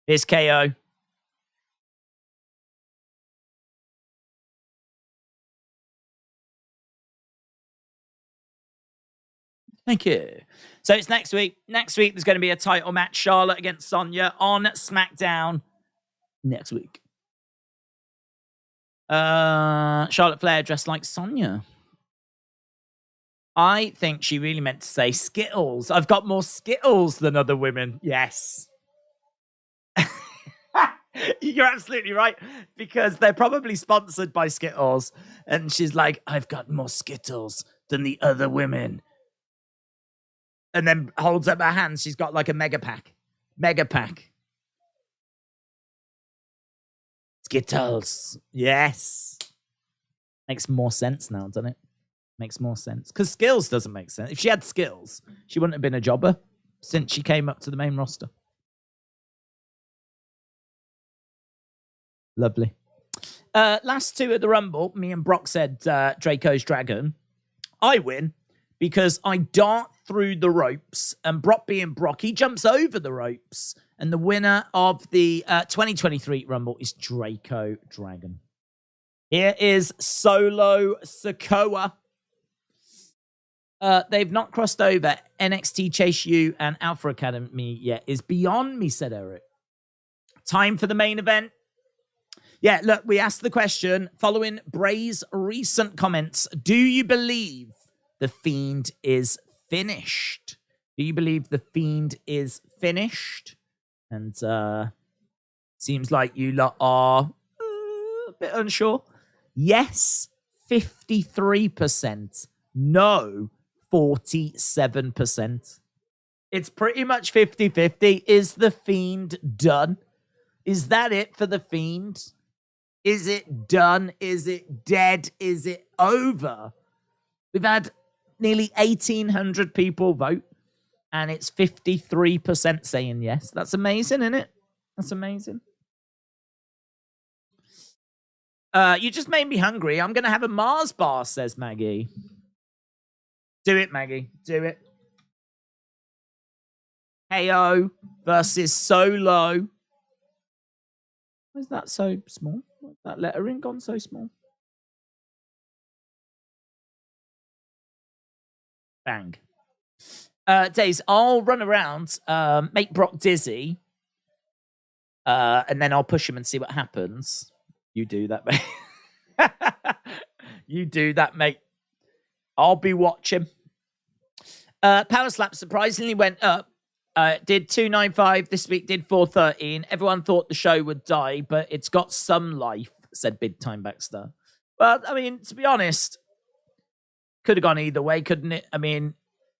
Here's KO. Thank you. So it's next week. Next week, there's going to be a title match. Charlotte against Sonya on SmackDown next week. Charlotte Flair dressed like Sonya. I think she really meant to say Skittles. I've got more Skittles than other women. Yes. You're absolutely right. Because they're probably sponsored by Skittles. And she's like, I've got more Skittles than the other women. And then holds up her hands. She's got like a mega pack. Mega pack. Skittles. Yes. Makes more sense now, doesn't it? Makes more sense. Because skills doesn't make sense. If she had skills, she wouldn't have been a jobber since she came up to the main roster. Lovely. Last two at the Rumble, me and Brock said Draco's Dragon. I win because I dart through the ropes, and Brock being Brock, he jumps over the ropes, and the winner of the 2023 Rumble is Draco Dragon. Here is Solo Sikoa. They've not crossed over. NXT Chase U and Alpha Academy yet. Is beyond me, said Eric. Time for the main event. Yeah, look, we asked the question following Bray's recent comments. Do you believe The Fiend is finished? Do you believe The Fiend is finished? And seems like you lot are a bit unsure. Yes, 53%. No, 47%. It's pretty much 50-50. Is The Fiend done? Is that it for The Fiend? Is it done? Is it dead? Is it over? We've had nearly 1,800 people vote, and it's 53% saying yes. That's amazing, isn't it? That's amazing. You just made me hungry. I'm going to have a Mars bar, says Maggie. Do it, Maggie. Do it. Heyo versus Solo. Why is that so small? Why's that lettering gone so small? Bang. Days, I'll run around, make Brock dizzy, and then I'll push him and see what happens. You do that, mate. You do that, mate. I'll be watching. Power Slap surprisingly went up. Did 295 this week, did 413. Everyone thought the show would die, but it's got some life, said Big Time Baxter. But, I mean, to be honest, could have gone either way, couldn't it? I mean,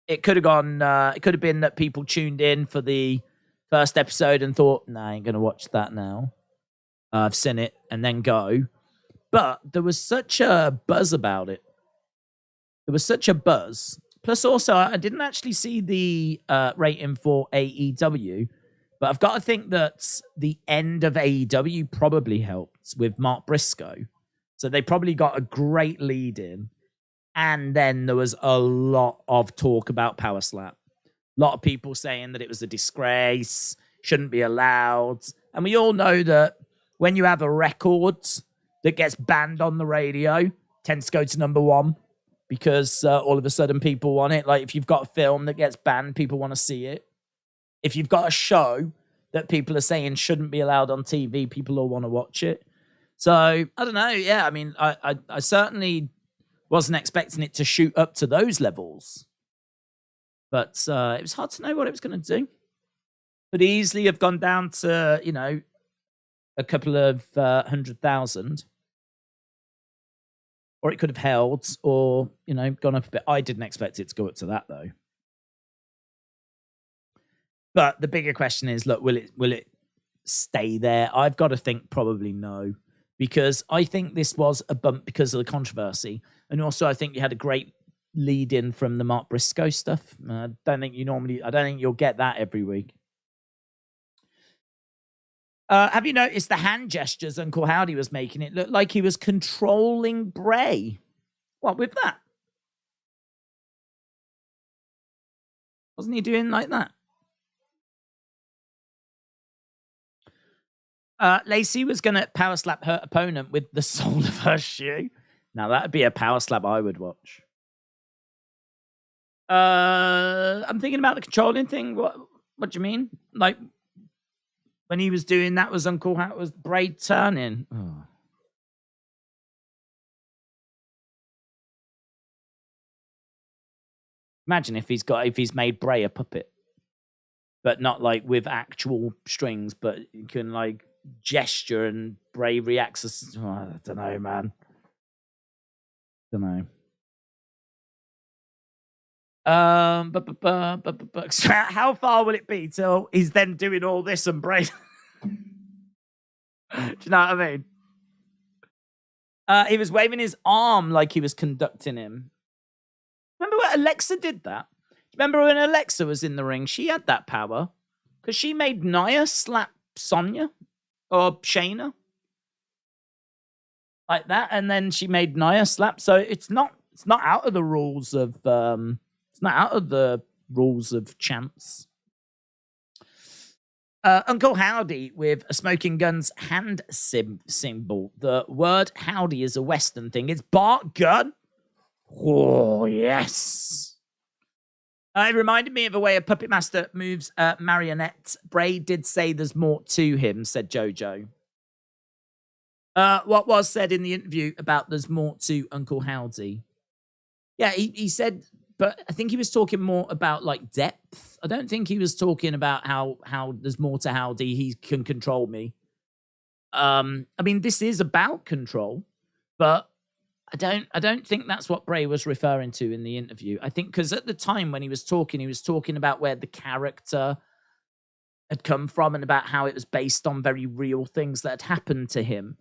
it could have gone, it could have been that people tuned in for the first episode and thought, nah, I ain't going to watch that now. I've seen it, and then go. But there was such a buzz about it. There was such a buzz. Plus, also, I didn't actually see the rating for AEW, but I've got to think that the end of AEW probably helped with Mark Briscoe. So they probably got a great lead in. And then there was a lot of talk about Power Slap. A lot of people saying that it was a disgrace, shouldn't be allowed. And we all know that when you have a record that gets banned on the radio, tends to go to number one. Because all of a sudden people want it. Like if you've got a film that gets banned, people want to see it. If you've got a show that people are saying shouldn't be allowed on TV, people all want to watch it. So I don't know. Yeah, I mean, I certainly wasn't expecting it to shoot up to those levels. But it was hard to know what it was going to do. Could easily have gone down to, you know, a couple of 100,000. Or it could have held, or, you know, gone up a bit. I didn't expect it to go up to that, though. But the bigger question is, look, will it stay there? I've got to think probably no. Because I think this was a bump because of the controversy. And also, I think you had a great lead in from the Mark Briscoe stuff. I don't think you'll get that every week. Have you noticed the hand gestures Uncle Howdy was making? It looked like he was controlling Bray. What with that? Wasn't he doing like that? Lacey was going to power slap her opponent with the sole of her shoe. Now, that would be a power slap I would watch. I'm thinking about the controlling thing. What do you mean? Like, when he was doing that, was Uncle Howdy, was Bray turning? Oh. Imagine if he's made Bray a puppet, but not like with actual strings, but you can like gesture and Bray reacts. I don't know, man. Don't know. But how far will it be till he's then doing all this and Bray? Do you know what I mean? He was waving his arm like he was conducting him. Remember when Alexa did that? Remember when Alexa was in the ring? She had that power because she made Nia slap Sonya or Shayna like that, and then she made Nia slap. So it's not out of the rules of chance. Uncle Howdy with a Smoking Guns hand symbol. The word howdy is a Western thing. It's Bart Gunn. Oh, yes. It reminded me of a way a puppet master moves marionettes. Bray did say there's more to him, said JoJo. What was said in the interview about there's more to Uncle Howdy? Yeah, he said but I think he was talking more about like depth. I don't think he was talking about how there's more to Howdy. He can control me. I mean, this is about control, but I don't think that's what Bray was referring to in the interview. I think because at the time when he was talking about where the character had come from and about how it was based on very real things that had happened to him.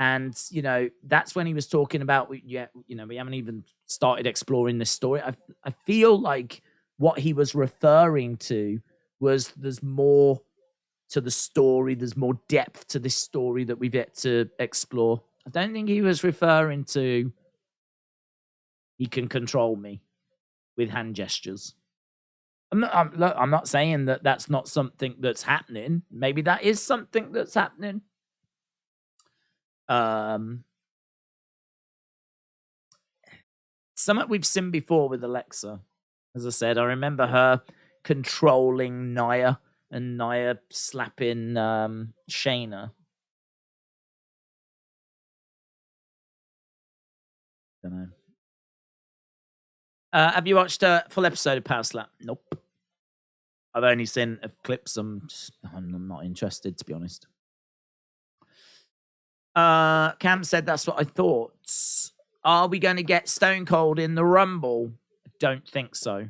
And, you know, that's when he was talking about, we haven't even started exploring this story. I feel like what he was referring to was there's more to the story. There's more depth to this story that we've yet to explore. I don't think he was referring to he can control me with hand gestures. I'm not saying that that's not something that's happening. Maybe that is something that's happening. Something we've seen before with Alexa. As I said, I remember her controlling Nia and Nia slapping Shayna. Don't know. Have you watched a full episode of Power Slap? Nope. I've only seen clips. I'm not interested, to be honest. Cam said that's what I thought. Are we going to get Stone Cold in the Rumble? Don't think so.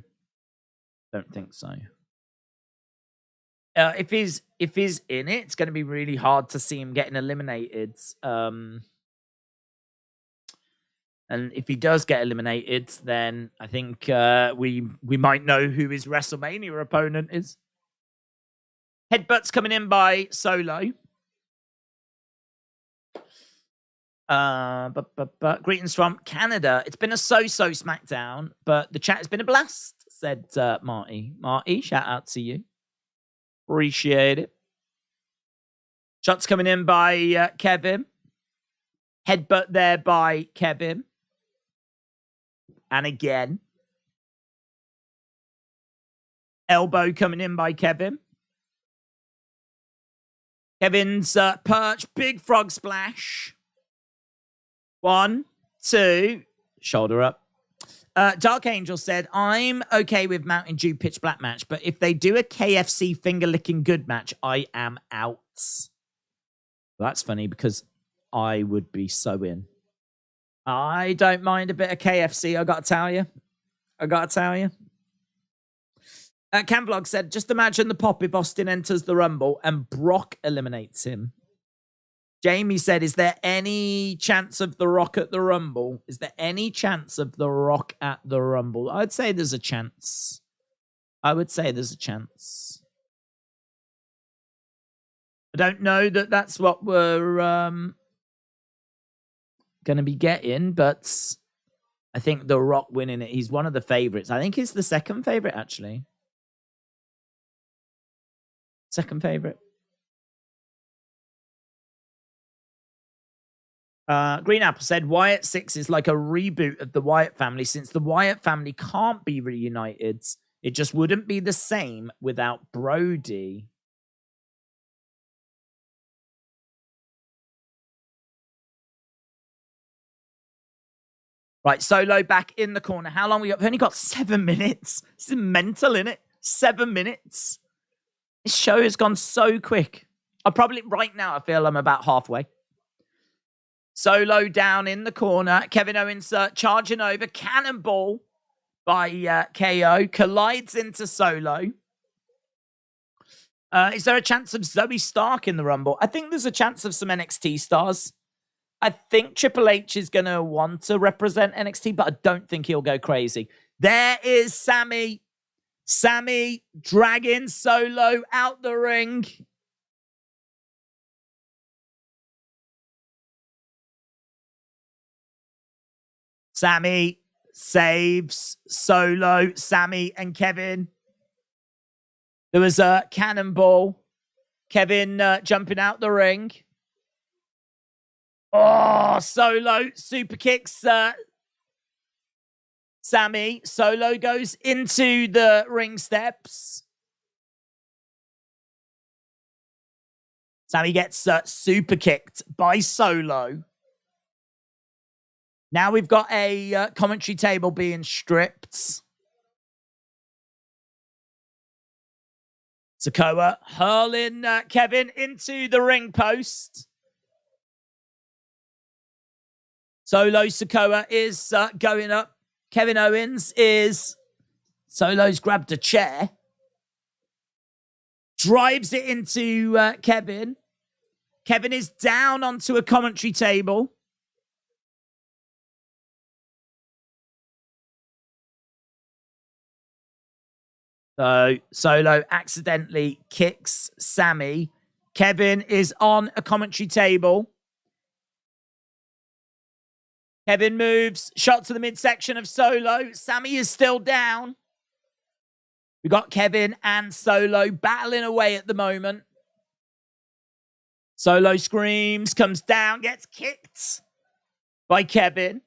Don't think so. If he's in it, it's going to be really hard to see him getting eliminated. And if he does get eliminated, then I think we might know who his WrestleMania opponent is. Headbutts coming in by Solo. Greetings from Canada. It's been a so-so SmackDown, but the chat has been a blast, said Marty. Marty, shout out to you. Appreciate it. Shots coming in by Kevin. Headbutt there by Kevin. And again. Elbow coming in by Kevin. Kevin's perch. Big frog splash. 1, 2. Shoulder up. Dark Angel said, I'm okay with Mountain Dew pitch black match, but if they do a KFC finger licking good match, I am out. Well, that's funny because I would be so in. I don't mind a bit of KFC, I gotta tell you. Camvlog said, just imagine the pop if Austin enters the Rumble and Brock eliminates him. Jamie said, is there any chance of The Rock at the Rumble? Is there any chance of The Rock at the Rumble? I'd say there's a chance. I don't know that that's what we're going to be getting, but I think The Rock winning it, he's one of the favorites. I think he's the second favorite, actually. Second favorite. Green Apple said, Wyatt 6 is like a reboot of the Wyatt family since the Wyatt family can't be reunited. It just wouldn't be the same without Brody. Right, Solo back in the corner. How long we got? We've only got 7 minutes. This is mental, isn't it? 7 minutes. This show has gone so quick. Right now, I feel I'm about halfway. Solo down in the corner. Kevin Owens charging over. Cannonball by KO. Collides into Solo. Is there a chance of Zoe Stark in the Rumble? I think there's a chance of some NXT stars. I think Triple H is going to want to represent NXT, but I don't think he'll go crazy. There is Sammy. Sammy dragging Solo out the ring. Sammy saves Solo, Sammy and Kevin. There was a cannonball. Kevin jumping out the ring. Oh, Solo super kicks Sammy. Solo goes into the ring steps. Sammy gets super kicked by Solo. Now we've got a commentary table being stripped. Sikoa hurling Kevin into the ring post. Solo Sikoa is going up. Kevin Owens is... Solo's grabbed a chair. Drives it into Kevin. Kevin is down onto a commentary table. So Solo accidentally kicks Sammy. Kevin is on a commentary table. Kevin moves. Shot to the midsection of Solo. Sammy is still down. We got Kevin and Solo battling away at the moment. Solo screams, comes down, gets kicked by Kevin.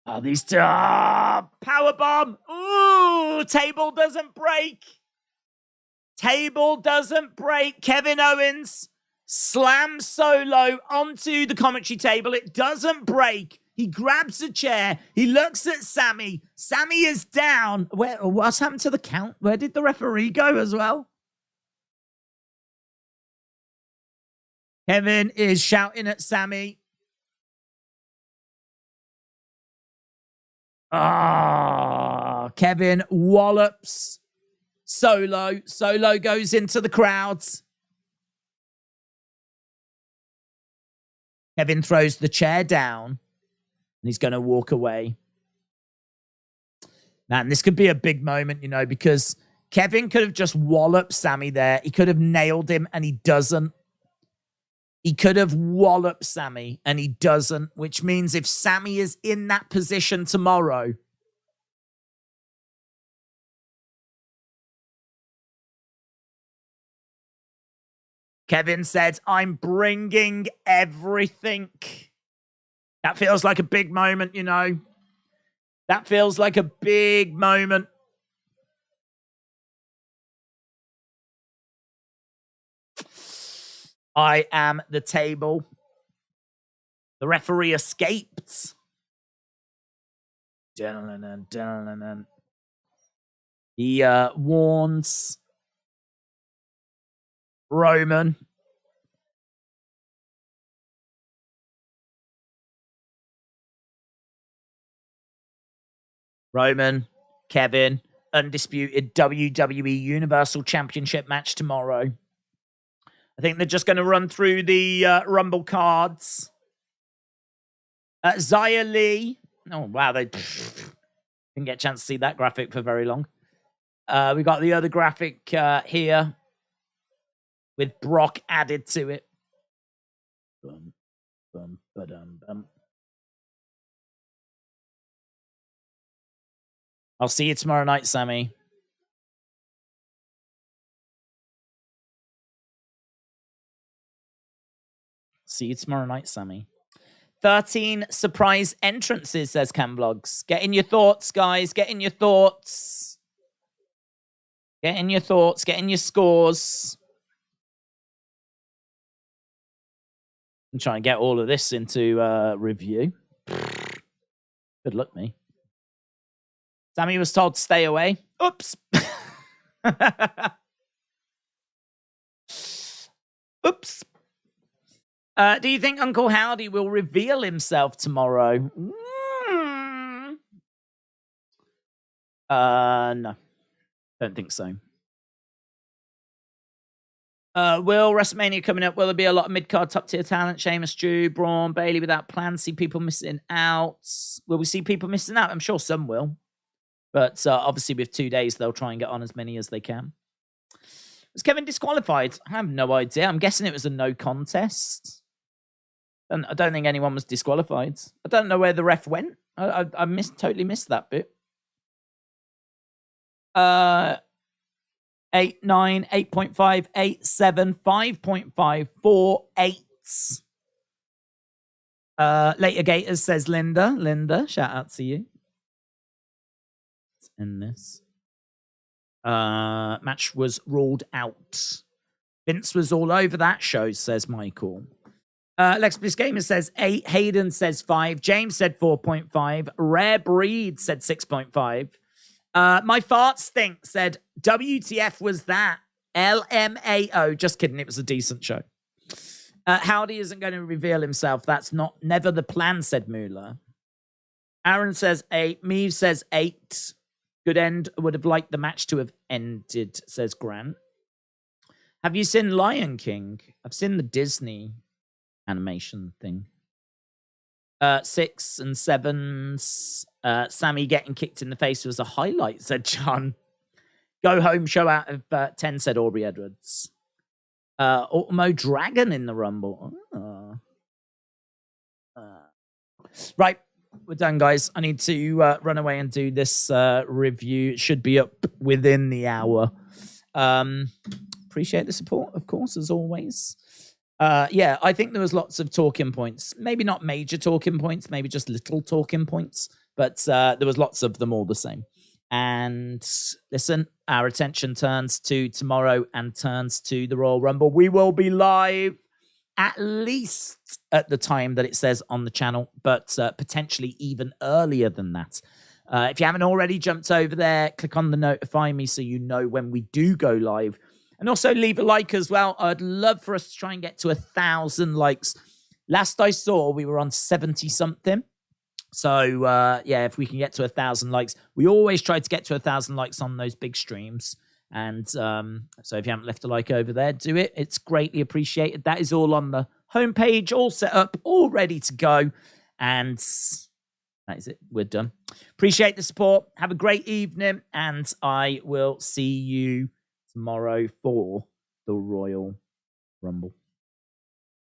Oh, these two. Powerbomb. Ooh, table doesn't break. Table doesn't break. Kevin Owens slams Solo onto the commentary table. It doesn't break. He grabs a chair. He looks at Sammy. Sammy is down. What's happened to the count? Where did the referee go as well? Kevin is shouting at Sammy. Kevin wallops Solo. Solo goes into the crowds. Kevin throws the chair down. And he's going to walk away. Man, this could be a big moment, you know, because Kevin could have just walloped Sammy there. He could have nailed him, and he doesn't. He could have walloped Sammy, and he doesn't, which means if Sammy is in that position tomorrow, Kevin said, I'm bringing everything. That feels like a big moment, you know. That feels like a big moment. I am the table. The referee escaped. He warns Roman. Roman, Kevin, undisputed WWE Universal Championship match tomorrow. I think they're just going to run through the Rumble cards. Xia Li. Oh, wow. They didn't get a chance to see that graphic for very long. We got the other graphic here with Brock added to it. Bum, bum, ba-dum, bum. I'll see you tomorrow night, Sammy. See you tomorrow night, Sammy. 13 surprise entrances, says Camvlogs. Get in your thoughts, guys. Get in your thoughts. Get in your thoughts. Get in your scores. I'm trying to get all of this into review. Good luck, me. Sammy was told to stay away. Oops. Oops. Do you think Uncle Howdy will reveal himself tomorrow? No. Don't think so. Will WrestleMania coming up? Will there be a lot of mid-card top-tier talent? Sheamus, Drew, Braun, Bailey without plans? See people missing out? Will we see people missing out? I'm sure some will. But obviously with 2 days, they'll try and get on as many as they can. Was Kevin disqualified? I have no idea. I'm guessing it was a no contest. And I don't think anyone was disqualified. I don't know where the ref went. I totally missed that bit. 8, 9, 8.5, 8, 7, 5.5, 4, 8s. Later Gators says Linda. Linda, shout out to you. Let's end this. Match was ruled out. Vince was all over that show, says Michael. Lex Bliss Gamer says 8. Hayden says 5. James said 4.5. Rare Breed said 6.5. My fart stink said, WTF was that? LMAO. Just kidding. It was a decent show. Howdy isn't going to reveal himself. That's never the plan, said Moolah. Aaron says 8. Meave says 8. Good end. Would have liked the match to have ended, says Grant. Have you seen Lion King? I've seen the Disney animation thing. 6 and 7s. Sammy getting kicked in the face was a highlight, said John. Go home, show out of 10, said Aubrey Edwards. Automo Dragon in the Rumble. Right, we're done, guys. I need to run away and do this review. It should be up within the hour. Appreciate the support, of course, as always. Yeah, I think there was lots of talking points. Maybe not major talking points, maybe just little talking points. But there was lots of them all the same. And listen, our attention turns to tomorrow and turns to the Royal Rumble. We will be live at least at the time that it says on the channel, but potentially even earlier than that. If you haven't already jumped over there, click on the notify me so you know when we do go live. And also leave a like as well. I'd love for us to try and get to 1,000 likes. Last I saw, we were on 70-something. So, yeah, if we can get to 1,000 likes, we always try to get to 1,000 likes on those big streams. And so if you haven't left a like over there, do it. It's greatly appreciated. That is all on the homepage, all set up, all ready to go. And that is it. We're done. Appreciate the support. Have a great evening. And I will see you tomorrow for the Royal Rumble.